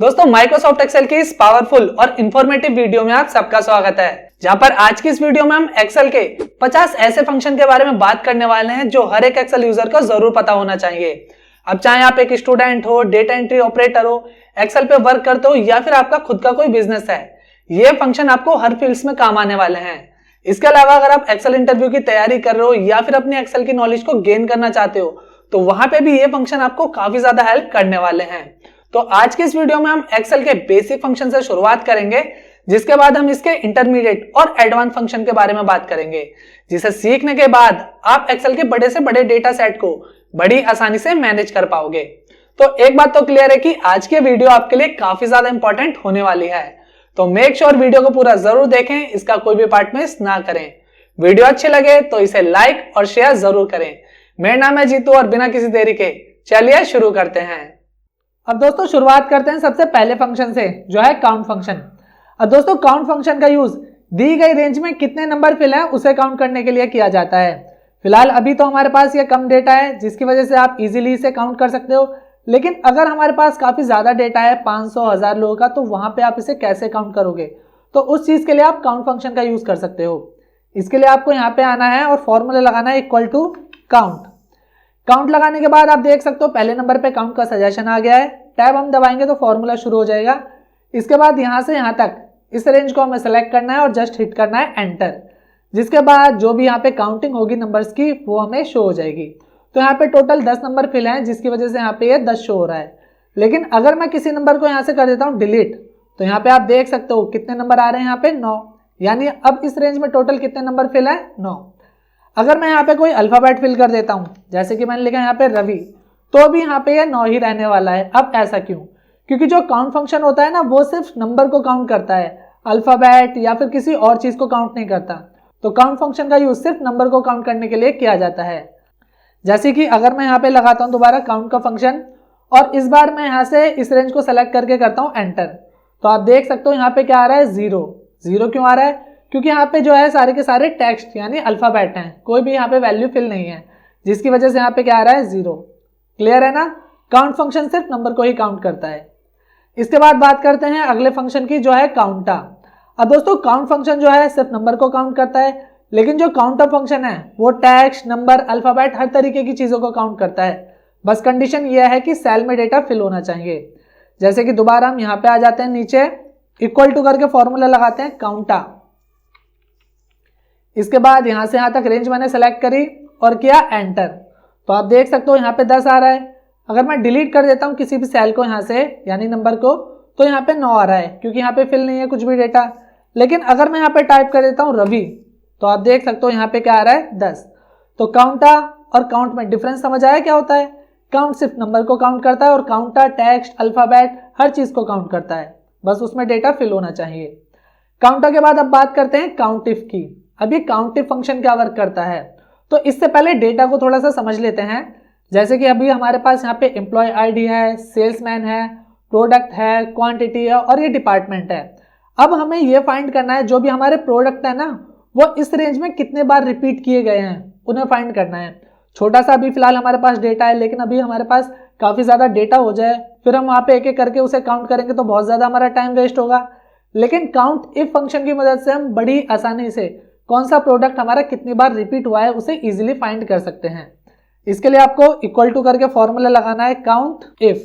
दोस्तों Microsoft Excel की इस पावरफुल और इंफॉर्मेटिव वीडियो में आप सबका स्वागत है, जहां पर आज की इस वीडियो में हम एक्सेल के 50 ऐसे फंक्शन के बारे में बात करने वाले हैं जो हर एक एक्सेल यूजर को जरूर पता होना चाहिए। अब चाहे आप एक स्टूडेंट हो, डेटा एंट्री ऑपरेटर हो, एक्सेल पे वर्क करते हो या फिर आपका खुद का कोई बिजनेस है, ये फंक्शन आपको हर फील्ड्स में काम आने वाले हैं। इसके अलावा अगर आप एक्सेल इंटरव्यू की तैयारी कर रहे हो या फिर अपने एक्सेल की नॉलेज को गेन करना चाहते हो तो वहां पे भी ये फंक्शन आपको काफी ज्यादा हेल्प करने वाले हैं। तो आज के इस वीडियो में हम एक्सेल के बेसिक फंक्शन से शुरुआत करेंगे, जिसके बाद हम इसके इंटरमीडिएट और एडवांस फंक्शन के बारे में बात करेंगे, जिसे सीखने के बाद आप एक्सेल के बड़े से बड़े डेटा सेट को बड़ी आसानी से मैनेज कर पाओगे। तो एक बात तो क्लियर है कि आज की वीडियो आपके लिए काफी ज्यादा इंपॉर्टेंट होने वाली है, तो मेक श्योर वीडियो को पूरा जरूर देखें, इसका कोई भी पार्ट मिस ना करें। वीडियो अच्छी लगे तो इसे लाइक और शेयर जरूर करें। मेरा नाम है जीतू और बिना किसी देरी के चलिए शुरू करते हैं। अब दोस्तों शुरुआत करते हैं सबसे पहले फंक्शन से, जो है काउंट फंक्शन। अब दोस्तों काउंट फंक्शन का यूज दी गई रेंज में कितने नंबर फिल हैं उसे काउंट करने के लिए किया जाता है। फिलहाल अभी तो हमारे पास ये कम डेटा है, जिसकी वजह से आप इजीली इसे काउंट कर सकते हो, लेकिन अगर हमारे पास काफी ज्यादा डेटा है 500 1000 लोगों का, तो वहां पे आप इसे कैसे काउंट करोगे? तो उस चीज के लिए आप काउंट फंक्शन का यूज कर सकते हो। इसके लिए आपको यहाँ पे आना है और फॉर्मूला लगाना है इक्वल टू काउंट। काउंट लगाने के बाद आप देख सकते हो पहले नंबर पे काउंट का सजेशन आ गया है। टैब हम दबाएंगे तो फॉर्मूला शुरू हो जाएगा। इसके बाद यहाँ से यहाँ तक इस रेंज को हमें सेलेक्ट करना है और जस्ट हिट करना है एंटर, जिसके बाद जो भी यहाँ पे काउंटिंग होगी नंबर्स की वो हमें शो हो जाएगी। तो यहाँ पे टोटल 10 नंबर फिल हैं, जिसकी वजह से यहाँ पे ये 10 शो हो रहा है। लेकिन अगर मैं किसी नंबर को यहाँ से कर देता हूँ डिलीट, तो यहाँ पे आप देख सकते हो कितने नंबर आ रहे हैं, यहाँ पे 9। यानी अब इस रेंज में टोटल कितने नंबर फिल है? 9। अगर मैं यहाँ पे कोई अल्फाबेट फिल कर देता हूँ, जैसे कि मैंने लिखा यहाँ पे रवि, तो भी यहाँ पे ये 9 ही रहने वाला है। अब ऐसा क्यों? क्योंकि जो काउंट फंक्शन होता है ना, वो सिर्फ नंबर को काउंट करता है, अल्फाबेट या फिर किसी और चीज को काउंट नहीं करता। तो काउंट फंक्शन का यूज सिर्फ नंबर को काउंट करने के लिए किया जाता है। जैसे कि अगर मैं यहाँ पे लगाता हूँ दोबारा काउंट का फंक्शन, और इस बार मैं यहाँ से इस रेंज को सेलेक्ट करके करता हूँ एंटर, तो आप देख सकते हो यहाँ पे क्या आ रहा है? 0। 0 क्यों आ रहा है? क्योंकि यहाँ पे जो है सारे के सारे टेक्स्ट यानी अल्फाबेट हैं, कोई भी यहाँ पे वैल्यू फिल नहीं है, जिसकी वजह से यहाँ पे क्या आ रहा है? 0। क्लियर है ना? काउंट फंक्शन सिर्फ नंबर को ही काउंट करता है। इसके बाद बात करते हैं अगले फंक्शन की, जो है काउंटा। अब दोस्तों काउंट फंक्शन जो है सिर्फ नंबर को काउंट करता है, लेकिन जो काउंटर फंक्शन है वो टेक्स्ट, नंबर, अल्फाबेट हर तरीके की चीजों को काउंट करता है। बस कंडीशन ये है कि सेल में डेटा फिल होना चाहिए। जैसे कि दोबारा हम यहाँ पे आ जाते हैं, नीचे इक्वल टू करके फॉर्मूला लगाते हैं काउंटा। इसके बाद यहाँ से यहाँ तक रेंज मैंने सेलेक्ट करी और किया एंटर, तो आप देख सकते हो यहाँ पे 10 आ रहा है। अगर मैं डिलीट कर देता हूँ किसी भी सेल को यहाँ से यानी नंबर को, तो यहाँ पे 9 आ रहा है, क्योंकि यहाँ पे फिल नहीं है कुछ भी डेटा। लेकिन अगर मैं यहाँ पे टाइप कर देता हूँ रवि, तो आप देख सकते हो यहाँ पे क्या आ रहा है? 10। तो काउंटा और काउंट में डिफरेंस समझ आया क्या होता है? काउंट सिर्फ नंबर को काउंट करता है और काउंटा टेक्स्ट, अल्फाबेट हर चीज को काउंट करता है, बस उसमें डेटा फिल होना चाहिए। काउंटर के बाद अब बात करते हैं काउंटिफ की। अब ये काउंटिफ फंक्शन क्या वर्क करता है, तो इससे पहले डेटा को थोड़ा सा समझ लेते हैं। जैसे कि अभी हमारे पास यहाँ पे एम्प्लॉय आईडी है, सेल्समैन है, प्रोडक्ट है, क्वांटिटी है और ये डिपार्टमेंट है। अब हमें ये फाइंड करना है जो भी हमारे प्रोडक्ट है ना, वो इस रेंज में कितने बार रिपीट किए गए हैं, उन्हें फाइंड करना है। छोटा सा अभी फिलहाल हमारे पास डेटा है, लेकिन अभी हमारे पास काफी ज्यादा डेटा हो जाए, फिर हम वहां पे एक एक करके उसे काउंट करेंगे तो बहुत ज्यादा हमारा टाइम वेस्ट होगा। लेकिन काउंट इफ फंक्शन की मदद से हम बड़ी आसानी से कौन सा प्रोडक्ट हमारा कितनी बार रिपीट हुआ है उसे इजीली फाइंड कर सकते हैं। इसके लिए आपको इक्वल टू करके फॉर्मूला लगाना है काउंट इफ।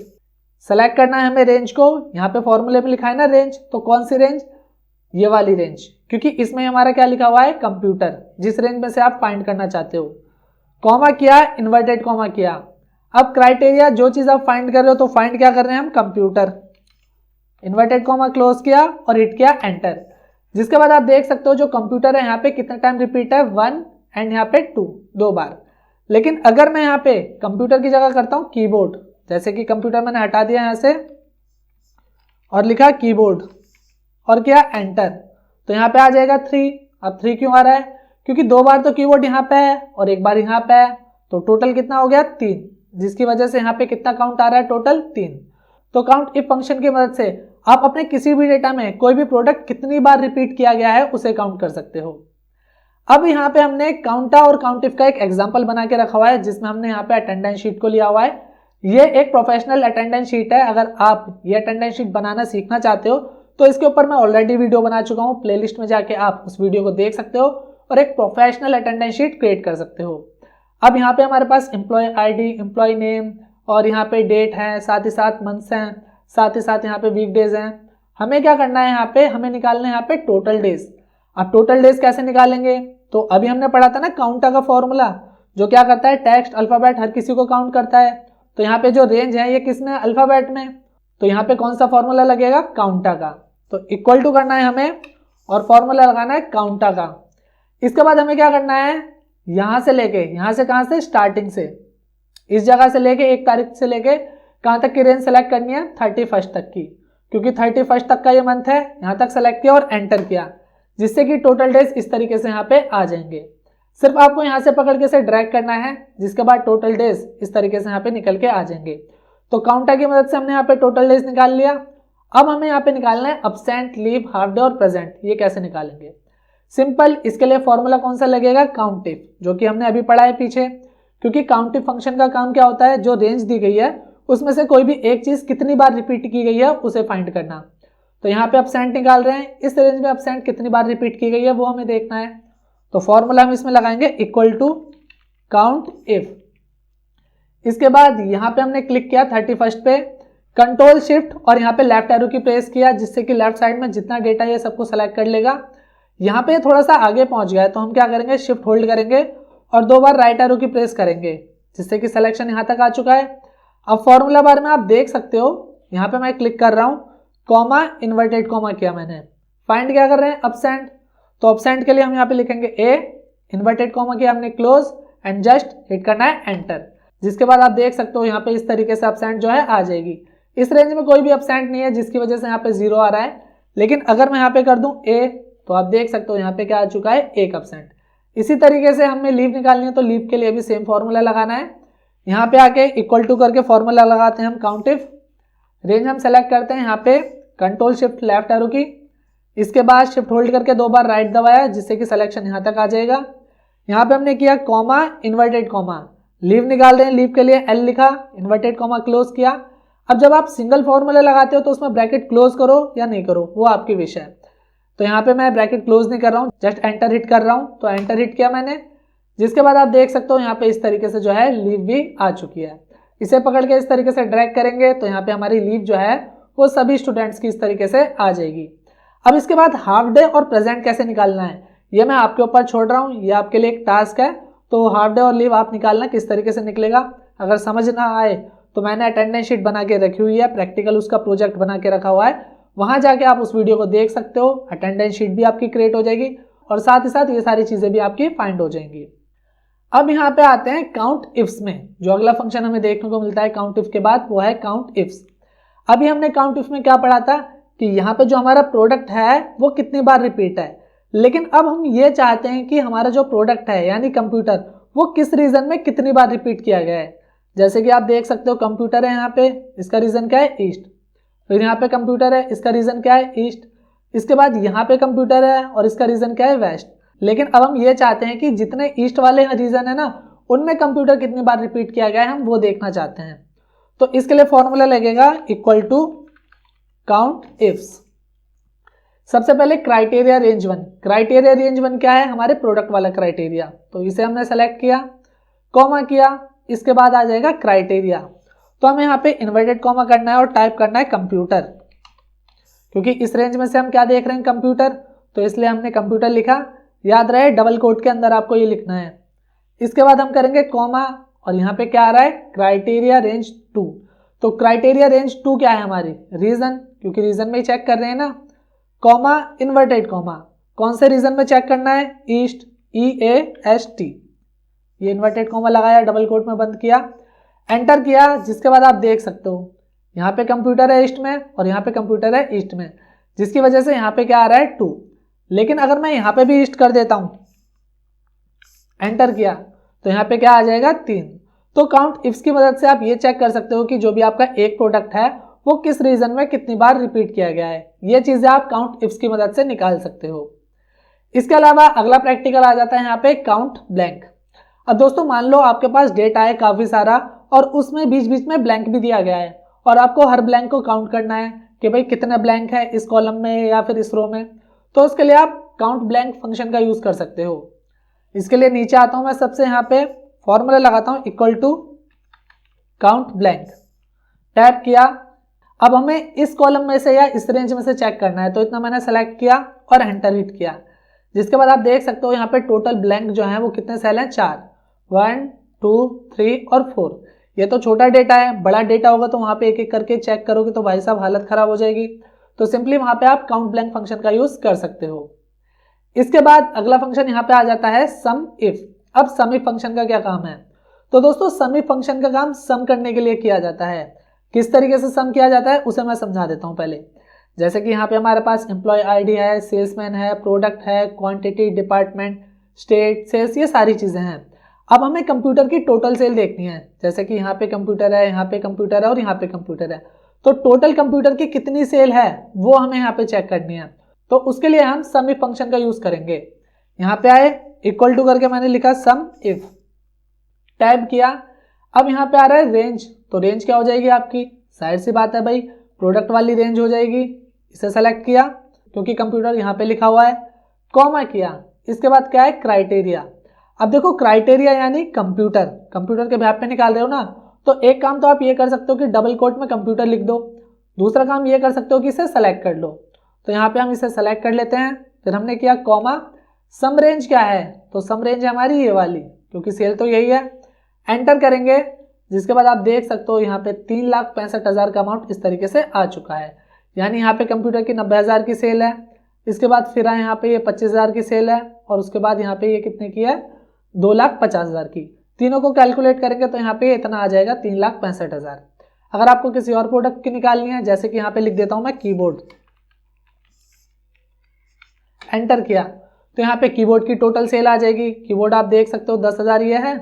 सेलेक्ट करना है हमें रेंज को, यहाँ पे फॉर्मूले में लिखा है ना रेंज, तो कौन सी रेंज? ये वाली रेंज, क्योंकि इसमें हमारा क्या लिखा हुआ है? कंप्यूटर, जिस रेंज में से आप फाइंड करना चाहते हो। कॉमा किया, इन्वर्टेड कॉमा किया। अब क्राइटेरिया जो चीज आप फाइंड कर रहे हो, तो फाइंड क्या कर रहे हैं हम? कंप्यूटर। इन्वर्टेड कॉमा क्लोज किया और हिट किया एंटर, जिसके बाद आप देख सकते हो जो कंप्यूटर है यहाँ पे कितना टाइम रिपीट है? 1 एंड यहाँ पे 2, 2 बार। लेकिन अगर मैं यहाँ पे कंप्यूटर की जगह करता हूँ कीबोर्ड, जैसे कि कंप्यूटर मैंने हटा दिया यहाँ से और लिखा कीबोर्ड और किया एंटर, तो यहाँ पे आ जाएगा 3। अब 3 क्यों आ रहा है? क्योंकि 2 बार तो कीबोर्ड यहाँ पे है और 1 बार यहाँ पे है, तो टोटल कितना हो गया? 3, जिसकी वजह से यहाँ पे कितना काउंट आ रहा है? टोटल 3। तो काउंट इफ फंक्शन की मदद से आप अपने किसी भी डेटा में कोई भी प्रोडक्ट कितनी बार रिपीट किया गया है उसे काउंट कर सकते हो। अब यहाँ पे हमने काउंटा और काउंटिफ का एक एग्जांपल बना के रखा हुआ है, जिसमें हमने यहाँ पे अटेंडेंस शीट को लिया हुआ है। ये एक प्रोफेशनल अटेंडेंस शीट है। अगर आप ये अटेंडेंस शीट बनाना सीखना चाहते हो तो इसके ऊपर मैं ऑलरेडी वीडियो बना चुका हूँ, प्लेलिस्ट में जाके आप उस वीडियो को देख सकते हो और एक प्रोफेशनल अटेंडेंस शीट क्रिएट कर सकते हो। अब यहाँ पे हमारे पास एम्प्लॉय आईडी, एम्प्लॉय नेम और यहाँ पे डेट है, साथ ही साथ मंथ्स हैं, साथ ही साथ यहाँ पे वीकडेज हैं। हमें क्या करना है, यहाँ पे हमें निकालना है यहाँ पे टोटल डेज। अब टोटल डेज कैसे निकालेंगे, तो अभी हमने पढ़ा था ना काउंटा का फॉर्मूला, जो क्या करता है टेक्स्ट अल्फाबेट हर किसी को काउंट करता है। तो यहाँ पे जो रेंज है ये किसमें, अल्फाबेट में। तो यहाँ पे कौन सा फॉर्मूला लगेगा, काउंटा का। तो इक्वल टू करना है हमें और फॉर्मूला लगाना है काउंटा का। इसके बाद हमें क्या करना है, यहाँ से लेके, यहाँ से कहाँ से, स्टार्टिंग से, इस जगह से लेके 1 तारीख से लेके कहाँ तक की रेंज सेलेक्ट करनी है, 31 तक की, क्योंकि 31 तक का ये मंथ है। यहाँ तक सेलेक्ट किया और एंटर किया, जिससे कि टोटल डेज इस तरीके से यहाँ पे आ जाएंगे। सिर्फ आपको यहाँ से पकड़ के से ड्रैग करना है, जिसके बाद टोटल डेज इस तरीके से यहाँ पे निकल के आ जाएंगे। तो काउंटर की मदद से हमने यहाँ पे टोटल डेज निकाल लिया। अब हमें यहाँ पे निकालना है अब्सेंट, लीव, हाफ डे और प्रेजेंट। ये कैसे निकालेंगे, सिंपल। इसके लिए फॉर्मूला कौन सा लगेगा, काउंट इफ, जो कि हमने अभी पढ़ा है पीछे। क्योंकि काउंट इफ फंक्शन का काम क्या होता है, जो रेंज दी गई है उसमें से कोई भी एक चीज कितनी बार रिपीट की गई है उसे फाइंड करना। तो यहाँ पे अब्सेंट निकाल रहे हैं, इस रेंज में अब्सेंट कितनी बार रिपीट की गई है वो हमें देखना है। तो फॉर्मूला हम इसमें लगाएंगे इक्वल टू काउंट इफ। इसके बाद यहाँ पे हमने क्लिक किया 31 पे, कंट्रोल शिफ्ट और यहाँ पे लेफ्ट एरो की प्रेस किया, जिससे कि लेफ्ट साइड में जितना डेटा है सबको सेलेक्ट कर लेगा। यहाँ पे थोड़ा सा आगे पहुंच गया है तो हम क्या करेंगे, शिफ्ट होल्ड करेंगे और 2 बार राइट एरो की प्रेस करेंगे, जिससे कि सिलेक्शन यहाँ तक आ चुका है। अब फॉर्मूला बार में आप देख सकते हो, यहाँ पे मैं क्लिक कर रहा हूँ, कॉमा, इन्वर्टेड कॉमा किया मैंने। फाइंड क्या कर रहे हैं, अब्सेंट। तो अब्सेंट के लिए हम यहाँ पे लिखेंगे ए, इन्वर्टेड कॉमा किया हमने क्लोज, एंड जस्ट हिट करना है एंटर। जिसके बाद आप देख सकते हो यहाँ पे इस तरीके से अब्सेंट जो है आ जाएगी। इस रेंज में कोई भी अब्सेंट नहीं है, जिसकी वजह से यहाँ पे 0 आ रहा है। लेकिन अगर मैं यहाँ पे कर दूं ए, तो आप देख सकते हो यहाँ पे क्या आ चुका है, 1 अब्सेंट। इसी तरीके से हमें लीव निकालनी है, तो लीव के लिए भी सेम फॉर्मूला लगाना है। यहाँ पे आके इक्वल टू करके फॉर्मूला लगाते हैं हम काउंट इफ। रेंज हम सेलेक्ट करते हैं यहाँ पे कंट्रोल शिफ्ट लेफ्ट एरो की, इसके बाद शिफ्ट होल्ड करके 2 बार राइट दबाया, जिससे कि सिलेक्शन यहाँ तक आ जाएगा। यहाँ पे हमने किया कॉमा, इन्वर्टेड कॉमा, लीव निकाल रहे हैं, लीव के लिए एल लिखा, इन्वर्टेड कॉमा क्लोज किया। अब जब आप सिंगल फॉर्मूला लगाते हो तो उसमें ब्रैकेट क्लोज करो या नहीं करो, वो आपकी विश है। तो यहाँ पे मैं ब्रैकेट क्लोज नहीं कर रहा हूँ, जस्ट एंटर हिट कर रहा हूँ। तो एंटर हिट किया मैंने, जिसके बाद आप देख सकते हो यहाँ पे इस तरीके से जो है लीव भी आ चुकी है। इसे पकड़ के इस तरीके से ड्रैग करेंगे तो यहाँ पे हमारी लीव जो है वो सभी स्टूडेंट्स की इस तरीके से आ जाएगी। अब इसके बाद हाफ डे और प्रेजेंट कैसे निकालना है ये मैं आपके ऊपर छोड़ रहा हूँ, ये आपके लिए एक टास्क है। तो हाफ डे और लीव आप निकालना किस तरीके से निकलेगा, अगर समझ ना आए तो मैंने अटेंडेंस शीट बना के रखी हुई है, प्रैक्टिकल उसका प्रोजेक्ट बना के रखा हुआ है, वहां जाके आप उस वीडियो को देख सकते हो। अटेंडेंस शीट भी आपकी क्रिएट हो जाएगी और साथ ही साथ ये सारी चीजें भी आपकी फाइंड हो जाएंगी। अब यहाँ पे आते हैं काउंट इफ्स में। जो अगला फंक्शन हमें देखने को मिलता है काउंट इफ के बाद वो है काउंट इफ्स। अभी हमने काउंट इफ में क्या पढ़ा था कि यहाँ पे जो हमारा प्रोडक्ट है वो कितनी बार रिपीट है, लेकिन अब हम ये चाहते हैं कि हमारा जो प्रोडक्ट है यानी कंप्यूटर वो किस रीजन में कितनी बार रिपीट किया गया है। जैसे कि आप देख सकते हो कंप्यूटर है यहाँ पे, इसका रीजन क्या है, ईस्ट। फिर यहाँ पे कंप्यूटर है, इसका रीजन क्या है, ईस्ट। इसके बाद यहाँ पे कंप्यूटर है और इसका रीजन क्या है, वेस्ट। लेकिन अब हम ये चाहते हैं कि जितने ईस्ट वाले रीजन है ना उनमें कंप्यूटर कितनी बार रिपीट किया गया है, हम वो देखना चाहते हैं। तो इसके लिए फॉर्मूला लगेगा इक्वल टू काउंट इफ्स। सबसे पहले क्राइटेरिया रेंज 1। क्राइटेरिया रेंज 1 क्या है, हमारे प्रोडक्ट वाला क्राइटेरिया। तो इसे हमने सेलेक्ट किया, कॉमा किया, इसके बाद आ जाएगा क्राइटेरिया। तो हमें यहाँ पे इन्वर्टेड कॉमा करना है और टाइप करना है कंप्यूटर, क्योंकि इस रेंज में से हम क्या देख रहे हैं, कंप्यूटर। तो इसलिए हमने कंप्यूटर लिखा। याद रहे डबल कोट के अंदर आपको ये लिखना है। इसके बाद हम करेंगे कॉमा और यहाँ पे क्या आ रहा है, क्राइटेरिया रेंज 2। तो क्राइटेरिया रेंज 2 क्या है हमारी, रीजन, क्योंकि रीजन में ही चेक कर रहे हैं ना। कॉमा, इन्वर्टेड कॉमा, कौन से रीजन में चेक करना है, ईस्ट, EAST। ये इन्वर्टेड कॉमा लगाया, डबल कोट में बंद किया, एंटर किया। जिसके बाद आप देख सकते हो यहाँ पे कंप्यूटर है ईस्ट में और यहाँ पे कंप्यूटर है ईस्ट में, जिसकी वजह से यहाँ पे क्या आ रहा है 2। लेकिन अगर मैं यहाँ पे भी ईस्ट कर देता हूं, एंटर किया, तो यहाँ पे क्या आ जाएगा 3। तो काउंट इफ्स की मदद से आप ये चेक कर सकते हो कि जो भी आपका एक प्रोडक्ट है वो किस रीजन में कितनी बार रिपीट किया गया है। ये चीजें आप काउंट इफ्स की मदद से निकाल सकते हो। इसके अलावा अगला प्रैक्टिकल आ जाता है यहाँ पे काउंट ब्लैंक। अब दोस्तों मान लो आपके पास डेटा है काफी सारा और उसमें बीच बीच में ब्लैंक भी दिया गया है और आपको हर ब्लैंक को काउंट करना है कि भाई कितना ब्लैंक है इस कॉलम में या फिर इस रो में। तो उसके लिए आप काउंट ब्लैंक फंक्शन का यूज कर सकते हो। इसके लिए नीचे आता हूं मैं, सबसे यहाँ पे फॉर्मूला लगाता हूं equal to count blank, tap किया। अब हमें इस कॉलम में से या इस रेंज में से चेक करना है, तो इतना मैंने सेलेक्ट किया और एंटर हिट किया। जिसके बाद आप देख सकते हो यहाँ पे टोटल ब्लैंक जो है वो कितने सेल हैं, 4, 1 2 3 और 4। ये तो छोटा डेटा है, बड़ा डेटा होगा तो वहां पे एक एक करके चेक करोगे तो भाई साहब हालत खराब हो जाएगी। तो सिंपली वहां पे आप काउंट ब्लैंक फंक्शन का यूज कर सकते हो। इसके बाद अगला फंक्शन यहाँ पे आ जाता है सम इफ। अब सम इफ फंक्शन का क्या काम है, तो दोस्तों सम इफ फंक्शन का काम सम करने के लिए किया जाता है। किस तरीके से सम किया जाता है उसे मैं समझा देता हूं पहले। जैसे कि यहाँ पे हमारे पास एम्प्लॉय आईडी है, सेल्समैन है, प्रोडक्ट है, क्वांटिटी, डिपार्टमेंट, स्टेट, सेल्स, ये सारी चीजें हैं। अब हमें कंप्यूटर की टोटल सेल देखनी है। जैसे कि यहाँ पे कंप्यूटर है, यहाँ पे कंप्यूटर है और यहाँ पे कंप्यूटर है, तो टोटल कंप्यूटर की कितनी सेल है वो हमें यहाँ पे चेक करनी है। तो उसके लिए हम सम इफ फंक्शन का यूज करेंगे। यहाँ पे आए, इक्वल टू करके मैंने लिखा सम इफ, टाइप किया। अब यहाँ पे आ रहा है रेंज, तो रेंज क्या हो जाएगी आपकी, जाहिर सी बात है भाई प्रोडक्ट वाली रेंज हो जाएगी। इसे सेलेक्ट किया क्योंकि कंप्यूटर यहाँ पे लिखा हुआ है, कॉमा किया। इसके बाद क्या है, क्राइटेरिया। अब देखो क्राइटेरिया यानी कंप्यूटर, कंप्यूटर के बेस पे निकाल रहे हो ना, तो एक काम तो आप ये कर सकते हो कि डबल कोट में कंप्यूटर लिख दो। दूसरा काम ये कर सकते हो कि इसे सेलेक्ट कर लो। तो यहाँ पे हम इसे सेलेक्ट कर लेते हैं। फिर हमने किया कॉमा, सम रेंज क्या है, तो सम रेंज है हमारी ये वाली, क्योंकि सेल तो यही है। एंटर करेंगे, जिसके बाद आप देख सकते हो यहाँ पे 3,65,000 का अमाउंट इस तरीके से आ चुका है। यानी यहाँ पे कंप्यूटर की 90,000 की सेल है। इसके बाद फिर यहाँ पे ये 25,000 की सेल है और उसके बाद यहाँ पे ये कितने की है, 2,50,000 की। तीनों को कैलकुलेट करेंगे तो यहाँ पे इतना आ जाएगा 3,65,000। अगर आपको किसी और प्रोडक्ट की निकालनी है, जैसे कि यहाँ पे लिख देता हूँ मैं कीबोर्ड, एंटर किया तो यहाँ पे कीबोर्ड की टोटल सेल आ जाएगी। कीबोर्ड आप देख सकते हो 10,000 ये है।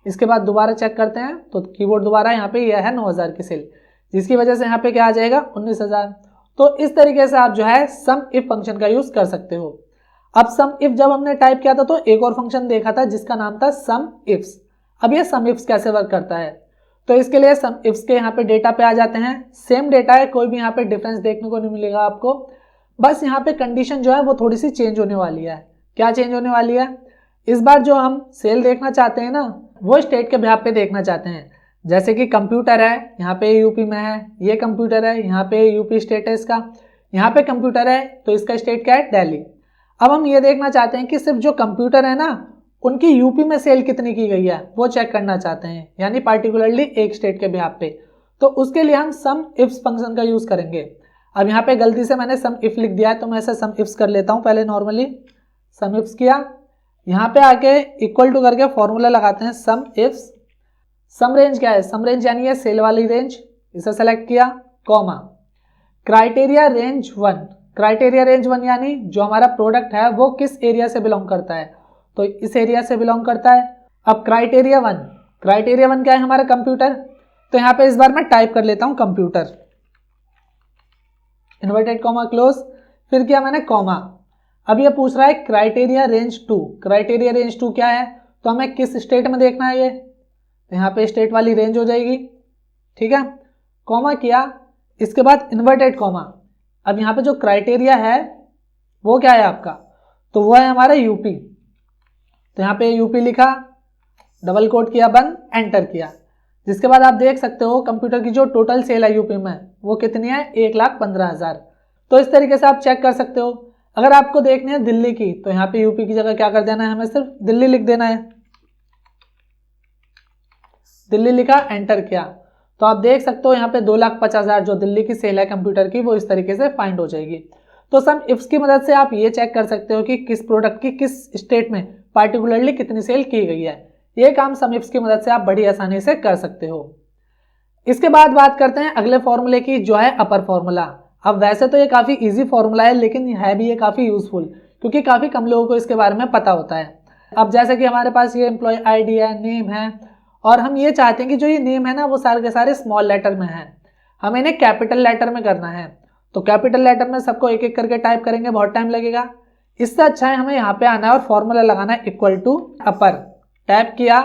इसके बाद दोबारा चेक करते हैं तो कीबोर्ड दोबारा यहाँ पे ये है 9,000 की सेल, जिसकी वजह से यहाँ पे क्या आ जाएगा, 19,000। तो इस तरीके से आप जो है सम इफ फंक्शन का यूज कर सकते हो। अब सम इफ जब हमने टाइप किया था तो एक और फंक्शन देखा था जिसका नाम था सम इफ्स। अब ये सम इफ्स कैसे वर्क करता है, तो इसके लिए सम इफ्स के यहाँ पे डेटा पे आ जाते हैं। सेम डेटा है, कोई भी यहाँ पे डिफरेंस देखने को नहीं मिलेगा आपको। बस यहाँ पे कंडीशन जो है वो थोड़ी सी चेंज होने वाली है। क्या चेंज होने वाली है, इस बार जो हम सेल देखना चाहते हैं ना, वो स्टेट के बिहाफ पे देखना चाहते हैं। जैसे कि कंप्यूटर है, यहाँ पे यूपी में है, ये कंप्यूटर है, यहाँ पे यूपी स्टेट है इसका, यहाँ पे कंप्यूटर है तो इसका स्टेट क्या है, दिल्ली। अब हम ये देखना चाहते हैं कि सिर्फ जो कंप्यूटर है ना, उनकी यूपी में सेल कितनी की गई है वो चेक करना चाहते हैं, यानी पार्टिकुलरली एक स्टेट के बिहाफ पे। तो उसके लिए हम सम इफ्स फंक्शन का यूज करेंगे। अब यहाँ पे गलती से मैंने सम इफ लिख दिया है तो मैं ऐसे सम इफ्स कर लेता हूँ पहले। नॉर्मली सम इफ्स किया, यहाँ पे आके इक्वल टू करके फॉर्मूला लगाते हैं सम इफ्स। सम रेंज क्या है, सम रेंज यानी ये सेल वाली रेंज, इसे सेलेक्ट किया, comma, criteria range 1। Criteria range 1 यानी जो हमारा प्रोडक्ट है वो किस एरिया से बिलोंग करता है, तो इस एरिया से बिलोंग करता है। अब क्राइटेरिया 1, क्राइटेरिया 1 क्या है, हमारा कंप्यूटर। तो यहाँ पे इस बार मैं टाइप कर लेता हूँ कंप्यूटर, इन्वर्टेड कॉमा क्लोज, फिर किया मैंने कॉमा। अब ये पूछ रहा है क्राइटेरिया रेंज 2। क्राइटेरिया रेंज 2 क्या है, तो हमें किस स्टेट में देखना है ये, तो यहाँ पे स्टेट वाली रेंज हो जाएगी, ठीक है। कॉमा किया, इसके बाद इन्वर्टेड कॉमा। अब यहाँ पे जो क्राइटेरिया है वो क्या है आपका, तो वो है हमारा यूपी। तो यहाँ पे यूपी लिखा, डबल कोट किया, बंद, एंटर किया। जिसके बाद आप देख सकते हो कंप्यूटर की जो टोटल सेल है यूपी में वो कितनी है, 1,15,000। तो इस तरीके से आप चेक कर सकते हो। अगर आपको देखनी है दिल्ली की, तो यहाँ पे यूपी की जगह क्या कर देना है, हमें सिर्फ दिल्ली लिख देना है। दिल्ली लिखा, एंटर किया, तो आप देख सकते हो यहाँ पे 2,50,000 जो दिल्ली की सेल है कंप्यूटर की वो इस तरीके से फाइंड हो जाएगी। तो सम इफ्स की मदद से आप ये चेक कर सकते हो कि किस प्रोडक्ट की किस स्टेट में पार्टिकुलरली कितनी सेल की गई है। ये काम सम इफ्स की मदद से आप बड़ी आसानी से कर सकते हो। इसके बाद बात करते हैं अगले फॉर्मूले की, जो है अपर फॉर्मूला। अब वैसे तो ये काफी इजी फॉर्मूला है, लेकिन है भी ये काफी यूजफुल, क्योंकि काफी कम लोगों को इसके बारे में पता होता है। अब जैसे कि हमारे पास ये एम्प्लॉय आईडी है, नेम है, और हम ये चाहते हैं कि जो ये नेम है ना वो सारे के सारे स्मॉल लेटर में है, हमें इन्हें कैपिटल लेटर में करना है। तो कैपिटल लेटर में सबको एक एक करके टाइप करेंगे, बहुत टाइम लगेगा। इससे अच्छा है हमें यहाँ पे आना है और फॉर्मूला लगाना है इक्वल टू अपर। टाइप किया,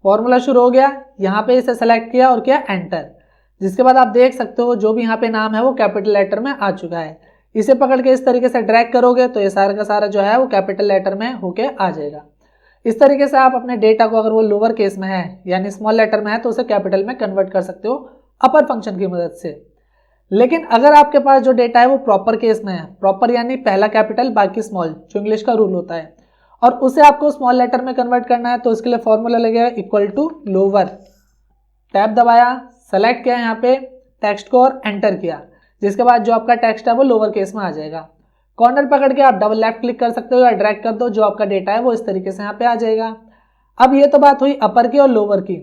फॉर्मूला शुरू हो गया, यहाँ पे इसे सेलेक्ट किया और किया एंटर। जिसके बाद आप देख सकते हो जो भी यहाँ पे नाम है वो कैपिटल लेटर में आ चुका है। इसे पकड़ के इस तरीके से ड्रैग करोगे तो ये सारा का सारा जो है वो कैपिटल लेटर में होके आ जाएगा। इस तरीके से आप अपने डेटा को, अगर वो लोअर केस में है यानी स्मॉल लेटर में है, तो उसे कैपिटल में कन्वर्ट कर सकते हो अपर फंक्शन की मदद से। लेकिन अगर आपके पास जो डेटा है वो प्रॉपर केस में है, प्रॉपर यानी पहला कैपिटल बाकी स्मॉल, जो इंग्लिश का रूल होता है, और उसे आपको स्मॉल लेटर में कन्वर्ट करना है, तो इसके लिए फॉर्मूला लगेगा इक्वल टू लोअर। टैब दबाया, सेलेक्ट किया यहाँ पे टेक्स्ट को और एंटर किया। जिसके बाद जो आपका टेक्स्ट है वो लोअर केस में आ जाएगा। कॉर्नर पकड़ के आप डबल लेफ्ट क्लिक कर सकते हो या ड्रैग कर दो, जो आपका डेटा है वो इस तरीके से यहाँ पे आ जाएगा। अब ये तो बात हुई अपर की और लोअर की,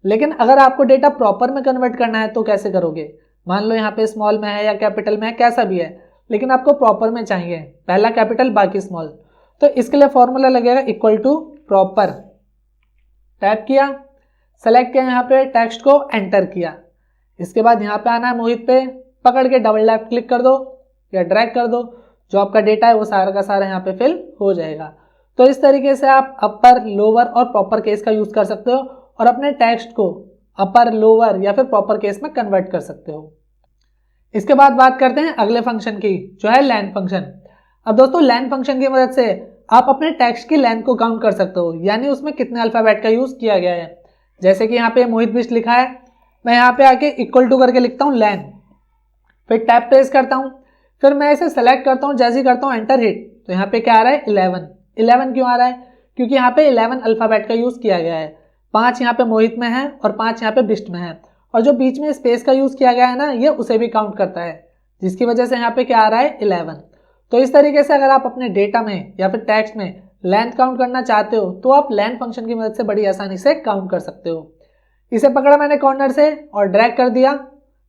लेकिन अगर आपको डेटा प्रॉपर में कन्वर्ट करना है तो कैसे करोगे? मान लो यहाँ पे स्मॉल में है या कैपिटल में है, कैसा भी है, लेकिन आपको प्रॉपर में चाहिए, पहला कैपिटल बाकी स्मॉल, तो इसके लिए फॉर्मूला लगेगा इक्वल टू प्रॉपर। टैप किया, सेलेक्ट किया यहाँ पे टेक्स्ट को, एंटर किया। इसके बाद यहाँ पे आना है मोहित पे, पकड़ के डबल लेफ्ट क्लिक कर दो या ड्रैग कर दो, जो आपका डेटा है वो सारा का सारा यहाँ पे फिल हो जाएगा। तो इस तरीके से आप अपर, लोअर और प्रॉपर केस का यूज कर सकते हो और अपने टेक्स्ट को अपर, लोअर या फिर प्रॉपर केस में कन्वर्ट कर सकते हो। इसके बाद बात करते हैं अगले फंक्शन की, जो है लेंथ फंक्शन। अब दोस्तों लेंथ फंक्शन की मदद से आप अपने टेक्स्ट की लेंथ को काउंट कर सकते हो, यानी उसमें कितने अल्फाबेट का यूज किया गया है। जैसे कि यहाँ पे मोहित बिष्ट लिखा है, मैं यहाँ पे आके इक्वल टू करके लिखता हूँ लेंथ, फिर टैब प्रेस करता हूँ, फिर मैं इसे सेलेक्ट करता हूँ, जैसे ही करता हूँ एंटर हिट, तो यहाँ पे क्या आ रहा है 11। 11 क्यों आ रहा है? क्योंकि यहाँ पे 11 अल्फाबेट का यूज किया गया है। 5 यहाँ पे मोहित में है और 5 यहाँ पे बिष्ट में है, और जो बीच में स्पेस का यूज किया गया है ना, ये उसे भी काउंट करता है, जिसकी वजह से यहाँ पे क्या आ रहा है 11। तो इस तरीके से अगर आप अपने डेटा में या फिर टेक्स्ट में लेंथ काउंट करना चाहते हो तो आप लेंथ फंक्शन की मदद से बड़ी आसानी से काउंट कर सकते हो। इसे पकड़ा मैंने कॉर्नर से और ड्रैग कर दिया,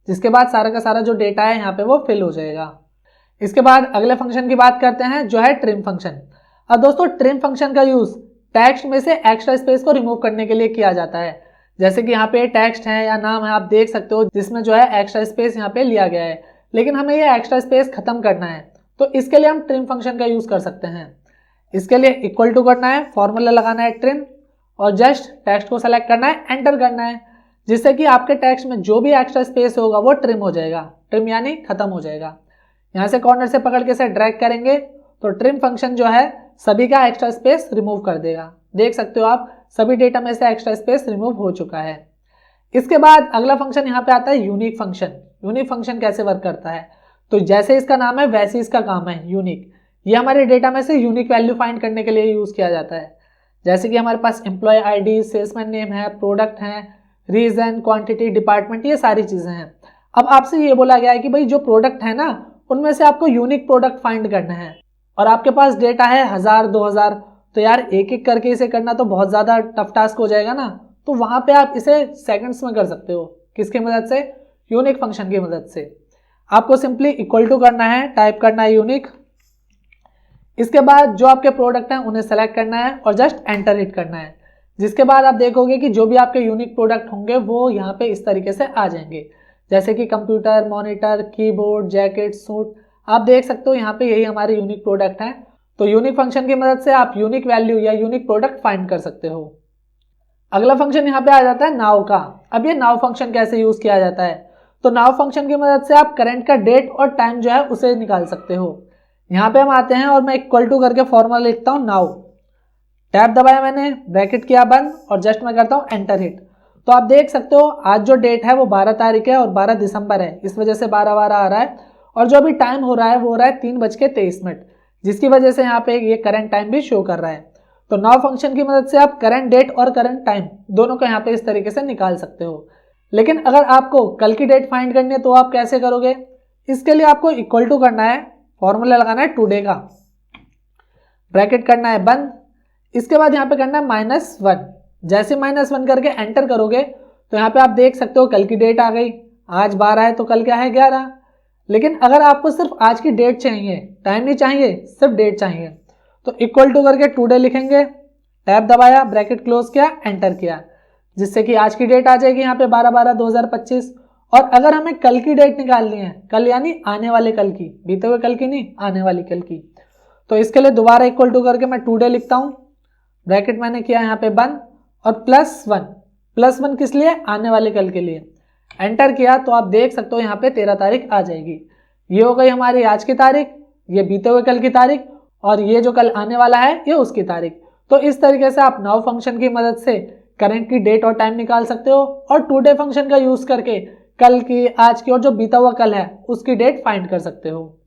जिसके बाद सारा का सारा जो डेटा है यहाँ पे वो फिल हो जाएगा। इसके बाद अगले फंक्शन की बात करते हैं, जो है ट्रिम फंक्शन। अब दोस्तों ट्रिम फंक्शन का यूज टेक्स्ट में से एक्स्ट्रा स्पेस को रिमूव करने के लिए किया जाता है। जैसे कि यहाँ पे टेक्स्ट है या नाम है, आप देख सकते हो, जिसमें जो है एक्स्ट्रा स्पेस यहाँ पे लिया गया है, लेकिन हमें ये एक्स्ट्रा स्पेस खत्म करना है, तो इसके लिए हम ट्रिम फंक्शन का यूज कर सकते हैं। इसके लिए इक्वल टू करना है, फॉर्मूला लगाना है ट्रिम, और जस्ट टेक्स्ट को सेलेक्ट करना है, एंटर करना है, जिससे कि आपके टेक्स्ट में जो भी एक्स्ट्रा स्पेस होगा वो ट्रिम हो जाएगा। ट्रिम यानी खत्म हो जाएगा। यहाँ से कॉर्नर से पकड़ के इसे ड्रैग करेंगे तो ट्रिम फंक्शन जो है सभी का एक्स्ट्रा स्पेस रिमूव कर देगा। देख सकते हो आप, सभी डेटा में से एक्स्ट्रा स्पेस रिमूव हो चुका है। इसके बाद अगला फंक्शन यहाँ पे आता है यूनिक फंक्शन। यूनिक फंक्शन कैसे वर्क करता है? तो जैसे इसका नाम है वैसे इसका काम है, यूनिक। ये हमारे डेटा में से यूनिक वैल्यू फाइंड करने के लिए यूज किया जाता है। जैसे कि हमारे पास एम्प्लॉय आईडी, सेल्समैन नेम है, प्रोडक्ट है, रीजन, क्वांटिटी, डिपार्टमेंट, ये सारी चीजें हैं। अब आपसे ये बोला गया है कि भाई जो प्रोडक्ट है ना, उनमें से आपको यूनिक प्रोडक्ट फाइंड करना है, और आपके पास डेटा है 1000, 2000, तो यार एक एक करके इसे करना तो बहुत ज्यादा टफ टास्क हो जाएगा ना। तो वहां पे आप इसे सेकंड्स में कर सकते हो। किसकी मदद से? यूनिक फंक्शन की मदद से। आपको सिंपली इक्वल टू करना है, टाइप करना है यूनिक, इसके बाद जो आपके प्रोडक्ट हैं उन्हें सेलेक्ट करना है और जस्ट एंटर हिट करना है। जिसके बाद आप देखोगे कि जो भी आपके यूनिक प्रोडक्ट होंगे वो यहाँ पे इस तरीके से आ जाएंगे, जैसे कि computer, monitor, keyboard, jacket, suit. आप देख सकते हो यहाँ पे यही हमारे यूनिक प्रोडक्ट हैं। तो यूनिक फंक्शन की मदद से आप यूनिक वैल्यू या यूनिक प्रोडक्ट फाइंड कर सकते हो। अगला फंक्शन यहाँ पे आ जाता है नाउ का। अब ये नाउ फंक्शन कैसे यूज किया जाता है? तो नाउ फंक्शन की मदद से आप करंट का डेट और टाइम जो है उसे निकाल सकते हो। यहाँ पे हम आते हैं और मैं इक्वल टू करके फॉर्मूला लिखता हूँ नाउ। टैब दबाया मैंने, ब्रैकेट किया बंद, और जस्ट मैं करता हूँ एंटर हिट। तो आप देख सकते हो आज जो डेट है वो 12 तारीख है और 12 दिसंबर है, इस वजह से 12-12 आ रहा है। और जो अभी टाइम हो रहा है वो हो रहा है 3:23, जिसकी वजह से यहाँ पे ये करंट टाइम भी शो कर रहा है। तो नाउ फंक्शन की मदद से आप करंट डेट और करंट टाइम दोनों को यहाँ पे इस तरीके से निकाल सकते हो। लेकिन अगर आपको कल की डेट फाइंड करनी है तो आप कैसे करोगे? इसके लिए आपको इक्वल टू करना है, फॉर्मूला लगाना है टुडे का, ब्रैकेट करना है बंद, इसके बाद यहाँ पे करना है -1। जैसे -1 करके एंटर करोगे तो यहाँ पे आप देख सकते हो कल की डेट आ गई। आज 12 है तो कल क्या है 11। लेकिन अगर आपको सिर्फ आज की डेट चाहिए, टाइम नहीं चाहिए, सिर्फ डेट चाहिए, तो इक्वल टू करके टुडे लिखेंगे, टैब दबाया, ब्रैकेट क्लोज किया, एंटर किया, जिससे कि आज की डेट आ जाएगी यहाँ पे 12/12/2025। और अगर हमें कल की डेट निकालनी है, कल यानी आने वाले कल की, बीते हुए कल की नहीं, आने वाली कल की, तो इसके लिए दोबारा इक्वल टू करके मैं टुडे लिखता हूँ, ब्रैकेट मैंने किया यहाँ पे बंद और +1। +1 किस लिए, आने वाले कल के लिए। एंटर किया तो आप देख सकते हो यहाँ पे 13 तारीख आ जाएगी। ये हो गई हमारी आज की तारीख, ये बीते हुए कल की तारीख, और ये जो कल आने वाला है ये उसकी तारीख। तो इस तरीके से आप नाउ फंक्शन की मदद से करंट की डेट और टाइम निकाल सकते हो, और टुडे फंक्शन का यूज करके कल की, आज की और जो बीता हुआ कल है उसकी डेट फाइंड कर सकते हो।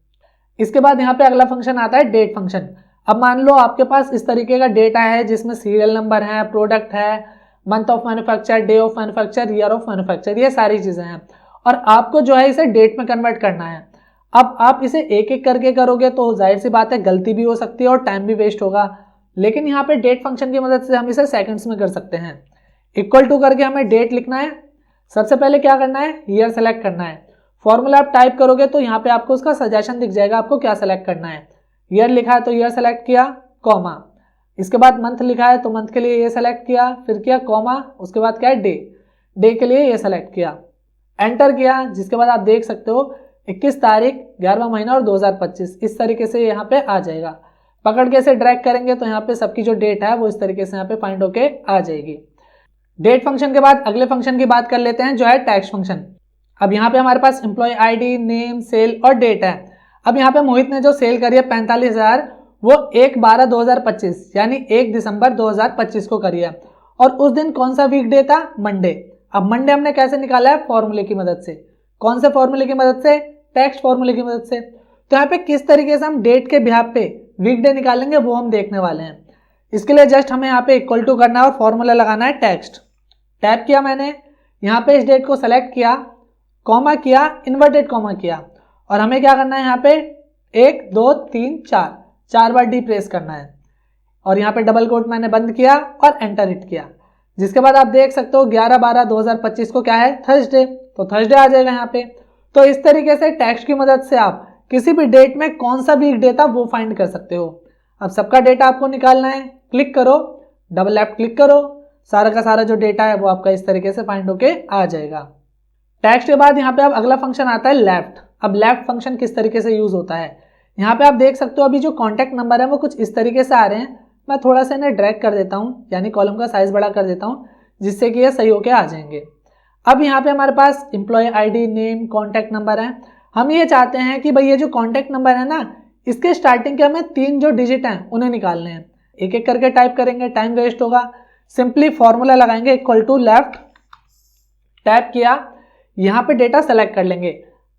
इसके बाद यहाँ पे अगला फंक्शन आता है डेट फंक्शन। अब मान लो आपके पास इस तरीके का डेटा है जिसमें सीरियल नंबर है, प्रोडक्ट है, month of manufacture, day of manufacture, year of manufacture, ये सारी चीजें हैं, और आपको जो है इसे डेट में कन्वर्ट करना है। अब आप इसे एक एक करके करोगे तो जाहिर सी बात है गलती भी हो सकती है और टाइम भी वेस्ट होगा, लेकिन यहाँ पे डेट फंक्शन की मदद से हम इसे सेकंड्स में कर सकते हैं। इक्वल टू करके हमें डेट लिखना है। सबसे पहले क्या करना है, ईयर सेलेक्ट करना है। फॉर्मूला आप टाइप करोगे तो यहाँ पे आपको उसका सजेशन दिख जाएगा, आपको क्या सेलेक्ट करना है। ईयर लिखा है तो ईयर सेलेक्ट किया, कॉमा। इसके बाद मंथ लिखा है तो मंथ के लिए ये सेलेक्ट किया, फिर किया कॉमा, उसके बाद क्या है डे, डे के लिए ये सेलेक्ट किया, एंटर किया। जिसके बाद आप देख सकते हो 21 तारीख 11वां महीना और 2025 इस तरीके से यहाँ पे आ जाएगा। पकड़ के इसे ड्रैग करेंगे तो यहाँ पे सबकी जो डेट है वो इस तरीके से यहाँ पे फाइंड होके आ जाएगी। डेट फंक्शन के बाद अगले फंक्शन की बात कर लेते हैं जो है टैक्स फंक्शन। अब यहाँ पे हमारे पास एम्प्लॉय आईडी, नेम, सेल और डेट है। अब यहाँ पे मोहित ने जो सेल करी है 45,000, वो 1/12/2025 यानी 1 दिसंबर 2025 को करी है, और उस दिन कौन सा वीक डे था, मंडे। अब मंडे हमने कैसे निकाला है, फॉर्मूले की मदद से। कौन से फॉर्मूले की मदद से, टैक्स फॉर्मूले की मदद से। तो यहाँ पे किस तरीके से हम डेट के बिहाफ पे वीक डे निकालेंगे वो हम देखने वाले हैं। इसके लिए जस्ट हमें यहाँ पे इक्वल टू करना है और फॉर्मूला लगाना है टेक्स्ट। टैप किया मैंने, यहाँ पे इस डेट को सेलेक्ट किया, कॉमा किया, इन्वर्टेड कॉमा किया, और हमें क्या करना है यहाँ पे 1 2 3 4 बार डी प्रेस करना है, और यहाँ पे डबल कोट मैंने बंद किया और एंटर हिट किया। जिसके बाद आप देख सकते हो 11/12/2025 को क्या है, थर्सडे, तो थर्सडे आ जाएगा यहाँ पे। तो इस तरीके से टैक्स की मदद से आप किसी भी डेट में कौन सा वीक डे था वो फाइंड कर सकते हो। अब सबका डेटा आपको निकालना है, क्लिक करो, डबल लेफ्ट क्लिक करो, सारा का सारा जो डेटा है वो आपका इस तरीके से फाइंड होके आ जाएगा। टैक्स के बाद यहाँ पे अब अगला फंक्शन आता है लेफ्ट। अब लेफ्ट फंक्शन किस तरीके से यूज होता है, यहाँ पे आप देख सकते हो अभी जो कॉन्टैक्ट नंबर है वो कुछ इस तरीके से आ रहे हैं। मैं थोड़ा सा इन्हें ड्रैग कर देता हूँ, यानी कॉलम का साइज बड़ा कर देता हूँ, जिससे कि ये सही होके आ जाएंगे। अब यहाँ पे हमारे पास employee ID, name, contact number है। हम ये चाहते हैं कि भाई ये जो कॉन्टैक्ट नंबर है ना, इसके स्टार्टिंग के हमें 3 जो डिजिट हैं उन्हें निकालने हैं। एक एक करके टाइप करेंगे, टाइम वेस्ट होगा। सिंपली फॉर्मूला लगाएंगे इक्वल टू लेफ्ट, टैप किया, यहाँ पे डेटा सेलेक्ट कर लेंगे,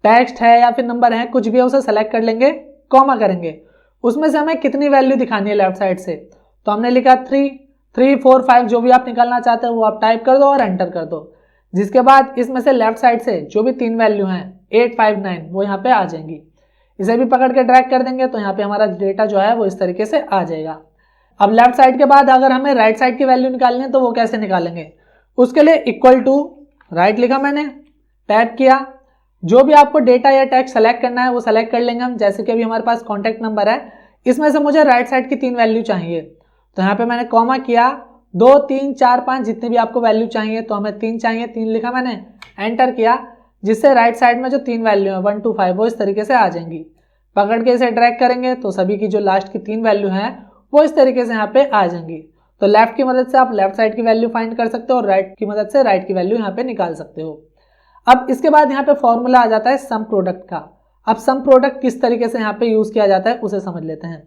टेक्स्ट है या फिर नंबर है कुछ भी है उसे सेलेक्ट कर लेंगे, कॉमा करेंगे, उसमें से हमें कितनी वैल्यू दिखानी है लेफ्ट साइड से। तो हमने लिखा 3, 3, 4, 5 जो भी आप निकालना चाहते हो वो आप टाइप कर दो और एंटर कर दो। जिसके बाद इसमें से लेफ्ट साइड से जो भी 3 वैल्यू हैं 8, 5, 9 वो यहाँ पे आ जाएंगी। इसे भी पकड़ के ड्रैग कर देंगे तो यहाँ पे हमारा डेटा जो है वो इस तरीके से आ जाएगा। अब लेफ्ट साइड के बाद अगर हमें राइट साइड की वैल्यू निकालनी है तो वो कैसे निकालेंगे, उसके लिए इक्वल टू राइट लिखा मैंने, टैप किया, जो भी आपको डेटा या टेक्स्ट सेलेक्ट करना है वो सेलेक्ट कर लेंगे हम। जैसे कि अभी हमारे पास कॉन्टैक्ट नंबर है, इसमें से मुझे राइट साइड की 3 वैल्यू चाहिए, तो यहाँ पे मैंने कॉमा किया, 2, 3, 4, 5 जितने भी आपको वैल्यू चाहिए, तो हमें 3 चाहिए, 3 लिखा मैंने, एंटर किया, जिससे राइट साइड में जो 3 वैल्यू है 1 2 5 वो इस तरीके से आ जाएंगी। पकड़ के इसे ड्रैग करेंगे तो सभी की जो लास्ट की 3 वैल्यू हैं वो इस तरीके से यहाँ पे आ जाएंगी। तो लेफ्ट की मदद से आप लेफ्ट साइड की वैल्यू फाइंड कर सकते हो और राइट की मदद से राइट की वैल्यू यहाँ पे निकाल सकते हो। अब इसके बाद यहाँ पे फॉर्मूला आ जाता है सम प्रोडक्ट का। अब सम प्रोडक्ट किस तरीके से यहाँ पे यूज किया जाता है उसे समझ लेते हैं।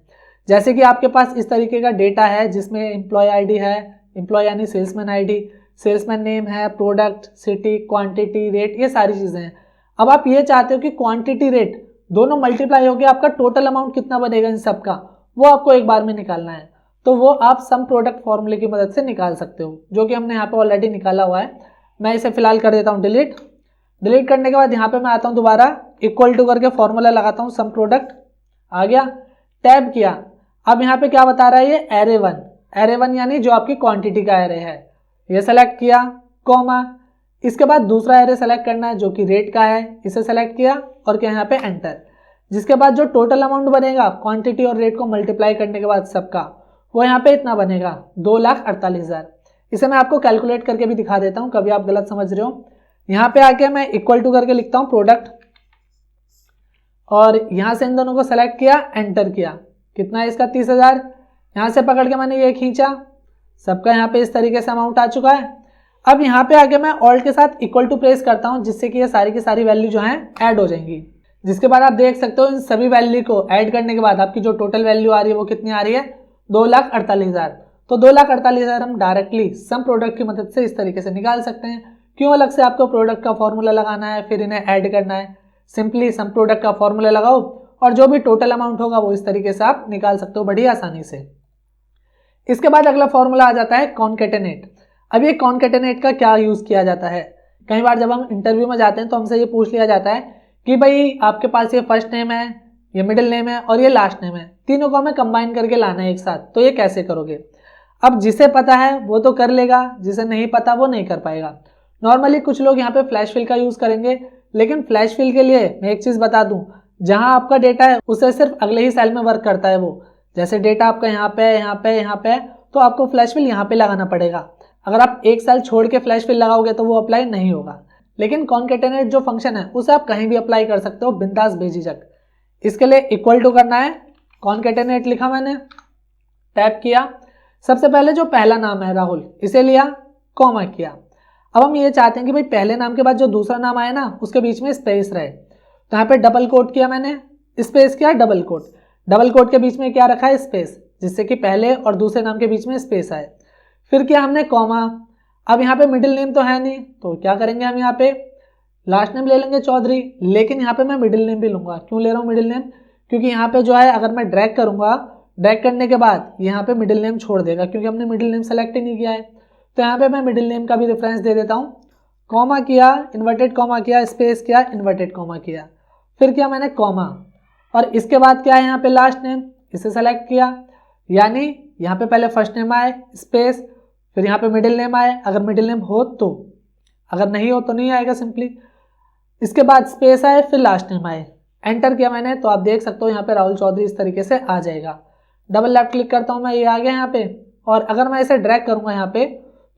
जैसे कि आपके पास इस तरीके का डेटा है जिसमें एम्प्लॉय आईडी है, एम्प्लॉय यानी सेल्समैन आईडी, सेल्समैन नेम है, प्रोडक्ट, सिटी, क्वांटिटी, रेट, ये सारी चीजें हैं। अब आप ये चाहते हो कि क्वांटिटी, रेट दोनों मल्टीप्लाई होकर आपका टोटल अमाउंट कितना बनेगा इन सब का, वो आपको एक बार में निकालना है। तो वो आप सम प्रोडक्ट फॉर्मूले की मदद से निकाल सकते हो, जो कि हमने यहाँ पे ऑलरेडी निकाला हुआ है। मैं इसे फिलहाल कर देता हूँ डिलीट। डिलीट करने के बाद यहाँ पे मैं आता हूँ दोबारा, इक्वल टू करके फॉर्मूला लगाता हूँ, सम प्रोडक्ट आ गया, टैब किया। अब यहाँ पे क्या बता रहा है, ये एरे 1, एरे 1 यानी जो आपकी क्वांटिटी का एरे है, ये सेलेक्ट किया, कॉमा, इसके बाद दूसरा एरे सेलेक्ट करना है जो कि रेट का है, इसे सेलेक्ट किया और क्या यहाँ पे एंटर। जिसके बाद जो टोटल अमाउंट बनेगा क्वांटिटी और रेट को मल्टीप्लाई करने के बाद सबका, वो यहाँ पे इतना बनेगा 2,48,000। इसे मैं आपको कैलकुलेट करके भी दिखा देता हूँ, कभी आप गलत समझ रहे हो। यहाँ पे आके मैं इक्वल टू करके लिखता हूँ प्रोडक्ट, और यहाँ से इन दोनों को सेलेक्ट किया, एंटर किया, कितना है इसका 30,000। यहाँ से पकड़ के मैंने ये खींचा, सबका यहाँ पे इस तरीके से अमाउंट आ चुका है। अब यहाँ पे आके मैं ऑल्ट के साथ इक्वल टू प्रेस करता हूँ, जिससे कि ये सारी की सारी वैल्यू जो है ऐड हो जाएंगी। जिसके बाद आप देख सकते हो इन सभी वैल्यू को ऐड करने के बाद आपकी जो टोटल वैल्यू आ रही है वो कितनी आ रही है, 2,48,000। तो 2,48,000 हम डायरेक्टली सम प्रोडक्ट की मदद से इस तरीके से निकाल सकते हैं। क्यों अलग से आपको प्रोडक्ट का फॉर्मूला लगाना है, फिर इन्हें ऐड करना है। सिंपली सम प्रोडक्ट का फॉर्मूला लगाओ और जो भी टोटल अमाउंट होगा वो इस तरीके से आप निकाल सकते हो बड़ी आसानी से। इसके बाद अगला फॉर्मूला आ जाता है कॉन्केटेनेट। अब ये कॉन्केटेनेट का क्या यूज किया जाता है, कई बार जब हम इंटरव्यू में जाते हैं तो हमसे ये पूछ लिया जाता है कि भाई आपके पास ये फर्स्ट नेम है, ये मिडिल नेम है और ये लास्ट नेम है, तीनों को हमें कंबाइन करके लाना है एक साथ, तो ये कैसे करोगे। अब जिसे पता है वो तो कर लेगा, जिसे नहीं पता वो नहीं कर पाएगा। नॉर्मली कुछ लोग यहाँ पे फ्लैश फिल का यूज करेंगे, लेकिन फ्लैश फिल के लिए मैं एक चीज बता दूं, जहां आपका डेटा है उसे सिर्फ अगले ही सेल में वर्क करता है वो। जैसे डेटा आपका यहाँ पे यहाँ पे यहाँ पे तो आपको फ्लैश फिल यहाँ पे लगाना पड़ेगा। अगर आप एक सेल छोड़ के फ्लैश फिल लगाओगे तो वो अप्लाई नहीं होगा। लेकिन कॉन्केटेनेट जो फंक्शन है उसे आप कहीं भी अप्लाई कर सकते हो बिंदास बेझिझक। इसके लिए इक्वल टू करना है, कॉन्केटेनेट लिखा मैंने, टैप किया, सबसे पहले जो पहला नाम है राहुल इसे लिया, कॉमा किया। अब हम ये चाहते हैं कि भाई पहले नाम के बाद जो दूसरा नाम आया ना उसके बीच में स्पेस रहे, तो यहाँ पे डबल कोट किया मैंने, स्पेस किया, डबल कोट। डबल कोट के बीच में क्या रखा है, स्पेस, जिससे कि पहले और दूसरे नाम के बीच में स्पेस आए। फिर किया हमने कॉमा। अब यहाँ पे मिडिल नेम तो है नहीं, तो क्या करेंगे हम यहाँ पे लास्ट नेम ले लेंगे चौधरी, लेकिन यहाँ पे मैं मिडिल नेम भी लूंगा। क्यों ले रहा हूँ मिडिल नेम, क्योंकि यहाँ पे जो है अगर मैं ड्रैग करूंगा, ड्रैग करने के बाद यहाँ पे मिडिल नेम छोड़ देगा, क्योंकि हमने मिडिल नेम सेलेक्ट ही नहीं किया है। तो यहाँ पे मैं मिडिल नेम का भी रेफरेंस दे देता हूँ। कॉमा किया, इन्वर्टेड कॉमा किया, स्पेस किया, इन्वर्टेड कॉमा किया, फिर किया मैंने कॉमा, और इसके बाद क्या है यहाँ पे लास्ट नेम, इसे सेलेक्ट किया। यानी यहाँ पे पहले फर्स्ट नेम आए, स्पेस, फिर यहाँ पे मिडिल नेम आए, अगर मिडिल नेम हो तो, अगर नहीं हो तो नहीं आएगा सिंपली। इसके बाद स्पेस आए, फिर लास्ट नेम आए, एंटर किया मैंने, तो आप देख सकते हो यहाँ पे राहुल चौधरी इस तरीके से आ जाएगा। डबल लेफ्ट क्लिक करता हूँ मैं, ये आ गया यहाँ पे, और अगर मैं इसे ड्रैग करूँगा यहाँ पे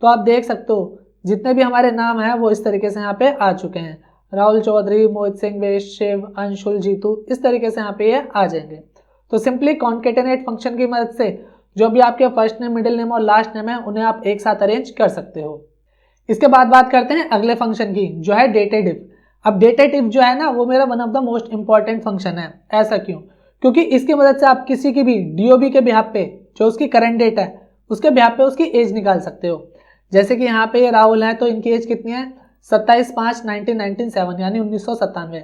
तो आप देख सकते हो जितने भी हमारे नाम हैं वो इस तरीके से यहाँ पे आ चुके हैं। राहुल चौधरी, मोहित सिंह, वेश, शिव, अंशुल, जीतू, इस तरीके से यहाँ पे ये आ जाएंगे। तो सिंपली कॉन्केटेनेट फंक्शन की मदद से जो भी आपके फर्स्ट नेम, मिडिल नेम और लास्ट नेम है उन्हें आप एक साथ अरेंज कर सकते हो। इसके बाद बात करते हैं अगले फंक्शन की, जो है डेटेड इफ। अब डेटेड इफ जो है ना वो मेरा one of the most important function है। ऐसा क्यों, क्योंकि इसकी मदद से आप किसी की भी डीओबी के बिहाफ पे जो उसकी करंट डेट है उसके बिहाफ पे उसकी एज निकाल सकते हो। जैसे कि यहाँ पे ये राहुल है तो इनकी एज कितनी है, 27/5/1997 यानी 1997।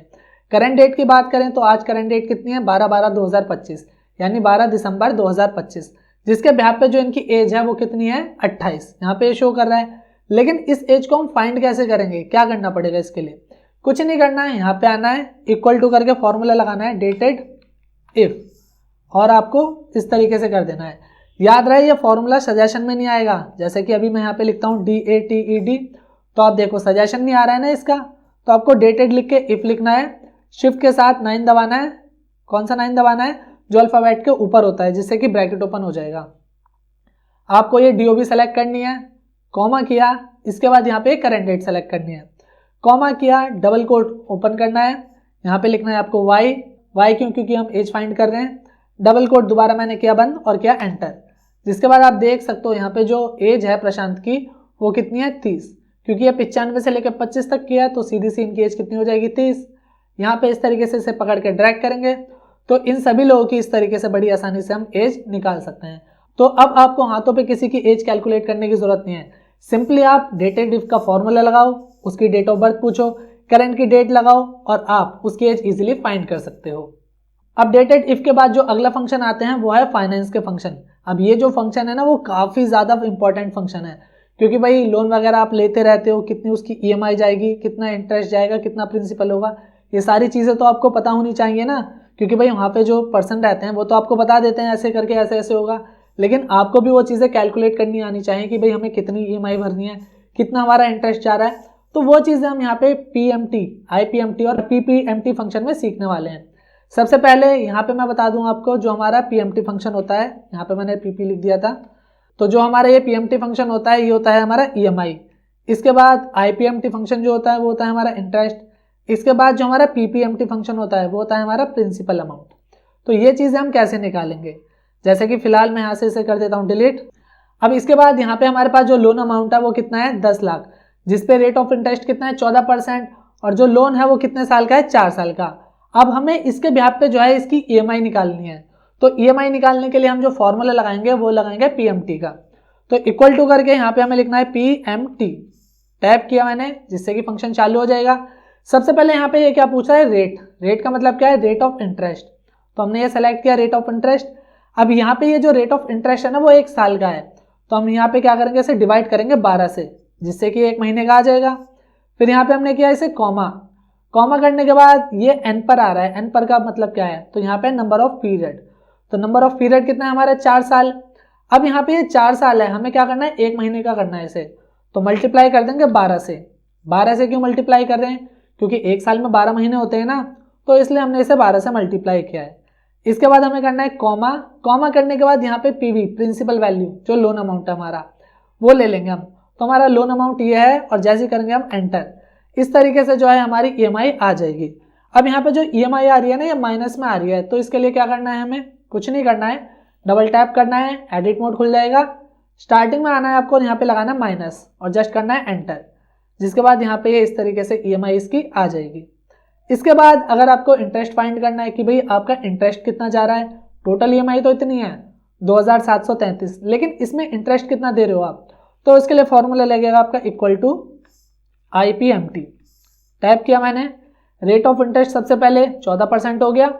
करंट डेट की बात करें तो आज करंट डेट कितनी है, 12/12/2025 यानी 12 दिसंबर 2025, जिसके बिहाफ पे जो इनकी एज है वो कितनी है, 28, यहाँ पे शो कर रहा है। लेकिन इस एज को हम फाइंड कैसे करेंगे, क्या करना पड़ेगा इसके लिए, कुछ नहीं करना है, यहाँ पे आना है, इक्वल टू करके फॉर्मूला लगाना है डेटेड इफ, और आपको इस तरीके से कर देना है। याद रहे ये फॉर्मूला सजेशन में नहीं आएगा, जैसे कि अभी मैं यहाँ पे लिखता हूँ DATED, तो आप देखो सजेशन नहीं आ रहा है ना इसका, तो आपको डेटेड लिख के इफ लिखना है, शिफ्ट के साथ 9 दबाना है। कौन सा 9 दबाना है, जो अल्फाबेट के ऊपर होता है, जिससे कि ब्रैकेट ओपन हो जाएगा। आपको ये DOB सेलेक्ट करनी है, कॉमा किया, इसके बाद यहाँ पे करंट डेट सेलेक्ट करनी है, कॉमा किया, डबल कोट ओपन करना है, यहाँ पे लिखना है आपको वाई क्यों, क्योंकि हम एज फाइंड कर रहे हैं। डबल कोट दोबारा मैंने किया बंद और किया एंटर। जिसके बाद आप देख सकते हो यहाँ पे जो एज है प्रशांत की वो कितनी है, 30, क्योंकि ये 95 से लेकर 25 तक की है, तो सीधी सी इनकी एज कितनी हो जाएगी, 30। यहाँ पे इस तरीके से इसे पकड़ के ड्रैग करेंगे तो इन सभी लोगों की इस तरीके से बड़ी आसानी से हम एज निकाल सकते हैं। तो अब आपको हाथों पे किसी की एज कैलकुलेट करने की जरूरत नहीं है, सिंपली आप डेटेड इफ का फॉर्मूला लगाओ, उसकी डेट ऑफ बर्थ पूछो, करंट की डेट लगाओ और आप उसकी एज इजीली फाइंड कर सकते हो। अब डेटेड इफ के बाद जो अगला फंक्शन आते हैं वो है फाइनेंस के फंक्शन। अब ये जो फंक्शन है ना वो काफ़ी ज़्यादा इंपॉर्टेंट फंक्शन है, क्योंकि भाई लोन वगैरह आप लेते रहते हो, कितनी उसकी EMI जाएगी, कितना इंटरेस्ट जाएगा, कितना प्रिंसिपल होगा, ये सारी चीज़ें तो आपको पता होनी चाहिए ना, क्योंकि भाई वहाँ पे जो पर्सन रहते हैं वो तो आपको बता देते हैं ऐसे करके ऐसे ऐसे होगा, लेकिन आपको भी वो चीज़ें कैलकुलेट करनी आनी चाहिए कि भाई हमें कितनी EMI भरनी है, कितना हमारा इंटरेस्ट जा रहा है। तो वो चीज़ें हम यहाँ पे PMT, IPMT और PPMT फंक्शन में सीखने वाले हैं। सबसे पहले यहाँ पे मैं बता दूं आपको, जो हमारा PMT फंक्शन होता है, यहाँ पे मैंने PP लिख दिया था, तो जो हमारा ये PMT फंक्शन होता है ये होता है हमारा EMI। इसके बाद IPMT फंक्शन जो होता है वो होता है हमारा इंटरेस्ट। इसके बाद जो हमारा PPMT फंक्शन होता है वो होता है हमारा प्रिंसिपल अमाउंट। तो ये चीज़ें हम कैसे निकालेंगे, जैसे कि फिलहाल मैं यहाँ से इसे कर देता हूँ डिलीट। अब इसके बाद यहाँ पे हमारे पास जो लोन अमाउंट है वो कितना है 10 लाख, जिसपे रेट ऑफ इंटरेस्ट कितना है 14%, और जो लोन है वो कितने साल का है 4 साल का। अब हमें इसके ब्याज पे जो है इसकी ईएमआई निकालनी है। तो ईएमआई निकालने के लिए हम जो फॉर्मूला लगाएंगे वो लगाएंगे पीएमटी का। तो इक्वल टू करके यहाँ पे हमें लिखना है पीएमटी, टैप किया मैंने जिससे कि फंक्शन चालू हो जाएगा। सबसे पहले यहाँ पे ये क्या पूछ रहा है, रेट का मतलब क्या है, रेट ऑफ इंटरेस्ट। तो हमने ये सेलेक्ट किया रेट ऑफ इंटरेस्ट। अब यहाँ पे ये जो रेट ऑफ इंटरेस्ट है ना वो 1 साल का है, तो हम यहाँ पे क्या करेंगे, इसे डिवाइड करेंगे 12 से, जिससे कि 1 महीने का आ जाएगा। फिर यहाँ पे हमने किया इसे कॉमा करने के बाद ये एन पर आ रहा है, एन पर का मतलब क्या है, तो यहाँ पे नंबर ऑफ पीरियड। तो नंबर ऑफ पीरियड कितना है हमारा 4 साल। अब यहाँ पे ये 4 साल है, हमें क्या करना है 1 महीने का करना है इसे, तो मल्टीप्लाई कर देंगे 12 से। 12 से क्यों मल्टीप्लाई कर रहे हैं, क्योंकि 1 साल में 12 महीने होते हैं ना, तो इसलिए हमने इसे 12 से मल्टीप्लाई किया है। इसके बाद हमें करना है कॉमा करने के बाद यहाँ पे पीवी, प्रिंसिपल वैल्यू, जो लोन अमाउंट है हमारा वो ले लेंगे हम। तो हमारा लोन अमाउंट ये है, और जैसे करेंगे हम एंटर, इस तरीके से जो है हमारी ईएमआई आ जाएगी। अब यहाँ पे जो ईएमआई आ रही है ना ये माइनस में आ रही है, तो इसके लिए क्या करना है, हमें कुछ नहीं करना है, डबल टैप करना है, एडिट मोड खुल जाएगा, स्टार्टिंग में आना है आपको, यहाँ पे लगाना है माइनस और जस्ट करना है एंटर, जिसके बाद यहाँ पे ये इस तरीके से ईएमआई इसकी आ जाएगी। इसके बाद अगर आपको इंटरेस्ट फाइंड करना है कि भाई आपका इंटरेस्ट कितना जा रहा है, टोटल ईएमआई तो इतनी है 2733, लेकिन इसमें इंटरेस्ट कितना दे रहे हो आप, तो इसके लिए फॉर्मूला लगेगा आपका इक्वल टू IPMT। टाइप किया मैंने, रेट ऑफ इंटरेस्ट सबसे पहले 14% हो गया,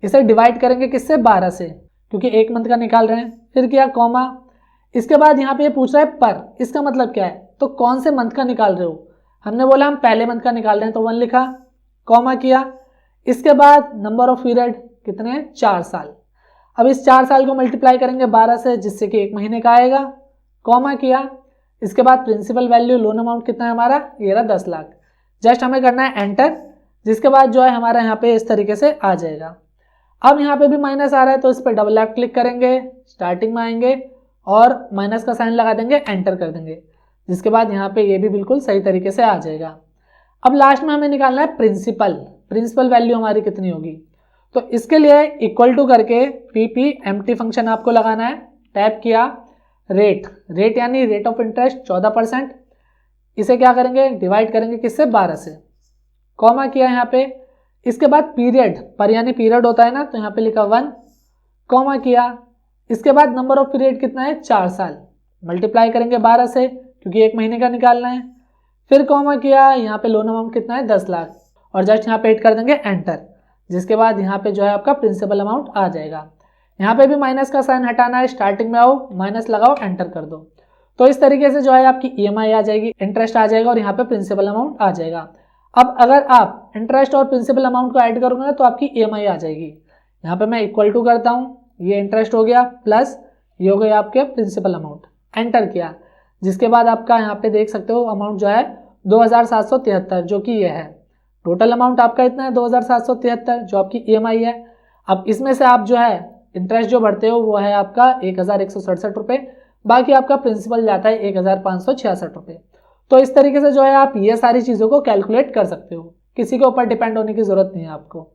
इसे डिवाइड करेंगे किससे 12 से, क्योंकि 1 मंथ का निकाल रहे हैं। फिर किया कॉमा, इसके बाद यहाँ पे ये पूछ रहा है पर, इसका मतलब क्या है, तो कौन से मंथ का निकाल रहे हो, हमने बोला हम पहले मंथ का निकाल रहे हैं, तो 1 लिखा, कॉमा किया। इसके बाद नंबर ऑफ पीरियड कितने हैं 4 साल। अब इस 4 साल को मल्टीप्लाई करेंगे 12 से, जिससे कि 1 महीने का आएगा, कॉमा किया। इसके बाद प्रिंसिपल वैल्यू लोन अमाउंट कितना है हमारा, ये रहा 10 लाख, जस्ट हमें करना है एंटर, जिसके बाद जो है हमारा यहाँ पे इस तरीके से आ जाएगा। अब यहाँ पे भी माइनस आ रहा है, तो इस पर डबल लेफ्ट क्लिक करेंगे, स्टार्टिंग में आएंगे और माइनस का साइन लगा देंगे, एंटर कर देंगे, जिसके बाद यहाँ पे ये भी बिल्कुल सही तरीके से आ जाएगा। अब लास्ट में हमें निकालना है प्रिंसिपल वैल्यू हमारी कितनी होगी, तो इसके लिए इक्वल टू करके PPMT फंक्शन आपको लगाना है। टैप किया, रेट यानी रेट ऑफ इंटरेस्ट 14%, इसे क्या करेंगे डिवाइड करेंगे किससे 12 से, कॉमा किया यहाँ पे। इसके बाद पीरियड, पर यानी पीरियड होता है ना, तो यहाँ पे लिखा 1, कॉमा किया। इसके बाद नंबर ऑफ पीरियड कितना है 4 साल, मल्टीप्लाई करेंगे 12 से, क्योंकि 1 महीने का निकालना है। फिर कॉमा किया, यहाँ पे लोन अमाउंट कितना है 10 लाख, और जस्ट यहाँ पे हिट कर देंगे एंटर, जिसके बाद यहाँ पे जो है आपका प्रिंसिपल अमाउंट आ जाएगा। यहाँ पे भी माइनस का साइन हटाना है, स्टार्टिंग में आओ, माइनस लगाओ, एंटर कर दो। तो इस तरीके से जो है आपकी ईएमआई आ जाएगी, इंटरेस्ट आ जाएगा और यहाँ पे प्रिंसिपल अमाउंट आ जाएगा। अब अगर आप इंटरेस्ट और प्रिंसिपल अमाउंट को ऐड करोगे तो आपकी ईएमआई आ जाएगी। यहाँ पे मैं इक्वल टू करता हूँ, ये इंटरेस्ट हो गया प्लस ये हो गया आपके प्रिंसिपल अमाउंट, एंटर किया, जिसके बाद आपका यहाँ पे देख सकते हो अमाउंट जो है 2773, जो कि ये है टोटल अमाउंट आपका इतना है 2773, जो आपकी ईएमआई है। अब इसमें से आप जो है इंटरेस्ट जो भरते हो वो है आपका 1167 रुपये, बाकी आपका प्रिंसिपल जाता है 1566 रुपये। तो इस तरीके से जो है आप ये सारी चीज़ों को कैलकुलेट कर सकते हो, किसी के ऊपर डिपेंड होने की जरूरत नहीं है आपको।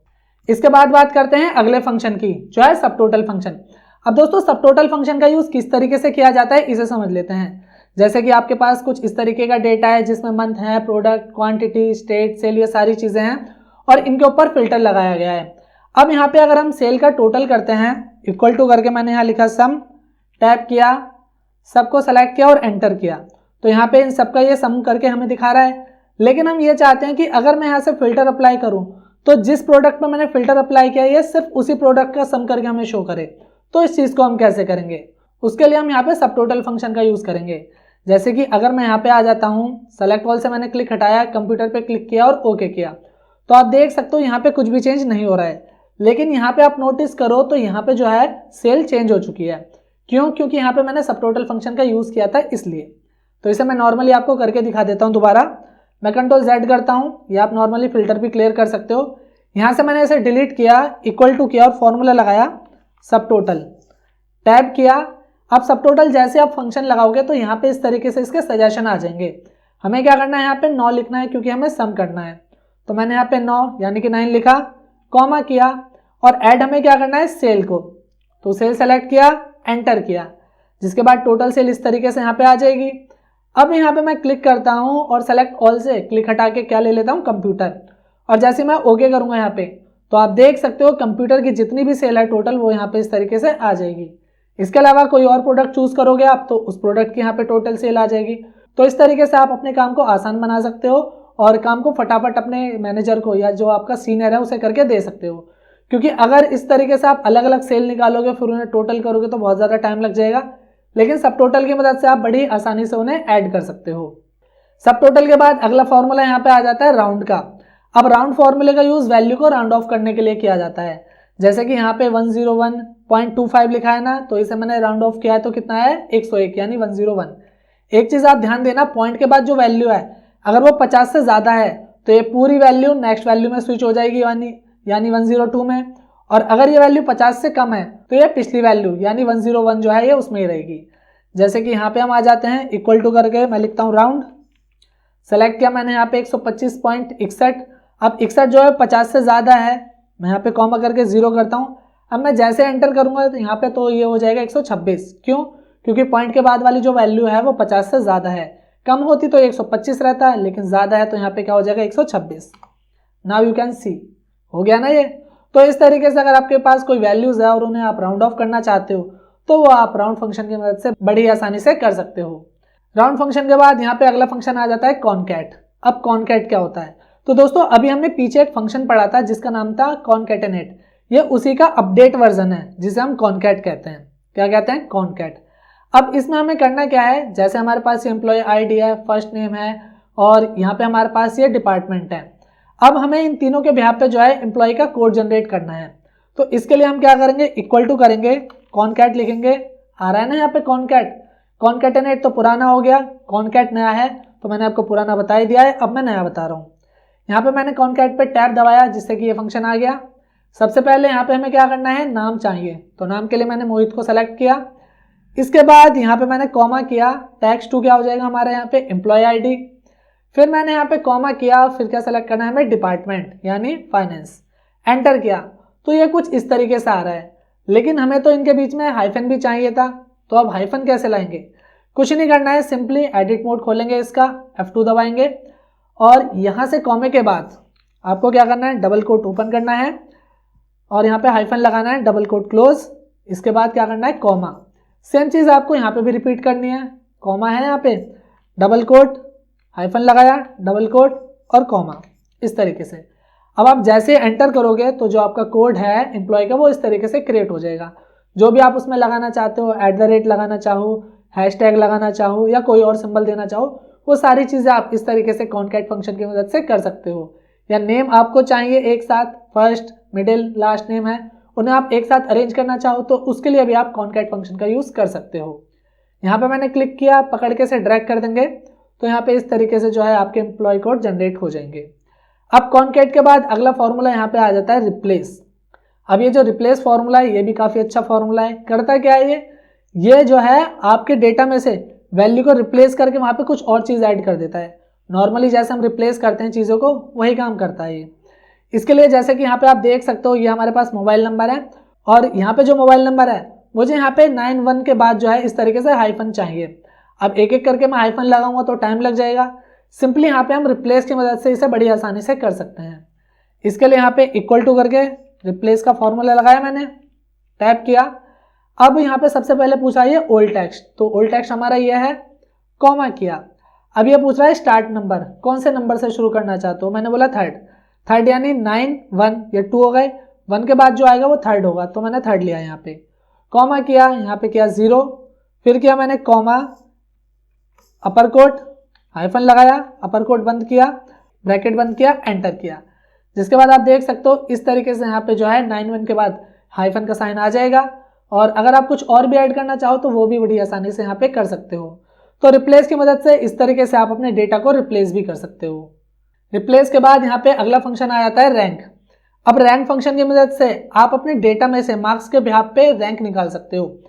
इसके बाद बात करते हैं अगले फंक्शन की, जो है सब टोटल फंक्शन। अब दोस्तों सब टोटल फंक्शन का यूज किस तरीके से किया जाता है इसे समझ लेते हैं। जैसे कि आपके पास कुछ इस तरीके का डेटा है जिसमें मंथ है, प्रोडक्ट, क्वांटिटी, स्टेट, सेल, ये सारी चीजें हैं और इनके ऊपर फिल्टर लगाया गया है। अब यहाँ पे अगर हम सेल का टोटल करते हैं, इक्वल टू करके मैंने यहाँ लिखा सम, टैप किया, सबको सेलेक्ट किया और एंटर किया, तो यहाँ पे इन सबका ये सम करके हमें दिखा रहा है। लेकिन हम ये चाहते हैं कि अगर मैं यहाँ से फिल्टर अप्लाई करूँ तो जिस प्रोडक्ट पर मैंने फिल्टर अप्लाई किया ये सिर्फ उसी प्रोडक्ट का सम करके हमें शो करे। तो इस चीज़ को हम कैसे करेंगे, उसके लिए हम यहाँ पे सब टोटल फंक्शन का यूज़ करेंगे। जैसे कि अगर मैं यहाँ पे आ जाता हूँ, सेलेक्ट ऑल से मैंने क्लिक हटाया, कंप्यूटर पे क्लिक किया और ओके किया, तो आप देख सकते हो यहाँ पे कुछ भी चेंज नहीं हो रहा है। लेकिन यहाँ पे आप नोटिस करो तो यहाँ पे जो है सेल चेंज हो चुकी है। क्यों? क्योंकि यहाँ पे मैंने सब टोटल फंक्शन का यूज़ किया था इसलिए। तो इसे मैं नॉर्मली आपको करके दिखा देता हूँ दोबारा। मैं कंट्रोल Z करता हूँ, या आप नॉर्मली फिल्टर भी क्लियर कर सकते हो। यहाँ से मैंने इसे डिलीट किया, इक्वल टू किया और फॉर्मूला लगाया सब टोटल, टैब किया। अब सब टोटल जैसे आप फंक्शन लगाओगे तो यहाँ पे इस तरीके से इसके सजेशन आ जाएंगे। हमें क्या करना है, यहाँ पे 9 लिखना है क्योंकि हमें सम करना है। तो मैंने यहाँ पे 9 यानी कि 9 लिखा, कॉमा किया और ऐड हमें क्या करना है सेल को, तो सेल सेलेक्ट किया, एंटर किया, जिसके बाद टोटल सेल इस तरीके से यहाँ पे आ जाएगी। अब यहाँ पे मैं क्लिक करता हूँ और सेलेक्ट ऑल से क्लिक हटा के क्या ले लेता हूँ, कंप्यूटर, और जैसे मैं ओके करूँगा यहाँ पे तो आप देख सकते हो कंप्यूटर की जितनी भी सेल है टोटल वो यहाँ पे इस तरीके से आ जाएगी। इसके अलावा कोई और प्रोडक्ट चूज करोगे आप तो उस प्रोडक्ट की यहाँ पे टोटल सेल आ जाएगी। तो इस तरीके से आप अपने काम को आसान बना सकते हो और काम को फटाफट अपने मैनेजर को या जो आपका सीनियर है उसे करके दे सकते हो, क्योंकि अगर इस तरीके से आप अलग अलग सेल निकालोगे फिर उन्हें टोटल करोगे तो बहुत ज़्यादा टाइम लग जाएगा, लेकिन सब टोटल की मदद से आप बड़ी आसानी से उन्हें ऐड कर सकते हो। सब टोटल के बाद अगला फॉर्मूला यहाँ पे आ जाता है राउंड का। अब राउंड फॉर्मूले का यूज वैल्यू को राउंड ऑफ करने के लिए किया जाता है। जैसे कि यहाँ पे 101.25 लिखा है ना, तो इसे मैंने राउंड ऑफ किया है तो कितना है 101 यानी 101। एक चीज आप ध्यान देना, पॉइंट के बाद जो वैल्यू है अगर वो 50 से ज्यादा है तो ये पूरी वैल्यू नेक्स्ट वैल्यू में स्विच हो जाएगी यानी 102 में, और अगर ये वैल्यू 50 से कम है तो ये पिछली वैल्यू यानी 101 जो है ये उसमें ही रहेगी। जैसे कि यहाँ पे हम आ जाते हैं इक्वल टू करके मैं लिखता हूँ राउंड, सेलेक्ट किया मैंने यहाँ पे 125.61। अब 61 जो है 50 से ज़्यादा है, मैं यहाँ पे कॉमा करके 0 करता हूँ। अब मैं जैसे एंटर करूँगा तो यहाँ पे तो ये हो जाएगा 126। क्यों? क्योंकि पॉइंट के बाद वाली जो वैल्यू है वो 50 से ज़्यादा है, कम होती तो 125 रहता है लेकिन ज़्यादा है तो यहाँ पे क्या हो जाएगा 126। नाउ यू कैन सी, हो गया ना ये। तो इस तरीके से अगर आपके पास कोई वैल्यूज़ है और उन्हें आप राउंड ऑफ करना चाहते हो तो वो आप राउंड फंक्शन की मदद से बड़ी आसानी से कर सकते हो। राउंड फंक्शन के बाद यहाँ पे अगला फंक्शन आ जाता है कॉनकैट। अब कॉनकैट क्या होता है? तो दोस्तों अभी हमने पीछे एक फंक्शन पढ़ा था जिसका नाम था कॉनकैटेनेट, ये उसी का अपडेट वर्जन है जिसे हम कॉनकैट कहते हैं। क्या कहते हैं? कॉनकैट। अब इसमें हमें करना क्या है, जैसे हमारे पास एम्प्लॉय आईडी है, फर्स्ट नेम है और यहाँ पे हमारे पास ये डिपार्टमेंट है। अब हमें इन तीनों के बिहाफ पे जो है एम्प्लॉय का कोड जनरेट करना है। तो इसके लिए हम क्या करेंगे, इक्वल टू करेंगे, कॉनकैट लिखेंगे, आ रहा है ना यहाँ पे कॉनकैट। कॉनकैटेनेट तो पुराना हो गया, कॉनकैट नया है, तो मैंने आपको पुराना बता ही दिया है, अब मैं नया बता रहा हूँ। यहाँ पे मैंने कॉनकैट पे टैब दबाया जिससे कि ये फंक्शन आ गया। सबसे पहले यहाँ पे हमें क्या करना है, नाम चाहिए, तो नाम के लिए मैंने मोहित को सेलेक्ट किया। इसके बाद यहाँ पे मैंने कॉमा किया, टैक्स टू क्या हो जाएगा हमारे यहाँ पे एम्प्लॉय आईडी। फिर मैंने यहाँ पे कॉमा किया, फिर क्या सेलेक्ट करना है हमें, डिपार्टमेंट यानी फाइनेंस। एंटर किया तो ये कुछ इस तरीके से आ रहा है, लेकिन हमें तो इनके बीच में हाइफन भी चाहिए था, तो अब हाइफन कैसे लाएंगे? कुछ नहीं करना है, सिंपली एडिट मोड खोलेंगे इसका, F2 दबाएंगे और यहाँ से कॉमे के बाद आपको क्या करना है, डबल कोट ओपन करना है और यहाँ पे हाइफन लगाना है, डबल कोट क्लोज। इसके बाद क्या करना है, कॉमा। सेम चीज़ आपको यहाँ पे भी रिपीट करनी है, कॉमा है यहाँ पे, डबल कोट, हाइफन लगाया, डबल कोट और कॉमा, इस तरीके से। अब आप जैसे एंटर करोगे तो जो आपका कोड है एम्प्लॉय का वो इस तरीके से क्रिएट हो जाएगा। जो भी आप उसमें लगाना चाहते हो, @ लगाना चाहो, हैशटैग लगाना चाहो या कोई और सिंबल देना चाहो, वो सारी चीज़ें आप इस तरीके से कॉनकैट फंक्शन की मदद से कर सकते हो। या नेम आपको चाहिए एक साथ, फर्स्ट मिडिल लास्ट नेम है, उन्हें आप एक साथ अरेंज करना चाहो तो उसके लिए भी आप कॉनकैट फंक्शन का यूज़ कर सकते हो। यहाँ पे मैंने क्लिक किया, पकड़ के से ड्रैग कर देंगे तो यहाँ पे इस तरीके से जो है आपके एम्प्लॉय कोड जनरेट हो जाएंगे। अब कॉनकैट के बाद अगला फॉर्मूला यहाँ पे आ जाता है रिप्लेस। अब ये जो रिप्लेस फॉर्मूला है ये भी काफ़ी अच्छा फॉर्मूला है। करता क्या है ये जो है आपके डेटा में से वैल्यू को रिप्लेस करके वहाँ पे कुछ और चीज़ ऐड कर देता है। नॉर्मली जैसे हम रिप्लेस करते हैं चीज़ों को वही काम करता है ये। इसके लिए जैसे कि यहाँ पे आप देख सकते हो ये हमारे पास मोबाइल नंबर है और यहाँ पे जो मोबाइल नंबर है मुझे यहाँ पे 91 के बाद जो है इस तरीके से हाइफन चाहिए। अब एक एक करके मैं हाइफन लगाऊंगा तो टाइम लग जाएगा। सिंपली यहाँ पे हम रिप्लेस की मदद से इसे बड़ी आसानी से कर सकते हैं। इसके लिए यहाँ पे इक्वल टू करके रिप्लेस का फॉर्मूला लगाया मैंने, टैप किया। अब यहाँ पे सबसे पहले पूछा ये ओल्ड टेक्स्ट, तो ओल्ड टेक्स्ट हमारा ये है, कॉमा किया। अब ये पूछ रहा है स्टार्ट नंबर, कौन से नंबर से शुरू करना चाहते हो, मैंने बोला थर्ड यानी 9 1 ये 2 हो गए, 1 के बाद जो आएगा वो थर्ड होगा तो मैंने थर्ड लिया। यहाँ पे कॉमा किया, यहाँ पे किया 0, फिर किया मैंने कॉमा, अपर कोट, हाइफन लगाया, अपर कोट बंद किया, ब्रैकेट बंद किया, एंटर किया। जिसके बाद आप देख सकते हो इस तरीके से यहाँ पे जो है 91 के बाद हाइफन का साइन आ जाएगा। और अगर आप कुछ और भी ऐड करना चाहो तो वो भी बड़ी आसानी से यहाँ पे कर सकते हो। तो रिप्लेस की मदद से इस तरीके से आप अपने डेटा को रिप्लेस भी कर सकते हो। रिप्लेस के बाद यहाँ पे अगला फंक्शन आ जाता है रैंक। अब रैंक फंक्शन की मदद से आप अपने डेटा में से मार्क्स के बिहाफ पे रैंक निकाल सकते हो।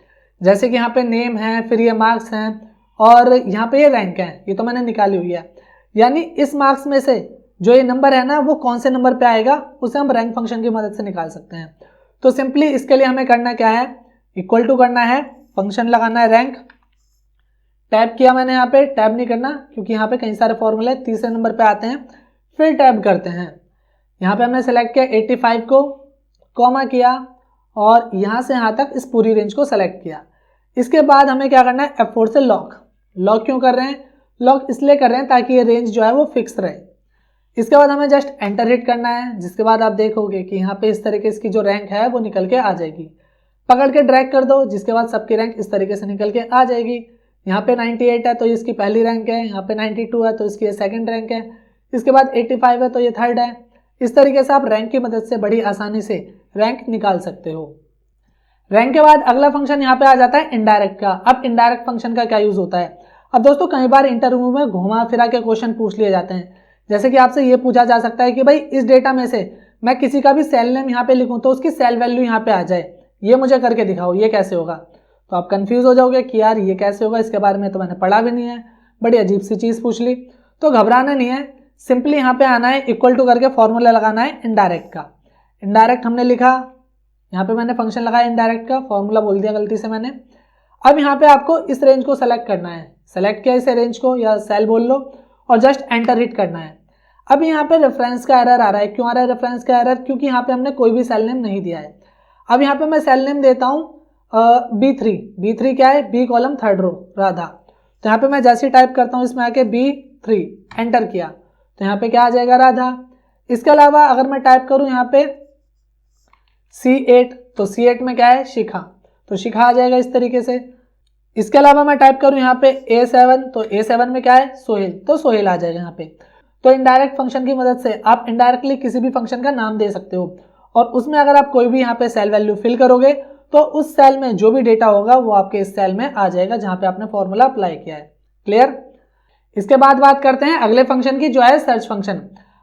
जैसे कि यहाँ पे नेम है, फिर ये मार्क्स हैं और यहाँ पे ये रैंक है, ये तो मैंने निकाली हुई है। यानी इस मार्क्स में से जो ये नंबर है ना वो कौन से नंबर पे आएगा उसे हम रैंक फंक्शन की मदद से निकाल सकते हैं। तो सिंपली इसके लिए हमें करना क्या है, इक्वल टू करना है फंक्शन लगाना है रैंक, टैब किया मैंने, यहाँ पे टैब नहीं करना क्योंकि यहाँ पे कई सारे फॉर्मूले तीसरे नंबर पे आते हैं, फिर टैब करते हैं। यहाँ पे हमने सेलेक्ट किया 85 को, कॉमा किया और यहाँ से यहाँ तक इस पूरी रेंज को सेलेक्ट किया। इसके बाद हमें क्या करना है, F4 से लॉक। लॉक क्यों कर रहे हैं, लॉक इसलिए कर रहे हैं ताकि ये रेंज जो है वो फिक्स रहे। इसके बाद हमें जस्ट एंटर हिट करना है, जिसके बाद आप देखोगे कि यहाँ पे इस तरीके से जो रैंक है वो निकल के आ जाएगी। पकड़ के ड्रैग कर दो, जिसके बाद सबकी रैंक इस तरीके से निकल के आ जाएगी। यहाँ पे 98 है तो इसकी पहली रैंक है, यहाँ पे 92 है तो इसकी ये सेकंड रैंक है, इसके बाद 85 है तो ये थर्ड है। इस तरीके से आप रैंक की मदद से बड़ी आसानी से रैंक निकाल सकते हो। रैंक के बाद अगला फंक्शन यहाँ पे आ जाता है इनडायरेक्ट का। अब इनडायरेक्ट फंक्शन का क्या यूज होता है, अब दोस्तों कई बार इंटरव्यू में घुमा फिरा के क्वेश्चन पूछ लिए जाते हैं। जैसे कि आपसे ये पूछा जा सकता है कि भाई इस डेटा में से मैं किसी का भी सेल नेम यहाँ पे लिखूं तो उसकी सेल वैल्यू यहाँ पे आ जाए, ये मुझे करके दिखाओ, ये कैसे होगा। तो आप कंफ्यूज हो जाओगे कि यार ये कैसे होगा, इसके बारे में तो मैंने पढ़ा भी नहीं है, बड़ी अजीब सी चीज़ पूछ ली। तो घबराना नहीं है, सिंपली यहाँ पे आना है, इक्वल टू करके फॉर्मूला लगाना है इनडायरेक्ट का। इनडायरेक्ट हमने लिखा, यहाँ पे मैंने फंक्शन लगाया इनडायरेक्ट का, फॉर्मूला बोल दिया गलती से मैंने। अब यहाँ पे आपको इस रेंज को सेलेक्ट करना है, सेलेक्ट किया इसे रेंज को या सेल बोल लो और जस्ट एंटर हिट करना है। अब यहाँ पे रेफरेंस का एरर आ रहा है, क्यों आ रहा है रेफरेंस का एरर, क्योंकि यहाँ पे हमने कोई भी सेल नेम नहीं दिया है। अब यहाँ पे मैं सेल नेम देता हूँ B3, B3 क्या है, B column third row Radha. तो यहाँ पे मैं जैसे ही टाइप करता हूँ इसमें आके B3 एंटर किया तो यहाँ पे क्या आ जाएगा, राधा। इसके अलावा अगर मैं टाइप करूँ यहाँ पे C8 तो C8 में क्या है, शिखा, तो शिखा आ जाएगा इस तरीके से। इसके अलावा मैं टाइप करूँ यहाँ पे A7 तो A7 में क्या है, सोहेल, तो सोहेल आ जाएगा यहाँ पे। तो इनडायरेक्ट फंक्शन की मदद से आप इनडायरेक्टली किसी भी फंक्शन का नाम दे सकते हो और उसमें अगर आप कोई भी यहाँ पे सेल वैल्यू फिल करोगे तो उस सेल में जो भी डेटा होगा वो आपके इस सेल में आ जाएगा जहाँ पे आपने फॉर्मूला अप्लाई किया है। क्लियर। इसके बाद बात करते हैं अगले फंक्शन की, जो है सर्च फंक्शन।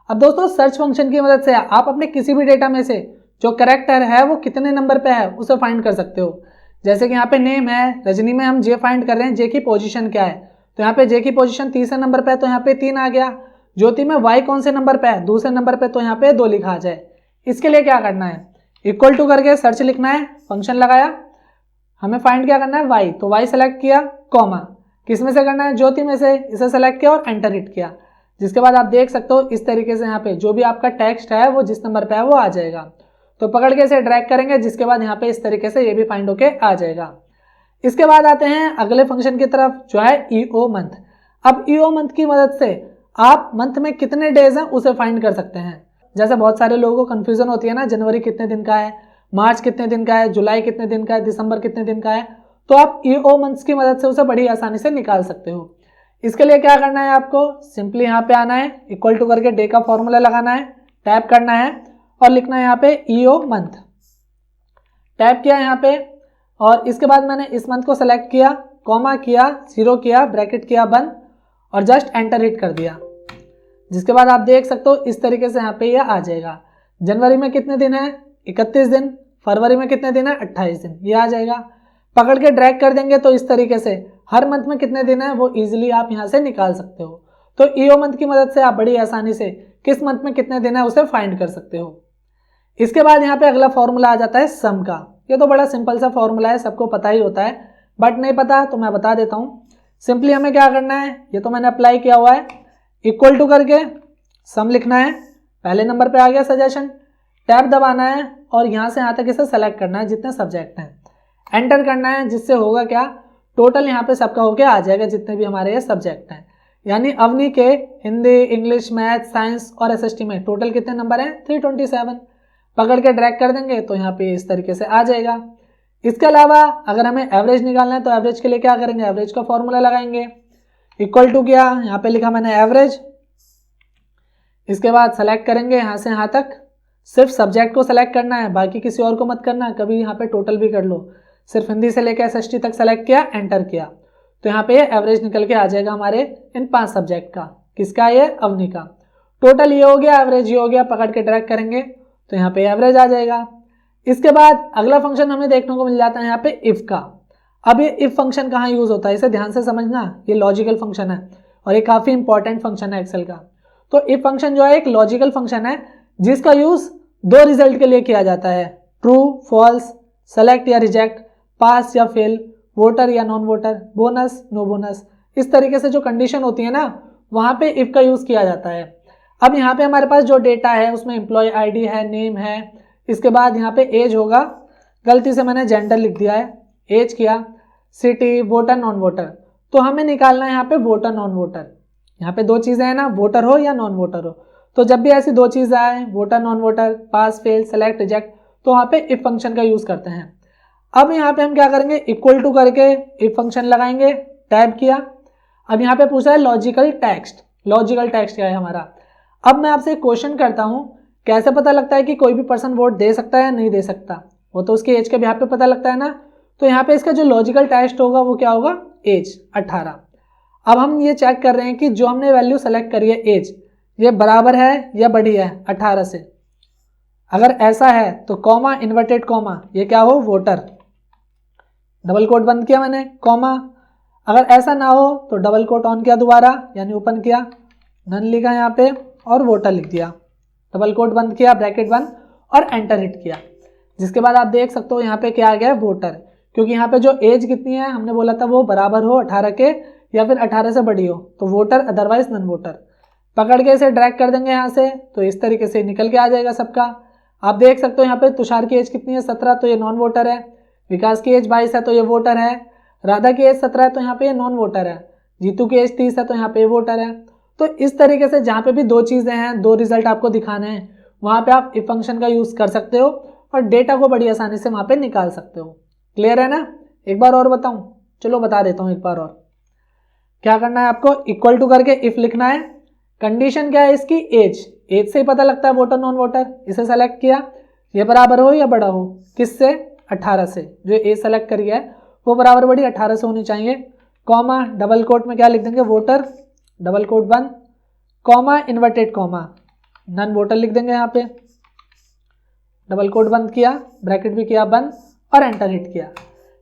अब दोस्तों सर्च फंक्शन की मदद से आप अपने किसी भी डेटा में से जो कैरेक्टर है वो कितने नंबर पे है उसे फाइंड कर सकते हो। जैसे कि यहाँ पे नेम है रजनी में हम जे फाइंड कर रहे हैं, जे की पोजीशन क्या है, तो यहाँ पे जे की पोजीशन तीसरे नंबर पे है तो यहाँ पे 3 आ गया। ज्योति में वाई कौन से नंबर पे है, दूसरे नंबर पे, तो यहाँ पे 2 लिखा आ जाए। इसके लिए क्या करना है, इक्वल टू करके सर्च लिखना है, फंक्शन लगाया, हमें फाइंड क्या करना है वाई, तो वाई सेलेक्ट किया, कॉमा, किस में से करना है, ज्योति में से, इसे सेलेक्ट किया और एंटर हिट किया। जिसके बाद आप देख सकते हो इस तरीके से यहाँ पे जो भी आपका टेक्स्ट है वो जिस नंबर पे है वो आ जाएगा। तो पकड़ के इसे ड्रैग करेंगे, जिसके बाद यहाँ पे इस तरीके से ये भी फाइंड होके आ जाएगा। इसके बाद आते हैं अगले फंक्शन की तरफ, जो है ईओ मंथ। अब ईओ मंथ की मदद से आप मंथ में कितने डेज हैं उसे फाइंड कर सकते हैं। जैसे बहुत सारे लोगों को कंफ्यूजन होती है ना, जनवरी कितने दिन का है, मार्च कितने दिन का है, जुलाई कितने दिन का है, दिसंबर कितने दिन का है, तो आप ईओ मंथ्स की मदद से उसे बड़ी आसानी से निकाल सकते हो। इसके लिए क्या करना है, आपको सिंपली यहाँ पे आना है, इक्वल टू करके डे का फॉर्मूला लगाना है, टैप करना है और लिखना है यहाँ पे ईओ मंथ। टैप किया यहाँ पे और इसके बाद मैंने इस मंथ को सेलेक्ट किया, कॉमा किया, 0 किया, ब्रैकेट किया बंद और जस्ट एंटर हिट कर दिया। जिसके बाद आप देख सकते हो इस तरीके से यहाँ पे यह आ जाएगा। जनवरी में कितने दिन है, 31 दिन, फरवरी में कितने दिन है, 28 दिन, ये आ जाएगा। पकड़ के ड्रैग कर देंगे तो इस तरीके से हर मंथ में कितने दिन है वो इजीली आप यहाँ से निकाल सकते हो। तो ईओ मंथ की मदद से आप बड़ी आसानी से किस मंथ में कितने दिन है उसे फाइंड कर सकते हो। इसके बाद यहाँ पे अगला फॉर्मूला आ जाता है सम का। ये तो बड़ा सिंपल सा फॉर्मूला है, सबको पता ही होता है, बट नहीं पता तो मैं बता देता हूँ। सिंपली हमें क्या करना है, ये तो मैंने अप्लाई किया हुआ है, इक्वल टू करके सम लिखना है, पहले नंबर पे आ गया सजेशन, टैब दबाना है और यहाँ से यहाँ तक इसे सेलेक्ट करना है जितने सब्जेक्ट हैं, एंटर करना है, जिससे होगा क्या, टोटल यहाँ पे सबका होके आ जाएगा जितने भी हमारे ये सब्जेक्ट हैं। यानी अवनी के हिंदी, इंग्लिश, मैथ, साइंस और एसएसटी में टोटल कितने नंबर हैं, 327। पकड़ के ड्रैग कर देंगे तो यहाँ पे इस तरीके से आ जाएगा। इसके अलावा अगर हमें एवरेज निकालना है तो एवरेज के लिए क्या करेंगे, एवरेज का फॉर्मूला लगाएंगे, इक्वल टू किया, यहाँ पे लिखा मैंने एवरेज। इसके बाद सेलेक्ट करेंगे यहाँ से यहाँ तक, सिर्फ सब्जेक्ट को सेलेक्ट करना है, बाकी किसी और को मत करना, कभी यहाँ पे टोटल भी कर लो, सिर्फ हिंदी से लेकर एसएसटी तक सेलेक्ट किया, एंटर किया, तो यहाँ पे एवरेज निकल के आ जाएगा हमारे इन 5 सब्जेक्ट का। किसका, ये अवनी का। टोटल ये हो गया, एवरेज ये हो गया, पकड़ के ड्रैग करेंगे तो यहाँ पे एवरेज आ जाएगा। इसके बाद अगला फंक्शन हमें देखने को मिल जाता है यहाँ पे इफ का। अब ये इफ फंक्शन कहाँ यूज होता है, इसे ध्यान से समझना, ये लॉजिकल फंक्शन है और ये काफी इंपॉर्टेंट फंक्शन है एक्सेल का। तो इफ फंक्शन जो है एक लॉजिकल फंक्शन है जिसका यूज 2 रिजल्ट के लिए किया जाता है, ट्रू, फॉल्स, सेलेक्ट या रिजेक्ट, पास या फेल, वोटर या non voter, bonus no bonus, इस तरीके से जो कंडीशन होती है ना वहाँ पे इफ़ का यूज़ किया जाता है। अब यहाँ पे हमारे पास जो डेटा है उसमें एम्प्लॉय आईडी है, नेम है, इसके बाद यहाँ पे एज होगा, गलती से मैंने जेंडर लिख दिया है, एज किया, सिटी, वोटर नॉन वोटर, तो हमें निकालना है यहाँ पे वोटर नॉन वोटर। यहाँ पे दो चीज़ें हैं ना, वोटर हो या नॉन वोटर हो, तो जब भी ऐसी दो चीज़ें आए, voter non voter, pass fail, select reject, तो वहाँ पे इफ फंक्शन का यूज़ करते हैं। अब यहाँ पे हम क्या करेंगे, इक्वल टू करके इफ फंक्शन लगाएंगे, टैब किया। अब यहाँ पे पूछा है लॉजिकल टेक्स्ट, लॉजिकल टेक्स्ट क्या है हमारा। अब मैं आपसे एक क्वेश्चन करता हूँ, कैसे पता लगता है कि कोई भी पर्सन वोट दे सकता है या नहीं दे सकता, वो तो उसकी एज के बिहाफ पे पता लगता है ना। तो यहाँ पे इसका जो लॉजिकल टेस्ट होगा वो क्या होगा, एज 18। अब हम ये चेक कर रहे हैं कि जो हमने वैल्यू सेलेक्ट करी है एज, ये बराबर है या बड़ी है 18 से। अगर ऐसा है तो कॉमा, इन्वर्टेड कॉमा, ये क्या हो, वोटर, डबल कोट बंद किया मैंने, कॉमा। अगर ऐसा ना हो तो डबल कोट ऑन किया दोबारा, यानी ओपन किया, नन लिखा यहाँ पे और वोटर लिख दिया, डबल कोट बंद किया, ब्रैकेट बंद और एंटर हिट किया। जिसके बाद आप देख सकते हो यहाँ पे क्या आ गया है, वोटर, क्योंकि यहाँ पे जो एज कितनी है हमने बोला था वो बराबर हो 18 के या फिर 18 से बड़ी हो, तो वोटर, अदरवाइज नन वोटर। पकड़ के इसे ड्रैग कर देंगे यहाँ से, तो इस तरीके से निकल के आ जाएगा सबका। आप देख सकते हो यहाँ पे तुषार की एज कितनी है, 17, तो ये नॉन वोटर है। विकास की एज 22 है तो ये वोटर है। राधा की एज 17 है तो यहाँ पे ये नॉन वोटर है। जीतू की एज 30 है तो यहाँ पे वोटर है। तो इस तरीके से जहाँ पे भी दो चीज़ें हैं, दो रिजल्ट आपको दिखाने हैं, वहाँ पे आप इफ फंक्शन का यूज़ कर सकते हो और डेटा को बड़ी आसानी से वहाँ पे निकाल सकते हो। क्लियर है ना? एक बार और बताऊँ? चलो बता देता हूँ एक बार और। क्या करना है आपको, इक्वल टू करके इफ लिखना है। कंडीशन क्या है इसकी, एज, एज से ही पता लगता है वोटर नॉन वोटर। इसे सेलेक्ट किया, ये बराबर हो या बड़ा हो, किससे, 18 से। जो एज सेलेक्ट करी है वो बराबर बड़ी 18 से होनी चाहिए। कॉमा, डबल कोट में क्या लिख देंगे, वोटर, डबल कोट बंद, comma, inverted comma, non voter लिख देंगे यहाँ पे, डबल कोट बंद किया, ब्रैकेट भी किया बंद और एंटर हिट किया।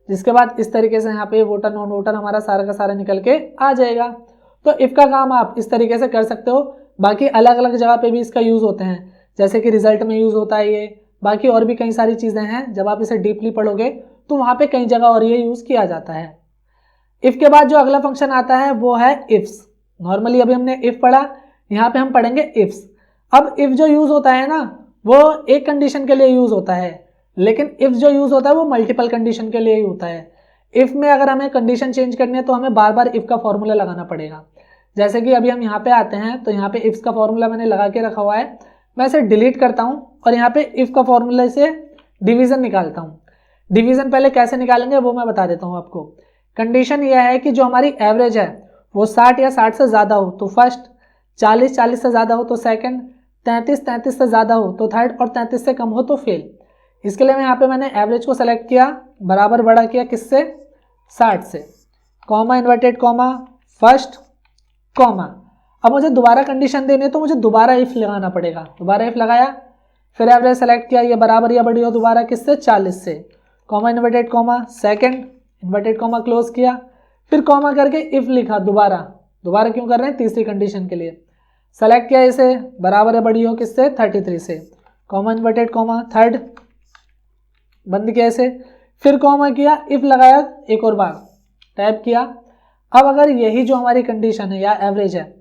जिसके बाद इस तरीके से यहाँ पे वोटर नॉन वोटर हमारा सारा का सारा निकल के आ जाएगा। तो इफ का काम आप इस तरीके से कर सकते हो। बाकी अलग अलग जगह पे भी इसका यूज़ होते हैं, जैसे कि रिजल्ट में यूज़ होता है ये, बाकी और भी कई सारी चीज़ें हैं। जब आप इसे डीपली पढ़ोगे तो वहाँ पे कई जगह और ये यूज़ किया जाता है। इफ़ के बाद जो अगला फंक्शन आता है वो है इफ्स। नॉर्मली अभी हमने इफ़ पढ़ा, यहाँ पे हम पढ़ेंगे इफ्स। अब इफ़ जो यूज़ होता है ना वो एक कंडीशन के लिए यूज़ होता है, लेकिन इफ़ जो यूज़ होता है वो मल्टीपल कंडीशन के लिए ही होता है। इफ़ में अगर हमें कंडीशन चेंज करनी है तो हमें बार बार इफ़ का फॉर्मूला लगाना पड़ेगा। जैसे कि अभी हम यहाँ पे आते हैं तो यहाँ पे इफ्स का फॉर्मूला मैंने लगा के रखा हुआ है, मैं इसे डिलीट करता हूँ और यहाँ पे इफ़ का फॉर्मूला से डिवीज़न निकालता हूँ। डिवीज़न पहले कैसे निकालेंगे वो मैं बता देता हूँ आपको। कंडीशन यह है कि जो हमारी एवरेज है वो 60 या 60 से ज़्यादा हो तो फर्स्ट, 40 से ज़्यादा हो तो सेकंड, 33 से ज़्यादा हो तो थर्ड और 33 से कम हो तो फेल। इसके लिए मैं यहाँ पे मैंने एवरेज को सेलेक्ट किया, बराबर बड़ा किया किससे, 60 से, comma, inverted comma, first, comma. अब मुझे दोबारा कंडीशन देनी है तो मुझे दोबारा इफ लगाना पड़ेगा। दोबारा इफ लगाया, फिर एवरेज सेलेक्ट किया, ये बराबर या बड़ी हो दोबारा किससे, 40 से, comma, inverted comma, second, inverted comma close किया, फिर कॉमा करके इफ लिखा दोबारा। दोबारा क्यों कर रहे हैं, तीसरी कंडीशन के लिए। सेलेक्ट किया इसे, बराबर या बड़ी हो किससे, 33 से, कॉमा, इन्वर्टेड कॉमा, थर्ड, बंद किया इसे, फिर कॉमा किया, इफ लगाया एक और बार, टाइप किया। अब अगर यही जो हमारी कंडीशन है या एवरेज है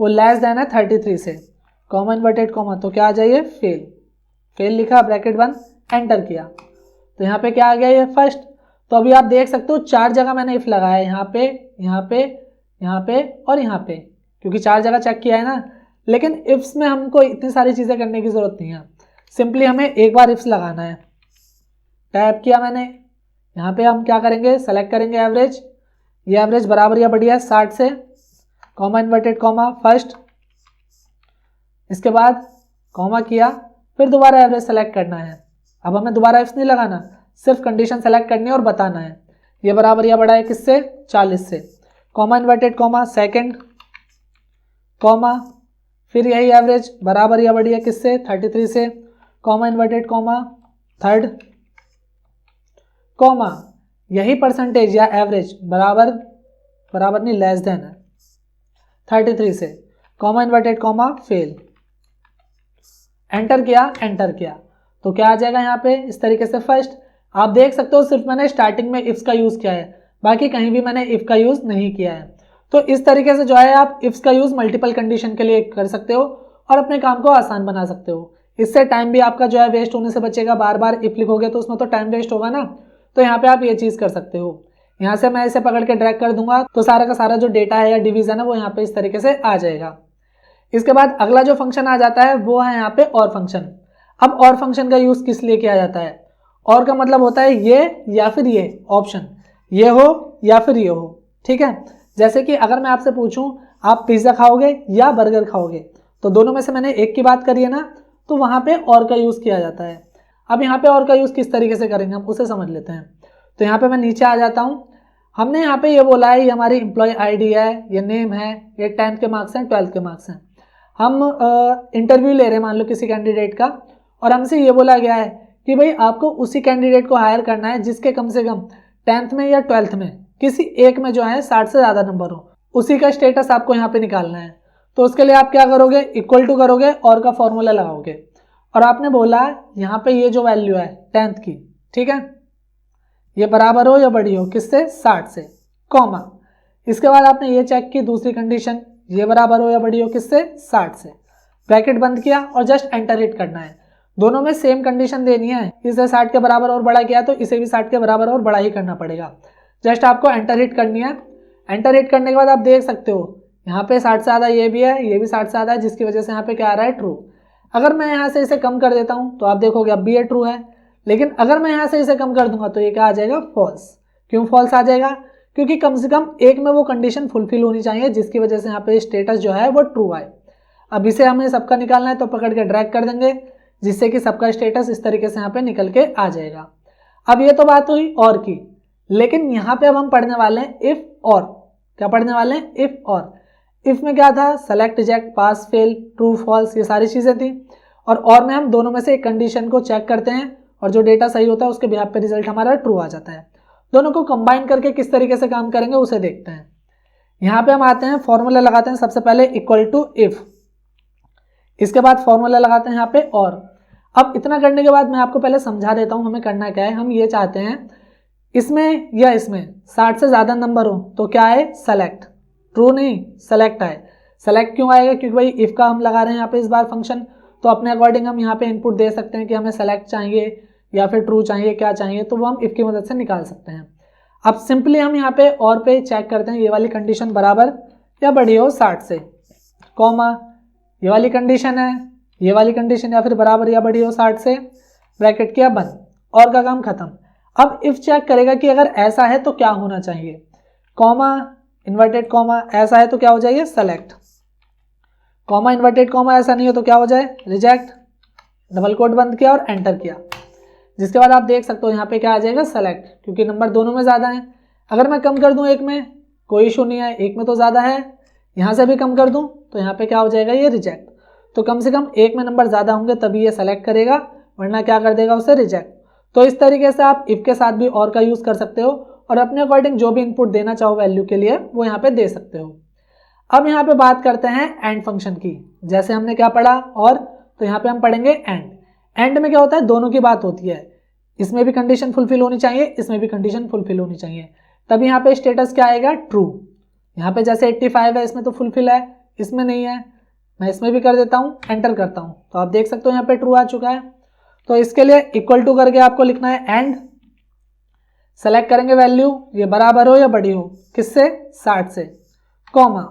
वो लेस देन है 33 से, कॉमा, इन्वर्टेड कॉमा, तो क्या आ जाइए, फेल। फेल लिखा, ब्रैकेट बंद, एंटर किया, तो यहाँ पे क्या आ गया, ये फर्स्ट। तो अभी आप देख सकते हो 4 जगह मैंने इफ लगाया है, यहाँ पे, यहाँ पे, यहाँ पे और यहाँ पे, क्योंकि 4 जगह चेक किया है ना। लेकिन इफ्स में हमको इतनी सारी चीज़ें करने की ज़रूरत नहीं है, सिंपली हमें एक बार इफ्स लगाना है। टैप किया मैंने, यहाँ पे हम क्या करेंगे, सेलेक्ट करेंगे एवरेज, ये एवरेज बराबर या बढ़िया है 60 से, कॉमा, इन्वर्टेड कॉमा, फर्स्ट, इसके बाद कॉमा किया, फिर दोबारा एवरेज सेलेक्ट करना है। अब हमें दोबारा इफ्स नहीं लगाना, सिर्फ कंडीशन सेलेक्ट करनी है और बताना है। ये बराबर या बड़ा है किससे, 40 से, comma, inverted comma, second, comma, फिर यही एवरेज बराबर या बढ़िया किससे, 33 से, comma, inverted comma, third, comma, यही परसेंटेज या एवरेज बराबर, बराबर नहीं लेस देन है 33 से, comma, inverted comma, fail. Enter किया, एंटर किया, तो क्या आ जाएगा यहाँ पे इस तरीके से। फर्स्ट आप देख सकते हो सिर्फ मैंने स्टार्टिंग में इफ्स का यूज़ किया है, बाकी कहीं भी मैंने इफ का यूज नहीं किया है। तो इस तरीके से जो है आप इफ्स का यूज मल्टीपल कंडीशन के लिए कर सकते हो और अपने काम को आसान बना सकते हो। इससे टाइम भी आपका जो है वेस्ट होने से बचेगा। बार बार इफ लिखोगे तो उसमें तो टाइम वेस्ट होगा ना। तो यहाँ पे आप ये चीज कर सकते हो। यहाँ से मैं इसे पकड़ के ड्रैग कर दूंगा तो सारा का सारा जो डेटा है या डिवीजन है वो यहाँ पे इस तरीके से आ जाएगा। इसके बाद अगला जो फंक्शन आ जाता है वो है यहाँ पे और फंक्शन। अब और फंक्शन का यूज किस लिए किया जाता है? और का मतलब होता है ये या फिर ये ऑप्शन, ये हो या फिर ये हो। ठीक है, जैसे कि अगर मैं आपसे पूछूं आप पिज्जा खाओगे या बर्गर खाओगे, तो दोनों में से मैंने एक की बात करी है ना, तो वहां पे और का यूज किया जाता है। अब यहाँ पे और का यूज किस तरीके से करेंगे हम उसे समझ लेते हैं। तो यहाँ पे मैं नीचे आ जाता हूँ। हमने यहाँ पे ये बोला है ये हमारी एम्प्लॉय आईडी है, ये नेम है, ये 10th के मार्क्स हैं, 12th के मार्क्स हैं। हम इंटरव्यू ले रहे हैं मान लो किसी कैंडिडेट का, और हमसे ये बोला गया है कि भाई आपको उसी कैंडिडेट को हायर करना है जिसके कम से कम 10th में या 12th में किसी एक में जो है 60 से ज़्यादा नंबर हो, उसी का स्टेटस आपको यहाँ पे निकालना है। तो उसके लिए आप क्या करोगे, इक्वल टू करोगे और का फॉर्मूला लगाओगे, और आपने बोला यहाँ पे ये जो वैल्यू है 10th की, ठीक है, ये बराबर हो या बड़ी हो किससे, 60 से, कॉमा। इसके बाद आपने ये चेक की दूसरी कंडीशन, ये बराबर हो या बड़ी हो किससे, 60 से, ब्रैकेट बंद किया और जस्ट एंटर हिट करना है। दोनों में सेम कंडीशन देनी है, इसे 60 के बराबर और बड़ा किया तो इसे भी 60 के बराबर और बड़ा ही करना पड़ेगा। जस्ट आपको एंटर हिट करनी है। एंटर हिट करने के बाद आप देख सकते हो यहाँ पे 60 से ज़्यादा ये भी है, ये भी 60 से ज़्यादा है, जिसकी वजह से यहाँ पे क्या आ रहा है, ट्रू। अगर मैं यहाँ से इसे कम कर देता हूँ तो आप देखोगे अब भी ये ट्रू है, लेकिन अगर मैं यहाँ से इसे कम कर दूंगा तो ये क्या आ जाएगा, फॉल्स। क्यों फॉल्स आ जाएगा, क्योंकि कम से कम एक में वो कंडीशन फुलफिल होनी चाहिए जिसकी वजह से यहाँ पे स्टेटस जो है वो ट्रू आए। अब इसे हमें सबका निकालना है तो पकड़ के ड्रैग कर देंगे जिससे कि सबका स्टेटस इस तरीके से यहाँ पे निकल के आ जाएगा। अब ये तो बात हुई और की, लेकिन यहाँ पे अब हम पढ़ने वाले हैं इफ और। क्या पढ़ने वाले हैं, इफ और। इफ में क्या था, सेलेक्ट, रिजेक्ट, पास, फेल, ट्रू, फॉल्स, ये सारी चीजें थी। और में हम दोनों में से एक कंडीशन को चेक करते हैं और जो डेटा सही होता है उसके बिहाफ पे रिजल्ट हमारा ट्रू आ जाता है। दोनों को कंबाइन करके किस तरीके से काम करेंगे उसे देखते हैं। यहाँ पे हम आते हैं, फॉर्मूला लगाते हैं सबसे पहले इक्वल टू इफ, इसके बाद फॉर्मूला लगाते हैं यहाँ पे और। अब इतना करने के बाद मैं आपको पहले समझा देता हूँ हमें करना क्या है। हम ये चाहते हैं इसमें या इसमें 60 से ज़्यादा नंबर हो तो क्या है, सेलेक्ट, ट्रू नहीं सेलेक्ट आए। सेलेक्ट क्यों आएगा, क्योंकि भाई इफ का हम लगा रहे हैं यहाँ पे इस बार फंक्शन, तो अपने अकॉर्डिंग हम यहाँ पे इनपुट दे सकते हैं कि हमें सेलेक्ट चाहिए या फिर ट्रू चाहिए, क्या चाहिए, तो वो हम इफ की मदद से निकाल सकते हैं। अब सिंपली हम यहाँ पे और पे चेक करते हैं, ये वाली कंडीशन बराबर या बड़ी हो 60 से, कॉमा, ये वाली कंडीशन है, ये वाली कंडीशन या फिर बराबर या बड़ी हो 60 से, ब्रैकेट किया बंद, और का काम खत्म। अब इफ चेक करेगा कि अगर ऐसा है तो क्या होना चाहिए, कॉमा, इन्वर्टेड कॉमा, ऐसा है तो क्या हो जाए, सेलेक्ट, कॉमा, इन्वर्टेड कॉमा, ऐसा नहीं हो तो क्या हो जाए, रिजेक्ट, डबल कोट बंद किया और एंटर किया। जिसके बाद आप देख सकते हो यहाँ पे क्या आ जाएगा, सेलेक्ट, क्योंकि नंबर दोनों में ज़्यादा है। अगर मैं कम कर दूं एक में कोई इशू नहीं है, एक में तो ज़्यादा है, यहाँ से भी कम कर दूं तो यहाँ पे क्या हो जाएगा, ये रिजेक्ट। तो कम से कम एक में नंबर ज़्यादा होंगे तभी ये सेलेक्ट करेगा, वरना क्या कर देगा, उसे रिजेक्ट। तो इस तरीके से आप इफ के साथ भी और का यूज़ कर सकते हो और अपने अकॉर्डिंग जो भी इनपुट देना चाहो वैल्यू के लिए वो यहाँ पे दे सकते हो। अब यहाँ पे बात करते हैं एंड फंक्शन की। जैसे हमने क्या पढ़ा और, तो यहाँ पे हम पढ़ेंगे एंड। एंड में क्या होता है, दोनों की बात होती है, इसमें भी कंडीशन फुलफिल होनी चाहिए, इसमें भी कंडीशन फुलफिल होनी चाहिए, तब यहाँ पे स्टेटस क्या आएगा, ट्रू। यहाँ पे जैसे 85 है, इसमें तो फुलफिल है, इसमें नहीं है, मैं इसमें भी कर देता हूँ, एंटर करता हूँ तो आप देख सकते हो यहाँ पे ट्रू आ चुका है। तो इसके लिए इक्वल टू करके आपको लिखना है एंड, सेलेक्ट करेंगे वैल्यू, ये बराबर हो या बड़ी हो किससे, 60 से, कॉमा,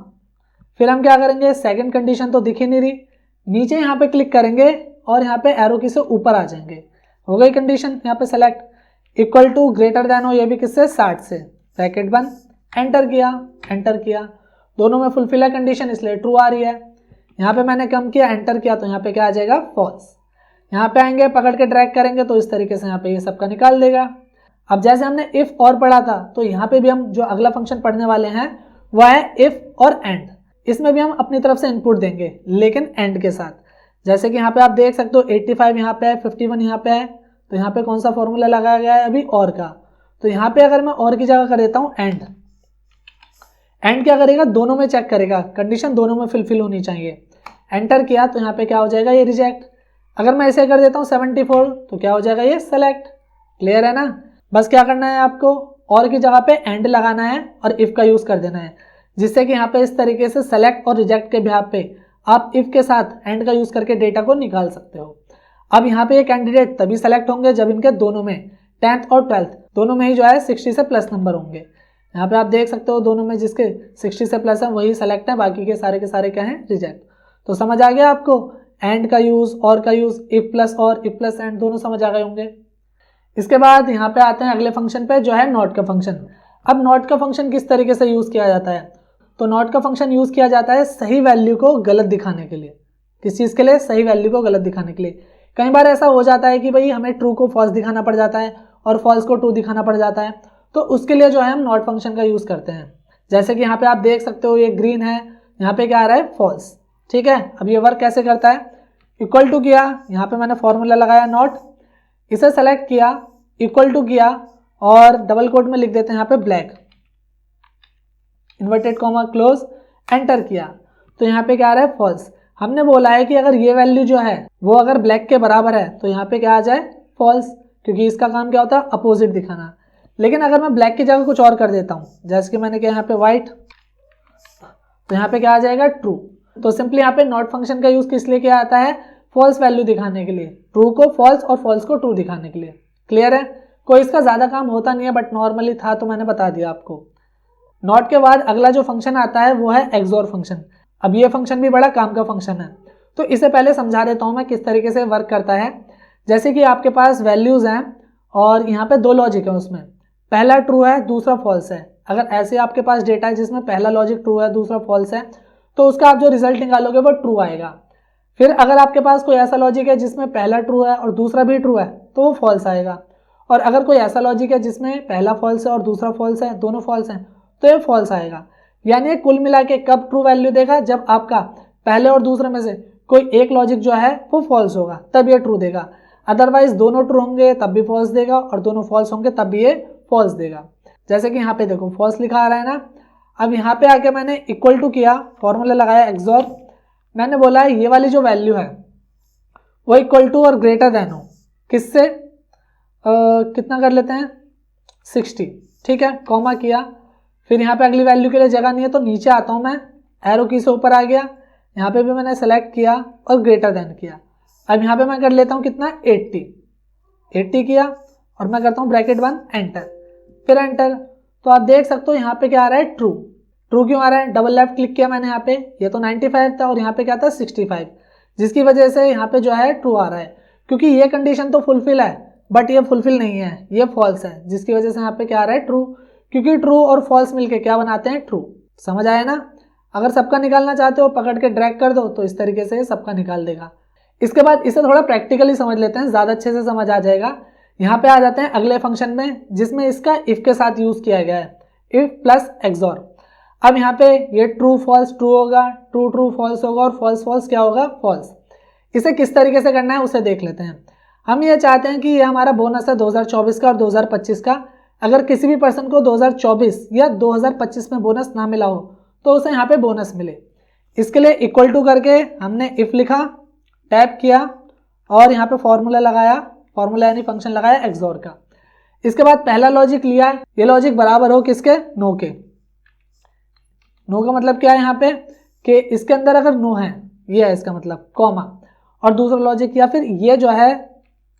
फिर हम क्या करेंगे, सेकंड कंडीशन तो दिख ही नहीं रही, नीचे यहाँ पे क्लिक करेंगे और यहाँ पे एरो की से ऊपर आ जाएंगे, हो गई कंडीशन, यहाँ पे select, equal to greater than हो, ये भी किससे, 60 से, ब्रैकेट बंद, एंटर किया, दोनों में फुलफिल है कंडीशन इसलिए ट्रू आ रही है। यहाँ पे मैंने कम किया, एंटर किया तो यहाँ पे क्या आ जाएगा, फॉल्स। यहाँ पे आएंगे, पकड़ के ड्रैग करेंगे तो इस तरीके से यहाँ पे ये सबका निकाल देगा। अब जैसे हमने इफ और पढ़ा था तो यहाँ पे भी हम जो अगला फंक्शन पढ़ने वाले हैं वह है इफ और एंड। इसमें भी हम अपनी तरफ से इनपुट देंगे लेकिन एंड के साथ। जैसे कि यहाँ पे आप देख सकते हो 85 यहाँ पे है, 51 यहाँ पे है, तो यहाँ पे कौन सा फॉर्मूला लगाया गया है अभी, और का। तो यहाँ पे अगर मैं और की जगह कर देता हूँ एंड, एंड क्या करेगा, दोनों में चेक करेगा, कंडीशन दोनों में फुलफिल होनी चाहिए। एंटर किया तो यहाँ पे क्या हो जाएगा, ये रिजेक्ट। अगर मैं ऐसे कर देता हूँ 74 तो क्या हो जाएगा, ये सेलेक्ट। क्लियर है ना। बस क्या करना है आपको, और की जगह पे एंड लगाना है और इफ का यूज कर देना है, जिससे कि यहाँ पे इस तरीके से सेलेक्ट और रिजेक्ट के बिहाफ पे आप इफ के साथ एंड का यूज करके डेटा को निकाल सकते हो। अब यहाँ पे ये कैंडिडेट तभी सेलेक्ट होंगे जब इनके दोनों में 10th और 12th दोनों में ही जो है 60 से प्लस नंबर होंगे। यहाँ पे आप देख सकते हो दोनों में जिसके 60 से प्लस है वही सेलेक्ट है, बाकी के सारे क्या हैं रिजेक्ट। तो समझ आ गया आपको एंड का यूज, और का यूज, इफ प्लस और, इफ प्लस एंड दोनों समझ आ गए होंगे। इसके बाद यहाँ पे आते हैं अगले फंक्शन पे जो है नॉट का फंक्शन। अब नॉट का फंक्शन किस तरीके से यूज किया जाता है, तो नॉट का फंक्शन यूज किया जाता है सही वैल्यू को गलत दिखाने के लिए। किस चीज के लिए, सही वैल्यू को गलत दिखाने के लिए। कई बार ऐसा हो जाता है कि भाई हमें ट्रू को फॉल्स दिखाना पड़ जाता है और फॉल्स को ट्रू दिखाना पड़ जाता है, तो उसके लिए जो है हम नॉट फंक्शन का यूज करते हैं। जैसे कि यहाँ पे आप देख सकते हो ये ग्रीन है, यहाँ पे क्या आ रहा है फॉल्स, ठीक है। अब ये वर्क कैसे करता है, इक्वल टू किया, यहाँ पे मैंने फॉर्मूला लगाया नॉट, इसे सेलेक्ट किया, इक्वल टू किया और डबल कोट में लिख देते हैं यहाँ पे black, inverted comma close, enter किया, तो यहाँ पे क्या आ रहा है फॉल्स। हमने बोला है कि अगर ये वैल्यू जो है वो अगर ब्लैक के बराबर है तो यहाँ पे क्या आ जाए फॉल्स, क्योंकि इसका काम क्या होता है अपोजिट दिखाना। लेकिन अगर मैं ब्लैक की जगह कुछ और कर देता हूँ, जैसे कि मैंने किया यहाँ पे व्हाइट, तो यहाँ पे क्या आ जाएगा ट्रू। तो सिंपली यहाँ पे नॉट फंक्शन का यूज किस लिए किया जाता है, फॉल्स वैल्यू दिखाने के लिए, ट्रू को फॉल्स और फॉल्स को ट्रू दिखाने के लिए। क्लियर है, कोई इसका ज्यादा काम होता नहीं है, बट नॉर्मली था तो मैंने बता दिया आपको। नॉट के बाद अगला जो फंक्शन आता है वो है एक्सोर फंक्शन। अब ये फंक्शन भी बड़ा काम का फंक्शन है, तो इसे पहले समझा देता हूँ मैं किस तरीके से वर्क करता है। जैसे कि आपके पास वैल्यूज हैं और यहाँ पे दो लॉजिक है, उसमें पहला ट्रू है दूसरा फॉल्स है। अगर ऐसे आपके पास डेटा है जिसमें पहला लॉजिक ट्रू है दूसरा फॉल्स है, तो उसका आप जो रिजल्ट निकालोगे वो ट्रू आएगा। फिर अगर आपके पास कोई ऐसा लॉजिक है जिसमें पहला ट्रू है और दूसरा भी ट्रू है तो वो फॉल्स आएगा। और अगर कोई ऐसा लॉजिक है जिसमें पहला फॉल्स है और दूसरा फॉल्स है, दोनों फॉल्स हैं, तो ये फॉल्स आएगा। यानी कुल मिला के कब ट्रू वैल्यू देगा, जब आपका पहले और दूसरे में से कोई एक लॉजिक जो है वो फॉल्स होगा तब ये ट्रू देगा। अदरवाइज दोनों ट्रू होंगे तब भी फॉल्स देगा और दोनों फॉल्स होंगे तब भी ये फॉल्स देगा। जैसे कि यहाँ पे देखो फॉल्स लिखा आ रहा है ना। अब यहाँ पे आके मैंने इक्वल टू किया, फॉर्मूला लगाया एक्सोर, मैंने बोला है ये वाली जो वैल्यू है वो इक्वल टू और ग्रेटर देन हो किससे, कितना कर लेते हैं 60, ठीक है, कॉमा किया। फिर यहाँ पे अगली वैल्यू के लिए जगह नहीं है तो नीचे आता हूँ मैं, एरो की से ऊपर आ गया, यहाँ पे भी मैंने सेलेक्ट किया और ग्रेटर देन किया। अब यहाँ पे मैं कर लेता हूँ कितना 80 किया और मैं करता हूँ ब्रैकेट 1 एंटर, फिर एंटर। तो आप देख सकते हो यहाँ पे क्या आ रहा है ट्रू। ट्रू क्यों आ रहा है, डबल लेफ्ट क्लिक किया मैंने यहाँ पे, ये तो 95 था और यहाँ पे क्या था 65, जिसकी वजह से यहाँ पे जो है ट्रू आ रहा है, क्योंकि ये कंडीशन तो फुलफिल है बट ये फुलफिल नहीं है, ये फॉल्स है, जिसकी वजह से यहाँ पे क्या आ रहा है ट्रू, क्योंकि ट्रू और फॉल्स मिलके क्या बनाते हैं ट्रू। समझ आया ना। अगर सबका निकालना चाहते हो पकड़ के ड्रैग कर दो तो इस तरीके से सबका निकाल देगा। इसके बाद इसे थोड़ा प्रैक्टिकली समझ लेते हैं, ज्यादा अच्छे से समझ आ जाएगा। यहाँ पे आ जाते हैं अगले फंक्शन में जिसमें इसका इफ के साथ यूज किया गया है, इफ प्लस एक्सोर। अब यहाँ पे ये ट्रू फॉल्स ट्रू होगा, ट्रू ट्रू फॉल्स होगा और फॉल्स फॉल्स क्या होगा फॉल्स। इसे किस तरीके से करना है उसे देख लेते हैं। हम ये चाहते हैं कि ये हमारा बोनस है 2024 का और 2025 का। अगर किसी भी पर्सन को 2024 या 2025 में बोनस ना मिला हो तो उसे यहाँ पे बोनस मिले। इसके लिए इक्वल टू करके हमने इफ लिखा, टैप किया और यहाँ पे फॉर्मूला लगाया, फॉर्मूला यानी फंक्शन लगाया एक्सोर का। इसके बाद पहला लॉजिक लिया, ये लॉजिक बराबर हो किसके, नो के। नो का मतलब क्या है यहाँ पे कि इसके अंदर अगर नो है, ये है इसका मतलब, कॉमा, और दूसरा लॉजिक या फिर ये जो है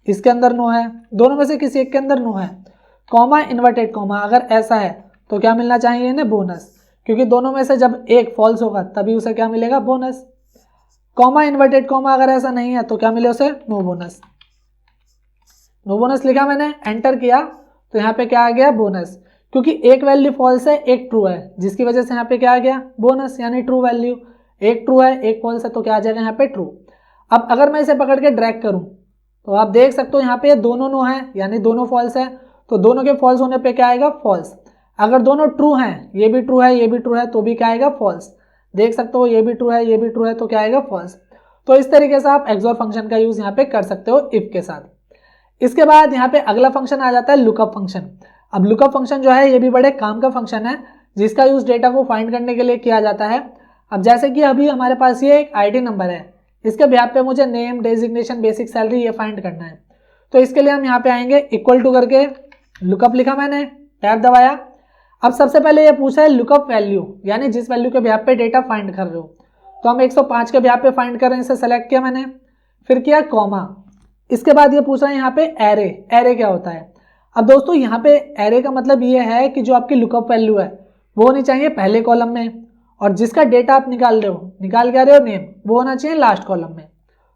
इसके अंदर नो है, दोनों में से किसी एक के अंदर नो है, कॉमा इन्वर्टेड कॉमा, अगर ऐसा है तो क्या मिलना चाहिए इन्हें बोनस, क्योंकि दोनों में से जब एक फॉल्स होगा तभी उसे क्या मिलेगा बोनस। कॉमा इन्वर्टेड कॉमा अगर ऐसा नहीं है तो क्या मिले उसे नो बोनस। नो बोनस लिखा मैंने, एंटर किया तो यहाँ पे क्या आ गया बोनस, क्योंकि एक वैल्यू फॉल्स है एक ट्रू है, जिसकी वजह से यहाँ पे क्या आ गया बोनस, यानी ट्रू वैल्यू। एक ट्रू है एक फॉल्स है तो क्या आ जाएगा यहाँ पे ट्रू। अब अगर मैं इसे पकड़ के ड्रैग करूं तो आप देख सकते हो यहाँ पे दोनों नो है यानी दोनों फॉल्स है, तो दोनों के फॉल्स होने पे क्या आएगा फॉल्स। अगर दोनों ट्रू हैं, ये भी ट्रू है ये भी ट्रू है, तो भी क्या आएगा फॉल्स। देख सकते हो ये भी ट्रू है ये भी ट्रू है तो क्या आएगा फॉल्स। तो इस तरीके से आप एक्सोर फंक्शन का यूज यहाँ पे कर सकते हो इफ के साथ। इसके बाद यहाँ पे अगला फंक्शन आ जाता है लुकअप फंक्शन। अब लुकअप फंक्शन जो है ये भी बड़े काम का फंक्शन है, जिसका यूज डेटा को फाइंड करने के लिए किया जाता है। अब जैसे कि अभी हमारे पास ये एक आईडी नंबर है, इसके बिहाफ पे मुझे नेम, डेजिग्नेशन, बेसिक सैलरी ये फाइंड करना है। तो इसके लिए हम यहाँ पे आएंगे, इक्वल टू करके लुकअप लिखा मैंने, टैब दबाया। अब सबसे पहले ये पूछा है लुकअप वैल्यू, यानी जिस वैल्यू के बेस पे डेटा फाइंड कर रहे हो। तो हम 105 के बेस पे फाइंड कर रहे हैं, इसे सेलेक्ट किया मैंने, फिर किया कॉमा। इसके बाद ये पूछ रहा है यहाँ पे एरे, एरे क्या होता है। अब दोस्तों यहाँ पे एरे का मतलब ये है कि जो आपकी लुकअप वैल्यू है वो होनी चाहिए पहले कॉलम में, और जिसका डेटा आप निकाल रहे हो, निकाल क्या रहे हो नेम, वो होना चाहिए लास्ट कॉलम में।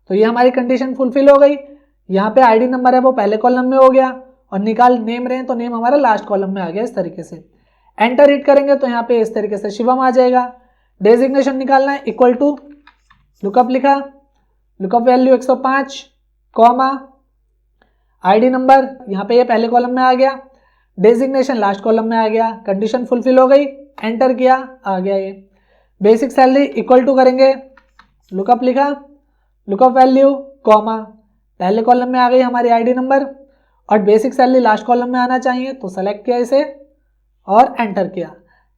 तो ये हमारी कंडीशन फुलफिल हो गई। यहाँ पे आईडी नंबर है वो पहले कॉलम में हो गया, और निकाल नेम रहे हैं तो नेम हमारा लास्ट कॉलम में आ गया। इस तरीके से एंटर हिट करेंगे तो यहाँ पे इस तरीके से शिवम आ जाएगा। डेजिग्नेशन निकालना है, इक्वल टू लुकअप लिखा, lookup value 105 comma ID number, यहाँ पे ये पहले कॉलम में आ गया, डेजिग्नेशन लास्ट कॉलम में आ गया। कंडीशन फुलफिल हो गई, एंटर किया, आ गया ये। बेसिक सैलरी इक्वल टू करेंगे, लुकअप लिखा, लुकअप वैल्यू कॉमा, पहले कॉलम में आ गई हमारी आईडी नंबर, और बेसिक सैलरी लास्ट कॉलम में आना चाहिए, तो सेलेक्ट किया इसे और एंटर किया।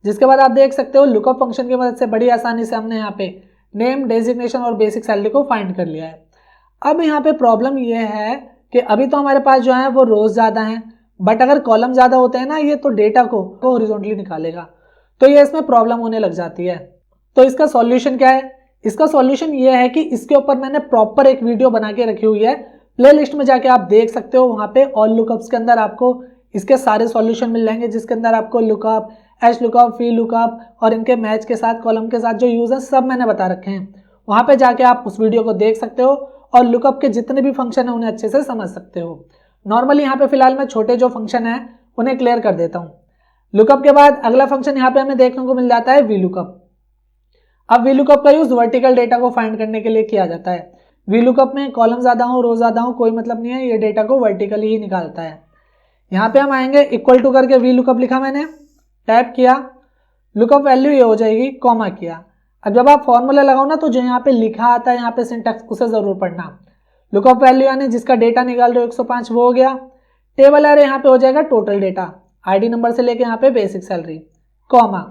जिसके बाद आप देख सकते हो लुकअप फंक्शन की मदद से बड़ी आसानी से हमने यहाँ पे नेम, डेजिग्नेशन और बेसिक सैलरी को फाइंड कर लिया है। अब यहाँ पे प्रॉब्लम ये है कि अभी तो हमारे पास जो है वो रोज ज़्यादा हैं, बट अगर कॉलम ज़्यादा होते हैं ना, ये तो डेटा को हॉरिजॉन्टली निकालेगा, तो ये इसमें प्रॉब्लम होने लग जाती है। तो इसका सॉल्यूशन क्या है? इसका सॉल्यूशन ये है कि इसके ऊपर मैंने प्रॉपर एक वीडियो बना के रखी हुई है, प्लेलिस्ट में जाके आप देख सकते हो। वहाँ पे ऑल लुकअप्स के अंदर आपको इसके सारे सॉल्यूशन मिल जाएंगे, जिसके अंदर आपको lookup, H lookup, V lookup और इनके मैच के साथ, कॉलम के साथ जो यूज है सब मैंने बता रखे हैं। वहाँ पे जाके आप उस वीडियो को देख सकते हो और लुकअप के जितने भी फंक्शन है उन्हें अच्छे से समझ सकते हो। नॉर्मली यहाँ पे फिलहाल मैं छोटे जो फंक्शन है उन्हें क्लियर कर देता हूँ। लुकअप के बाद अगला फंक्शन यहाँ पे हमें देखने को मिल जाता है वी लुकअप। अब वी लुकअप का यूज वर्टिकल डेटा को फाइंड करने के लिए किया जाता है। वी लुकअप में कॉलम ज्यादा हो, रो ज्यादा हो, कोई मतलब नहीं है, ये डेटा को वर्टिकली ही निकालता है। यहाँ पे हम आएंगे, इक्वल टू करके वी लुकअप लिखा मैंने, टैप किया, लुकअप वैल्यू ये हो जाएगी, कॉमा किया। अब जब आप फॉर्मूला लगाओ ना, तो जो यहाँ पे लिखा आता है यहाँ पे सिंटैक्स, उसे जरूर पढ़ना। लुकअप वैल्यू यानी जिसका डेटा निकाल रहे हो 105 वो हो गया। टेबल एरे यहाँ पे हो जाएगा टोटल डेटा, आईडी नंबर से लेके यहाँ पे बेसिक सैलरी, कॉमा।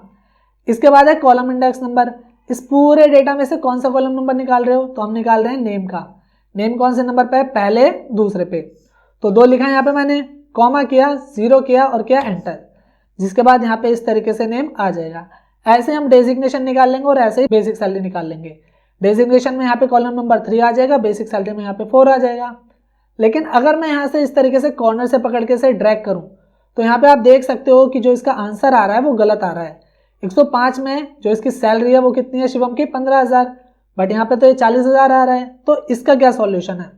इसके बाद है कॉलम इंडेक्स नंबर। इस पूरे डेटा में से कौन सा कॉलम नंबर निकाल रहे हो? तो हम निकाल रहे हैं नेम का। नेम कौन से नंबर पे है? पहले, दूसरे पे। तो 2 लिखा यहाँ पे मैंने, कॉमा किया, 0 किया और किया एंटर। जिसके बाद यहाँ पे इस तरीके से नेम आ जाएगा। ऐसे हम डेजिग्नेशन निकाल लेंगे और ऐसे ही बेसिक सैलरी निकाल लेंगे। डेजिग्नेशन में यहाँ पे कॉलम नंबर 3 आ जाएगा, बेसिक सैलरी में यहाँ पे 4 आ जाएगा। लेकिन अगर मैं यहाँ से इस तरीके से कॉर्नर से पकड़ के इसे ड्रैग करूँ, तो यहाँ पे आप देख सकते हो कि जो इसका आंसर आ रहा है वो गलत आ रहा है। 105 में जो इसकी सैलरी है वो कितनी है शिवम की? 15,000, बट यहाँ पे तो ये 40,000 आ रहा है। तो इसका क्या सॉल्यूशन है?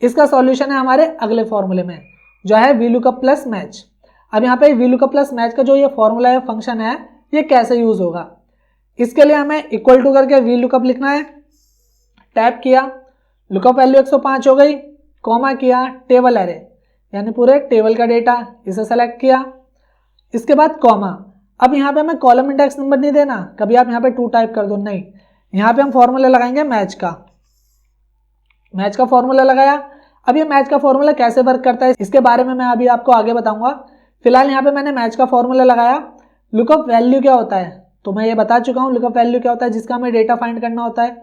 इसका सॉल्यूशन है हमारे अगले फॉर्मूले में, जो है वी लुकअप प्लस मैच। अब यहाँ पे वी लुकअप प्लस मैच का जो ये फॉर्मूला है, फंक्शन है, ये कैसे यूज होगा? इसके लिए हमें इक्वल टू करके वी लुकअप लिखना है, टैप किया, लुकअप वैल्यू 105 हो गई, कॉमा किया, टेबल एरे यानी पूरे टेबल का डेटा, इसे सेलेक्ट किया। इसके बाद कॉमा। अब यहाँ पे हमें कॉलम इंडेक्स नंबर नहीं देना, कभी आप यहाँ पे 2 टाइप कर दो, नहीं। यहाँ पे हम फॉर्मूला लगाएंगे मैच का। मैच का फॉर्मूला लगाया। अब ये मैच का फॉर्मूला कैसे वर्क करता है इसके बारे में मैं अभी आपको आगे बताऊंगा। फिलहाल यहाँ पे मैंने मैच का फॉर्मूला लगाया। लुकअप वैल्यू क्या होता है तो मैं ये बता चुका हूँ। लुकअप वैल्यू क्या होता है? जिसका हमें डेटा फाइंड करना होता है।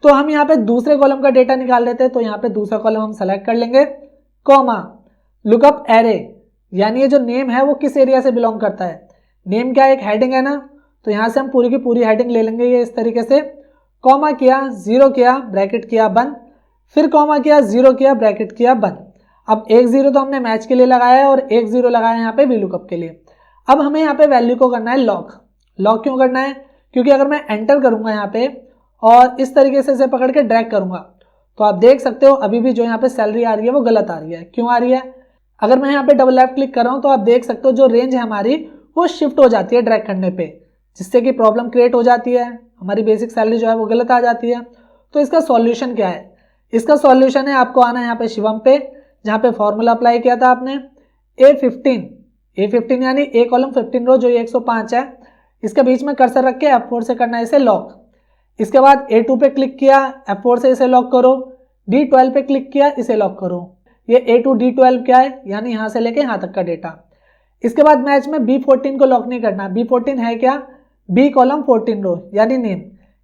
तो हम यहाँ पे दूसरे कॉलम का डेटा निकाल रहे थे, तो यहाँ पे दूसरा कॉलम हम सेलेक्ट कर लेंगे, कॉमा, लुकअप एरे यानी ये जो नेम है वो किस एरिया से बिलोंग करता है। नेम क्या, एक हेडिंग है ना, तो यहाँ से हम पूरी की पूरी हेडिंग ले लेंगे ये इस तरीके से। कॉमा किया, 0 किया, ब्रैकेट किया बंद, फिर कॉमा किया, 0 किया, ब्रैकेट किया बंद। अब 1 0 तो हमने मैच के लिए लगाया है और 1 0 लगाया है यहाँ पे वी लुकअप के लिए। अब हमें यहाँ पे वैल्यू को करना है लॉक। लॉक क्यों करना है? क्योंकि अगर मैं एंटर करूंगा यहाँ पे और इस तरीके से इसे पकड़ के ड्रैग करूंगा, तो आप देख सकते हो अभी भी जो यहाँ पे सैलरी आ रही है वो गलत आ रही है। क्यों आ रही है? अगर मैं यहाँ पे डबल लेफ्ट क्लिक कर रहा हूँ तो आप देख सकते हो जो रेंज है हमारी वो शिफ्ट हो जाती है ड्रैग करने पे, जिससे कि प्रॉब्लम क्रिएट हो जाती है, हमारी बेसिक सैलरी जो है वो गलत आ जाती है। तो इसका सॉल्यूशन क्या है? इसका सॉल्यूशन है आपको आना है यहाँ पे शिवम पे, जहाँ पे फॉर्मूला अप्लाई किया था आपने, A15 यानी ए कॉलम 15 रो, जो ये 105 है, इसके बीच में कर्सर रख के F4 से करना है इसे लॉक। इसके बाद A2 पे क्लिक किया, F4 से इसे लॉक करो, D12 पे क्लिक किया, इसे लॉक करो। ये A2 D12 क्या है? यानी यहाँ से लेके यहाँ तक का डेटा। इसके बाद मैच में B14 को लॉक नहीं करना। B14 है क्या? B कॉलम 14 रो यानी नेम,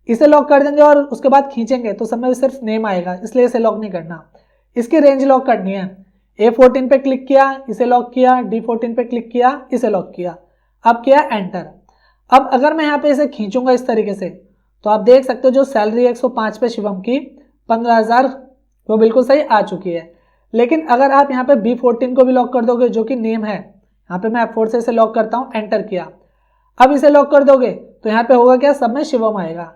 इसे लॉक कर देंगे और उसके बाद खींचेंगे तो समय सिर्फ नेम आएगा, इसलिए इसे लॉक नहीं करना। इसकी रेंज लॉक करनी है। A14 पे क्लिक किया, इसे लॉक किया, D14 पे क्लिक किया, इसे लॉक किया, अब किया एंटर। अब अगर मैं यहाँ पे इसे खींचूंगा इस तरीके से तो आप देख सकते हो जो सैलरी 105 पे शिवम की 15,000 वो बिल्कुल सही आ चुकी है। लेकिन अगर आप यहाँ पे B14 को भी लॉक कर दोगे जो कि नेम है, यहाँ पे मैं F4 से इसे लॉक करता हूँ, एंटर किया, अब इसे लॉक कर दोगे तो यहाँ पे होगा क्या, सब में शिवम आएगा।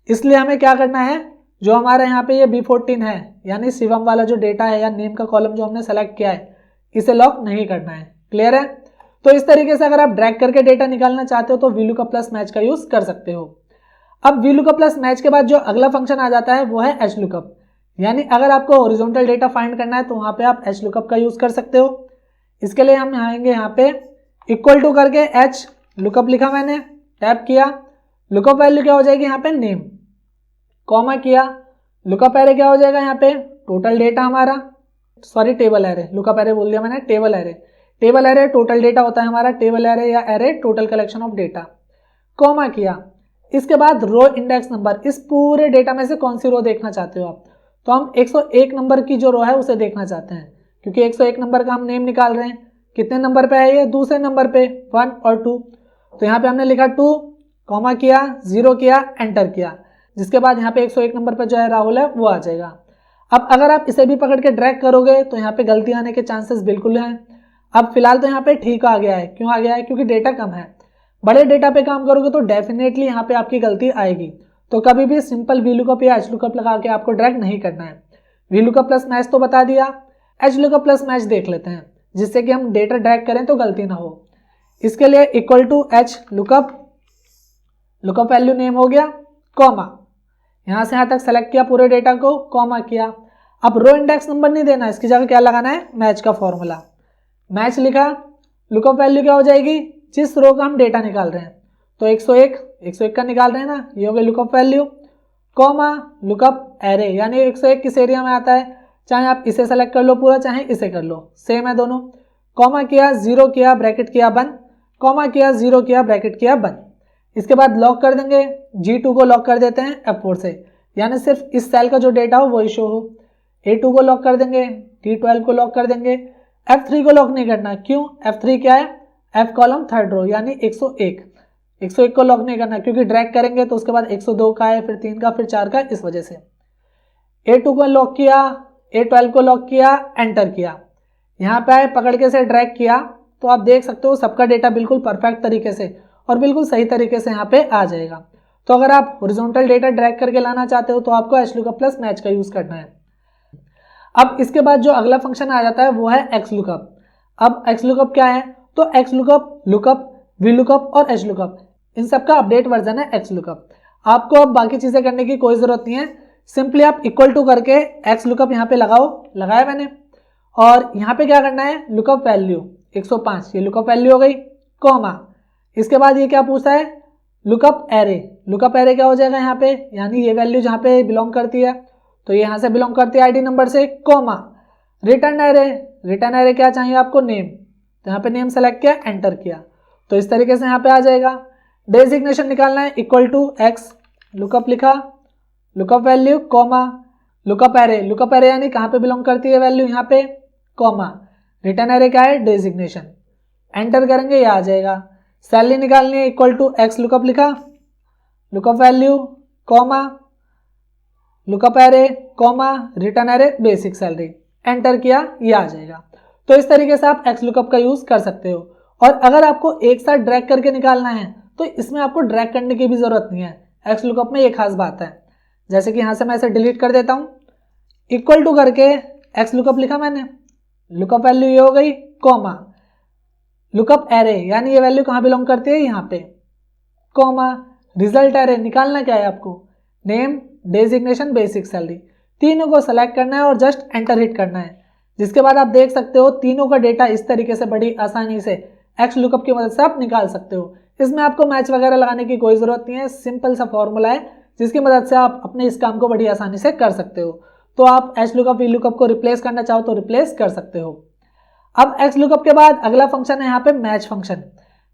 इसलिए हमें क्या करना है, जो हमारा यहाँ पे ये B14 है यानी शिवम वाला जो डेटा है या नेम का कॉलम जो हमने सेलेक्ट किया है, इसे लॉक नहीं करना है। क्लियर है? तो इस तरीके से अगर आप ड्रैग करके डेटा निकालना चाहते हो तो VLOOKUP प्लस मैच का यूज कर सकते हो। अब VLOOKUP प्लस मैच के बाद जो अगला फंक्शन आ जाता है वो है HLOOKUP, यानी अगर आपको हॉरिजॉन्टल डेटा फाइंड करना है तो वहां पे आप HLOOKUP का यूज कर सकते हो। इसके लिए हम आएंगे यहाँ पे इक्वल टू करके HLOOKUP लिखा मैंने, टैप किया, लुकअप वैल्यू क्या हो जाएगी यहाँ पे नेम, कॉमा किया, लुकअप एरे क्या हो जाएगा यहाँ पे टोटल डेटा हमारा, sorry table array, lookup array बोल दिया मैंने, table array, table array total data होता है हमारा, टेबल एरे या array total collection of data, comma किया। इसके बाद रो इंडेक्स नंबर, इस पूरे डेटा में से कौन सी रो देखना चाहते हो आप, तो हम 101 नंबर की जो रो है उसे देखना चाहते हैं, क्योंकि 101 नंबर का हम नेम निकाल रहे हैं। कितने नंबर पे है ये, दूसरे नंबर पे 1 और 2, तो यहाँ पे हमने लिखा 2, कॉमा किया, 0 किया, एंटर किया, जिसके बाद यहाँ पे 101 नंबर पर जो है राहुल है वो आ जाएगा। अब अगर आप इसे भी पकड़ के ड्रैग करोगे तो यहाँ पे गलती आने के चांसेस बिल्कुल हैं। अब फिलहाल तो यहाँ पे ठीक आ गया है, क्यों आ गया है, क्योंकि डेटा कम है। बड़े डेटा पे काम करोगे तो डेफिनेटली यहाँ पे आपकी गलती आएगी, तो कभी भी सिंपल VLOOKUP या HLOOKUP लगा के आपको ड्रैग नहीं करना है। VLOOKUP प्लस मैच तो बता दिया, HLOOKUP प्लस मैच देख लेते हैं जिससे कि हम डेटा ड्रैग करें तो गलती ना हो। इसके लिए equal to HLOOKUP, lookup value name हो गया, कॉमा, यहां से यहां तक सेलेक्ट किया पूरे डेटा को, कॉमा किया। अब रो इंडेक्स नंबर नहीं देना, इसकी जगह क्या लगाना है, मैच का फॉर्मूला, मैच लिखा, लुकअप वैल्यू क्या हो जाएगी, जिस रो का हम डेटा निकाल रहे हैं, तो 101 का निकाल रहे हैं ना, ये हो गई lookup value, comma lookup array, यानी 101 किस एरिया में आता है, चाहे आप इसे सेलेक्ट कर लो पूरा, चाहे इसे कर लो, सेम है दोनों, कॉमा किया, 0 किया, ब्रैकेट किया बंद, कॉमा किया, 0 किया, ब्रैकेट किया बंद। इसके बाद लॉक कर देंगे, G2 को लॉक कर देते हैं F4 से, यानी सिर्फ इस सेल का जो डेटा हो वही शो हो। A2 को लॉक कर देंगे, D12 को लॉक कर देंगे, F3 को लॉक नहीं करना, क्यों, F3 क्या है, F कॉलम थर्ड रो यानी 101 को लॉक नहीं करना, क्योंकि ड्रैग करेंगे तो उसके बाद 102 का है, फिर 3 का, फिर 4 का, इस वजह से। A2 को लॉक किया, A12 को लॉक किया, एंटर किया, यहाँ पे आए, पकड़ के से ड्रैग किया तो आप देख सकते हो सबका डेटा बिल्कुल परफेक्ट तरीके से और बिल्कुल सही तरीके से यहाँ पे आ जाएगा। तो अगर आप हॉरिजॉन्टल डेटा ड्रैग करके लाना चाहते हो तो आपको HLOOKUP प्लस मैच का यूज करना है। अब इसके बाद जो अगला फंक्शन आ जाता है वो है XLOOKUP। अब XLOOKUP क्या है, तो XLOOKUP, लुकअप, VLOOKUP और HLOOKUP इन सब का अपडेट वर्जन है XLOOKUP। आपको अब बाकी चीजें करने की कोई जरूरत नहीं है, सिंपली आप इक्वल टू करके XLOOKUP यहाँ पे लगाओ, लगाया मैंने, और यहाँ पे क्या करना है, लुकअप वैल्यू 105, ये लुकअप वैल्यू हो गई, कॉमा, इसके बाद ये क्या पूछता है, लुकअप एरे, लुकअप एरे क्या हो जाएगा यहाँ पे, यानी ये वैल्यू जहाँ पे बिलोंग करती है तो ये यहाँ से बिलोंग करती है ID नंबर से, comma, return array, return array क्या चाहिए आपको, नेम, तो यहाँ पे नेम सेलेक्ट किया, एंटर किया, तो इस तरीके से यहाँ पे आ जाएगा। डेजिग्नेशन निकालना है, इक्वल टू X, लुकअप लिखा, lookup value, comma, lookup array यानी कहाँ पे बिलोंग करती है वैल्यू, यहाँ पे, कॉमा, रिटर्न एरे क्या है, डेजिग्नेशन, एंटर करेंगे, ये आ जाएगा। सैलरी निकालनी है, इक्वल टू X, लुकअप लिखा, lookup value, comma, lookup array, comma, return array, basic salary, enter किया, ये आ जाएगा। तो इस तरीके से आप XLOOKUP का यूज कर सकते हो। और अगर आपको एक साथ ड्रैग करके निकालना है तो इसमें आपको ड्रैग करने की भी जरूरत नहीं है। XLOOKUP में ये खास बात है, जैसे कि यहाँ से मैं इसे डिलीट कर देता हूँ, इक्वल टू करके XLOOKUP लिखा मैंने, लुकअप वैल्यू ये हो गई, कॉमा, लुकअप एरे यानी ये वैल्यू कहाँ बिलोंग करती है, यहाँ पे, कॉमा, रिजल्ट एरे निकालना क्या है आपको, नेम, डेजिग्नेशन, बेसिक सैलरी, तीनों को सेलेक्ट करना है और जस्ट एंटर हिट करना है। जिसके बाद आप देख सकते हो तीनों का डेटा इस तरीके से बड़ी आसानी से XLOOKUP की मदद से आप निकाल सकते हो। इसमें आपको मैच वगैरह लगाने की कोई जरूरत नहीं है, सिंपल सा फॉर्मूला है जिसकी मदद से आप अपने इस काम को बड़ी आसानी से कर सकते हो। तो आप HLOOKUP, VLOOKUP को रिप्लेस करना चाहो तो रिप्लेस कर सकते हो। अब XLOOKUP के बाद अगला फंक्शन है यहाँ पे मैच फंक्शन।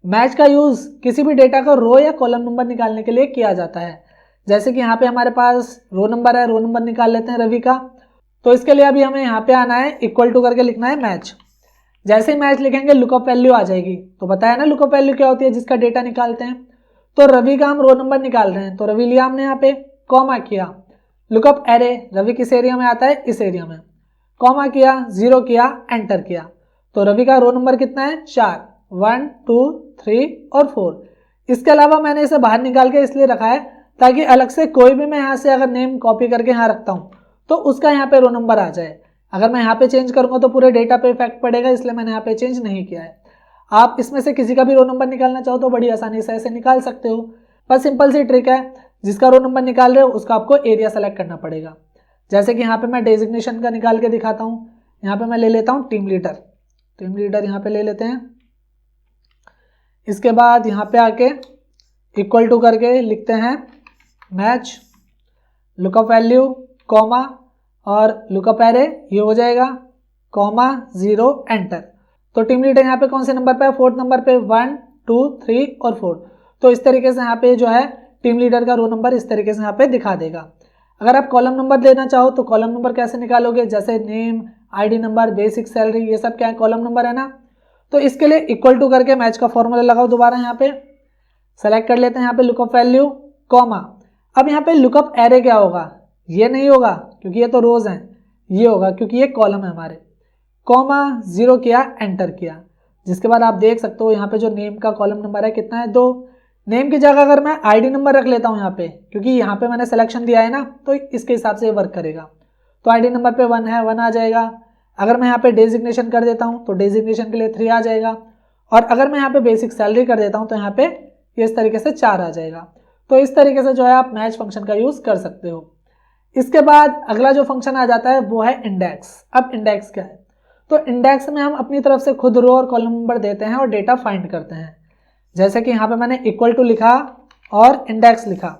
मैच का यूज किसी भी डेटा का रो या कॉलम नंबर निकालने के लिए किया जाता है। जैसे कि यहाँ पे हमारे पास रो नंबर है, रो नंबर निकाल लेते हैं रवि का, तो इसके लिए अभी हमें यहाँ पे आना है, इक्वल टू करके लिखना है मैच। जैसे ही मैच लिखेंगे लुकअप वैल्यू आ जाएगी। तो बताया ना लुकअप वैल्यू क्या होती है, जिसका डेटा निकालते हैं। तो रवि का हम रो नंबर निकाल रहे हैं, तो रवि लिया हमने यहाँ पे, कॉमा किया, लुकअप एरे, रवि किस एरिया में आता है, इस एरिया में, कॉमा किया, 0 किया, एंटर किया। तो रवि का रो नंबर कितना है, 4, 1 2 3 और 4। इसके अलावा मैंने इसे बाहर निकाल के इसलिए रखा है ताकि अलग से कोई भी मैं यहाँ से अगर नेम कॉपी करके यहाँ रखता हूँ तो उसका यहाँ पे रो नंबर आ जाए। अगर मैं यहाँ पे चेंज करूँगा तो पूरे डेटा पे इफेक्ट पड़ेगा, इसलिए मैंने यहाँ पे चेंज नहीं किया है। आप इसमें से किसी का भी रो नंबर निकालना चाहो तो बड़ी आसानी से ऐसे निकाल सकते हो। बस सिंपल सी ट्रिक है, जिसका रो नंबर निकाल रहे हो उसका आपको एरिया सेलेक्ट करना पड़ेगा। जैसे कि यहाँ पे मैं डेजिग्नेशन का निकाल के दिखाता हूँ। यहाँ पे मैं ले लेता हूँ टीम लीडर, टीम लीडर यहाँ पे ले लेते हैं। इसके बाद यहाँ पे आके इक्वल टू करके लिखते हैं मैच, लुकअप वैल्यू, कॉमा और लुकअप एरे, ये हो जाएगा, कॉमा 0 एंटर। तो टीम लीडर यहाँ पे कौन से नंबर पे है, 4th नंबर पे, 1 2 3 और 4। तो इस तरीके से यहाँ पे जो है टीम लीडर का रो नंबर इस तरीके से यहाँ पे दिखा देगा। अगर आप कॉलम नंबर लेना चाहो तो कॉलम नंबर कैसे निकालोगे, जैसे name, ID number, basic salary, ये सब क्या है, कॉलम नंबर है ना। तो इसके लिए इक्वल टू करके मैच का फॉर्मूला लगाओ, दोबारा यहाँ पे सेलेक्ट कर लेते हैं, यहाँ पे लुकअप वैल्यू, कॉमा। अब यहाँ पे लुकअप एरे क्या होगा, ये नहीं होगा क्योंकि ये तो रोज हैं, ये होगा क्योंकि ये कॉलम है हमारे, कॉमा 0 किया, एंटर किया। जिसके बाद आप देख सकते हो यहाँ पे जो नेम का कॉलम नंबर है कितना है, 2। नेम की जगह अगर मैं आईडी नंबर रख लेता हूँ यहाँ पे, क्योंकि यहाँ पे मैंने सिलेक्शन दिया है ना, तो इसके हिसाब से वर्क करेगा। तो आईडी नंबर पे 1 है, 1 आ जाएगा। अगर मैं यहाँ पे डेजिग्नेशन कर देता हूँ तो डेजिग्नेशन के लिए 3 आ जाएगा। और अगर मैं यहाँ पे बेसिक सैलरी कर देता हूँ तो यहाँ पे ये इस तरीके से 4 आ जाएगा। तो इस तरीके से जो है आप मैच फंक्शन का यूज़ कर सकते हो। इसके बाद अगला जो फंक्शन आ जाता है वो है इंडेक्स। अब इंडेक्स क्या है, तो इंडेक्स में हम अपनी तरफ से खुद रो और कॉलम नंबर देते हैं और डेटा फाइंड करते हैं। जैसे कि यहाँ पे मैंने इक्वल टू लिखा और इंडेक्स लिखा।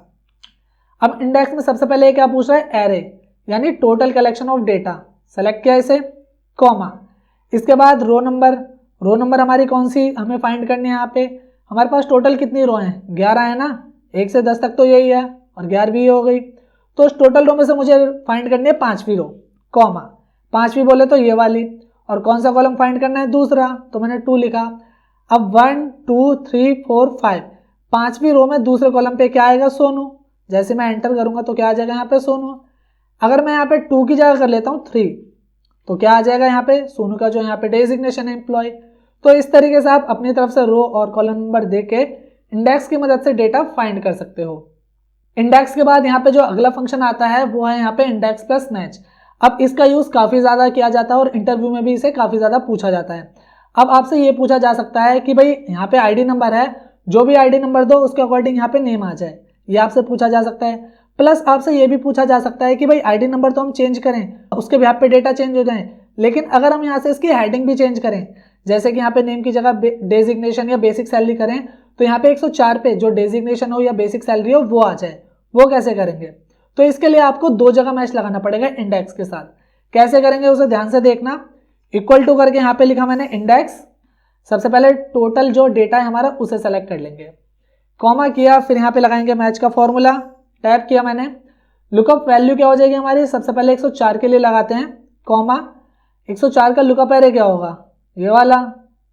अब इंडेक्स में सबसे पहले क्या पूछ रहा है, एरे यानी total collection of data, select किया इसे, कॉमा। इसके बाद रो नंबर, रो नंबर हमारी कौन सी हमें फाइंड करनी है, यहाँ पे हमारे पास टोटल कितनी रो हैं, 11 है ना, 1 से 10 तक तो यही है और 11वीं हो गई। तो उस टोटल रो में से मुझे फाइंड करनी है 5वीं रो, कॉमा। 5वीं बोले तो ये वाली। और कौन सा कॉलम फाइंड करना है, दूसरा, तो मैंने 2 लिखा। अब 1 2 3 4 5, 5वीं रो में दूसरे कॉलम पे क्या आएगा, सोनू। जैसे मैं एंटर करूंगा तो क्या आ जाएगा यहाँ पे, सोनू। अगर मैं यहाँ पे 2 की जगह कर लेता हूँ 3, तो क्या आ जाएगा यहाँ पे, सोनू का जो यहाँ पे डेजिग्नेशन है एम्प्लॉय। तो इस तरीके से आप अपनी तरफ से रो और कॉलम नंबर दे के इंडेक्स की मदद से डेटा फाइंड कर सकते हो। इंडेक्स के बाद यहाँ पे जो अगला फंक्शन आता है वो है यहाँ पे इंडेक्स प्लस मैच। अब इसका यूज काफी ज्यादा किया जाता है और इंटरव्यू में भी इसे काफी ज्यादा पूछा जाता है। अब आपसे ये पूछा जा सकता है कि भाई यहाँ पे आईडी नंबर है, जो भी आईडी नंबर दो उसके अकॉर्डिंग यहाँ पे नेम आ जाए, ये आपसे पूछा जा सकता है। प्लस आपसे ये भी पूछा जा सकता है कि भाई आईडी नंबर तो हम चेंज करें, उसके भी पे डेटा चेंज हो जाए, लेकिन अगर हम यहाँ से इसकी हेडिंग भी चेंज करें, जैसे कि यहाँ पे नेम की जगह डेजिग्नेशन या बेसिक सैलरी करें, तो यहाँ पे 104 पे जो डेजिग्नेशन हो या बेसिक सैलरी हो वो आ जाए। वो कैसे करेंगे, तो इसके लिए आपको 2 जगह मैच लगाना पड़ेगा इंडेक्स के साथ। कैसे करेंगे उसे ध्यान से देखना। इक्वल टू करके यहाँ पे लिखा मैंने इंडेक्स, सबसे पहले टोटल जो डेटा है हमारा उसे सेलेक्ट कर लेंगे, कॉमा किया, फिर यहाँ पे लगाएंगे मैच का फॉर्मूला, टैप किया मैंने। लुकअप वैल्यू क्या हो जाएगी हमारी, सबसे पहले 104 के लिए लगाते हैं, कॉमा। 104 का लुकअप एरे क्या होगा, ये वाला,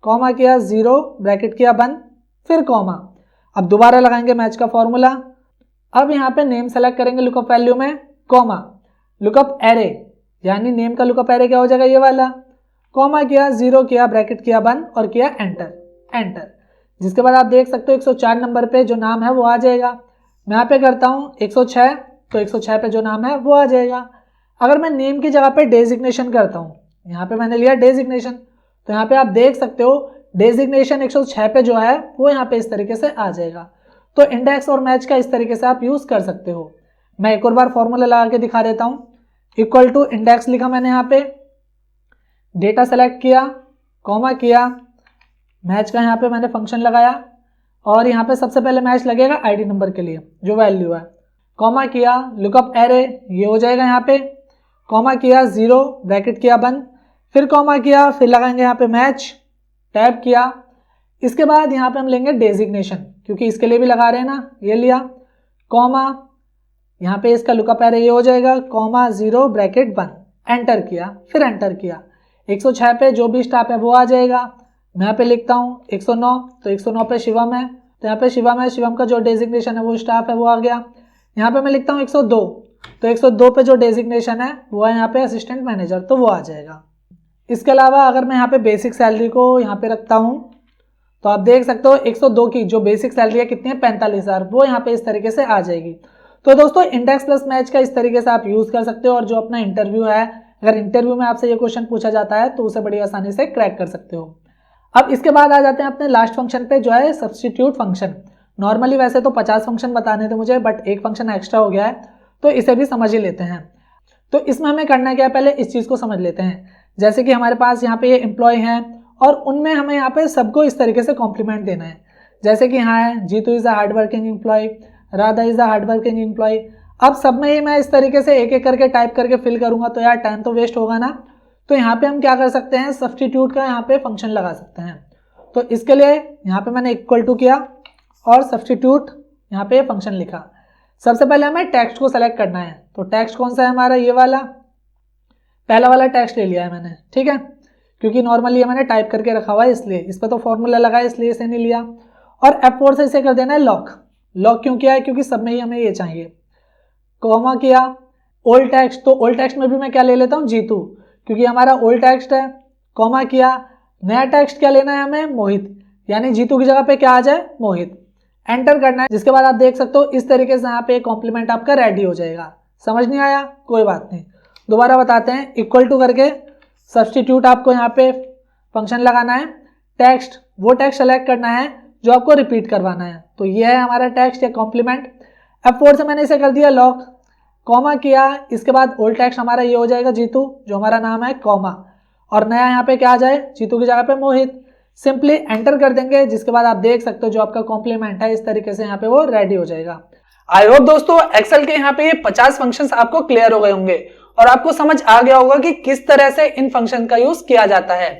कॉमा किया, 0 ब्रैकेट किया बंद, फिर कॉमा। अब दोबारा लगाएंगे मैच का फॉर्मूला। अब यहाँ पे नेम सेलेक्ट करेंगे लुकअप वैल्यू में, कॉमा, लुकअप एरे यानी नेम का लुकअप एरे क्या हो जाएगा, ये वाला, कॉमा किया, 0 किया, ब्रैकेट किया बंद और किया एंटर, एंटर। जिसके बाद आप देख सकते हो 104 नंबर पे जो नाम है वो आ जाएगा। मैं यहाँ पे करता हूँ 106, तो 106 पे जो नाम है वो आ जाएगा। अगर मैं नेम की जगह पे डेजिग्नेशन करता हूँ, यहाँ पे मैंने लिया डेजिग्नेशन, तो यहाँ पे आप देख सकते हो डेजिग्नेशन 106 पे जो है वो यहाँ पे इस तरीके से आ जाएगा। तो इंडेक्स और मैच का इस तरीके से आप यूज कर सकते हो। मैं एक और बार फॉर्मूला लगा के दिखा देता हूँ। इक्वल टू इंडेक्स लिखा मैंने यहाँ पे, डेटा सेलेक्ट किया, कॉमा किया, मैच का यहाँ पे मैंने फंक्शन लगाया और यहाँ पे सबसे पहले मैच लगेगा आईडी नंबर के लिए जो वैल्यू है, कॉमा किया, लुकअप एरे ये हो जाएगा यहाँ पे, कॉमा किया, 0 ब्रैकेट किया बंद, फिर कॉमा किया, फिर लगाएंगे यहाँ पे मैच, टैप किया। इसके बाद यहाँ पे हम लेंगे डेजिग्नेशन, क्योंकि इसके लिए भी लगा रहे हैं ना, ये लिया, कॉमा, यहाँ पे इसका लुकअप एरे ये हो जाएगा, कॉमा, 0 ब्रैकेट बंद, एंटर किया, फिर एंटर किया। 106 पे जो भी स्टाफ है वो आ जाएगा। मैं यहाँ पे लिखता हूँ 109, तो 109 पे शिवम है, तो यहाँ पे शिवम है, शिवम का जो डेजिग्नेशन है वो स्टाफ है वो आ गया। यहाँ पे मैं लिखता हूँ 102, तो 102 पे जो डेजिग्नेशन है वो है यहाँ पे असिस्टेंट मैनेजर, तो वो आ जाएगा। इसके अलावा अगर मैं यहाँ पे बेसिक सैलरी को यहाँ पे रखता हूँ तो आप देख सकते हो 102 की जो बेसिक सैलरी है कितनी है 45,000, वो यहाँ पे इस तरीके से आ जाएगी। तो दोस्तों इंडेक्स प्लस मैच का इस तरीके से आप यूज कर सकते हो और जो अपना इंटरव्यू है, अगर इंटरव्यू में आपसे ये क्वेश्चन पूछा जाता है तो उसे बड़ी आसानी से क्रैक कर सकते हो। अब इसके बाद आ जाते हैं अपने लास्ट फंक्शन पे जो है सब्स्टिट्यूट फंक्शन। नॉर्मली वैसे तो 50 फंक्शन बताने थे मुझे, बट एक फंक्शन एक्स्ट्रा हो गया है तो इसे भी समझ ही लेते हैं। तो इसमें हमें करना क्या है, पहले इस चीज़ को समझ लेते हैं। जैसे कि हमारे पास यहाँ पे ये एम्प्लॉय हैं और उनमें हमें यहाँ पे सबको इस तरीके से कॉम्प्लीमेंट देना है। जैसे कि यहाँ है Jitu is a hard working employee, Radha is a hard working employee. अब सब में ही मैं इस तरीके से एक एक करके टाइप करके फिल करूँगा तो यार टाइम तो वेस्ट होगा ना। तो यहाँ पे हम क्या कर सकते हैं, सब्स्टिट्यूट का यहाँ पे फंक्शन लगा सकते हैं। तो इसके लिए यहाँ पे मैंने इक्वल टू किया और सब्स्टिट्यूट यहाँ पे फंक्शन लिखा। सबसे पहले हमें टेक्स्ट को सेलेक्ट करना है। तो टेक्स्ट कौन सा है हमारा, ये वाला पहला वाला टेक्स्ट ले लिया है मैंने, ठीक है, क्योंकि नॉर्मली मैंने टाइप करके रखा हुआ है इसलिए, इस पर तो फॉर्मूला लगा है इसलिए इसे नहीं लिया। और F4 से इसे कर देना है लॉक। लॉक क्यों किया है, क्योंकि सब में ही हमें ये चाहिए। कॉमा किया, ओल्ड टेक्स्ट, तो ओल्ड टेक्स्ट में भी मैं क्या ले लेता हूँ, जीतू, क्योंकि हमारा ओल्ड टेक्स्ट है। कॉमा किया, नया टेक्स्ट क्या लेना है हमें, मोहित, यानी जीतू की जगह पे क्या आ जाए, मोहित। एंटर करना है, जिसके बाद आप देख सकते हो इस तरीके से यहाँ पे कॉम्प्लीमेंट आपका रेडी हो जाएगा। समझ नहीं आया, कोई बात नहीं, दोबारा बताते हैं। इक्वल टू करके सब्स्टिट्यूट आपको यहाँ पे फंक्शन लगाना है। टेक्स्ट, वो टेक्स्ट सेलेक्ट करना है जो आपको रिपीट करवाना है। तो ये है हमारा टेक्स्ट या कॉम्प्लीमेंट। F4 से मैंने इसे कर दिया लॉक। कॉमा किया, इसके बाद ओल्ड टेक्स्ट हमारा ये हो जाएगा जीतू, जो हमारा नाम है, कॉमा, और नया यहाँ पे क्या आ जाए, जीतू की जगह पे मोहित। सिंपली एंटर कर देंगे, जिसके बाद आप देख सकते हो जो आपका कॉम्प्लीमेंट है इस तरीके से यहाँ पे वो रेडी हो जाएगा। आई होप दोस्तों एक्सेल के यहाँ पे ये 50 फंक्शंस आपको क्लियर हो गए होंगे और आपको समझ आ गया होगा कि किस तरह से इन फंक्शन का यूज किया जाता है।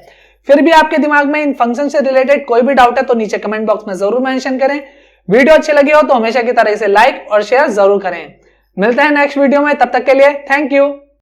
फिर भी आपके दिमाग में इन फंक्शन से रिलेटेड कोई भी डाउट है तो नीचे कमेंट बॉक्स में जरूर मेंशन करें। वीडियो अच्छी लगी हो तो हमेशा की तरह इसे लाइक और शेयर जरूर करें। मिलते हैं नेक्स्ट वीडियो में, तब तक के लिए थैंक यू।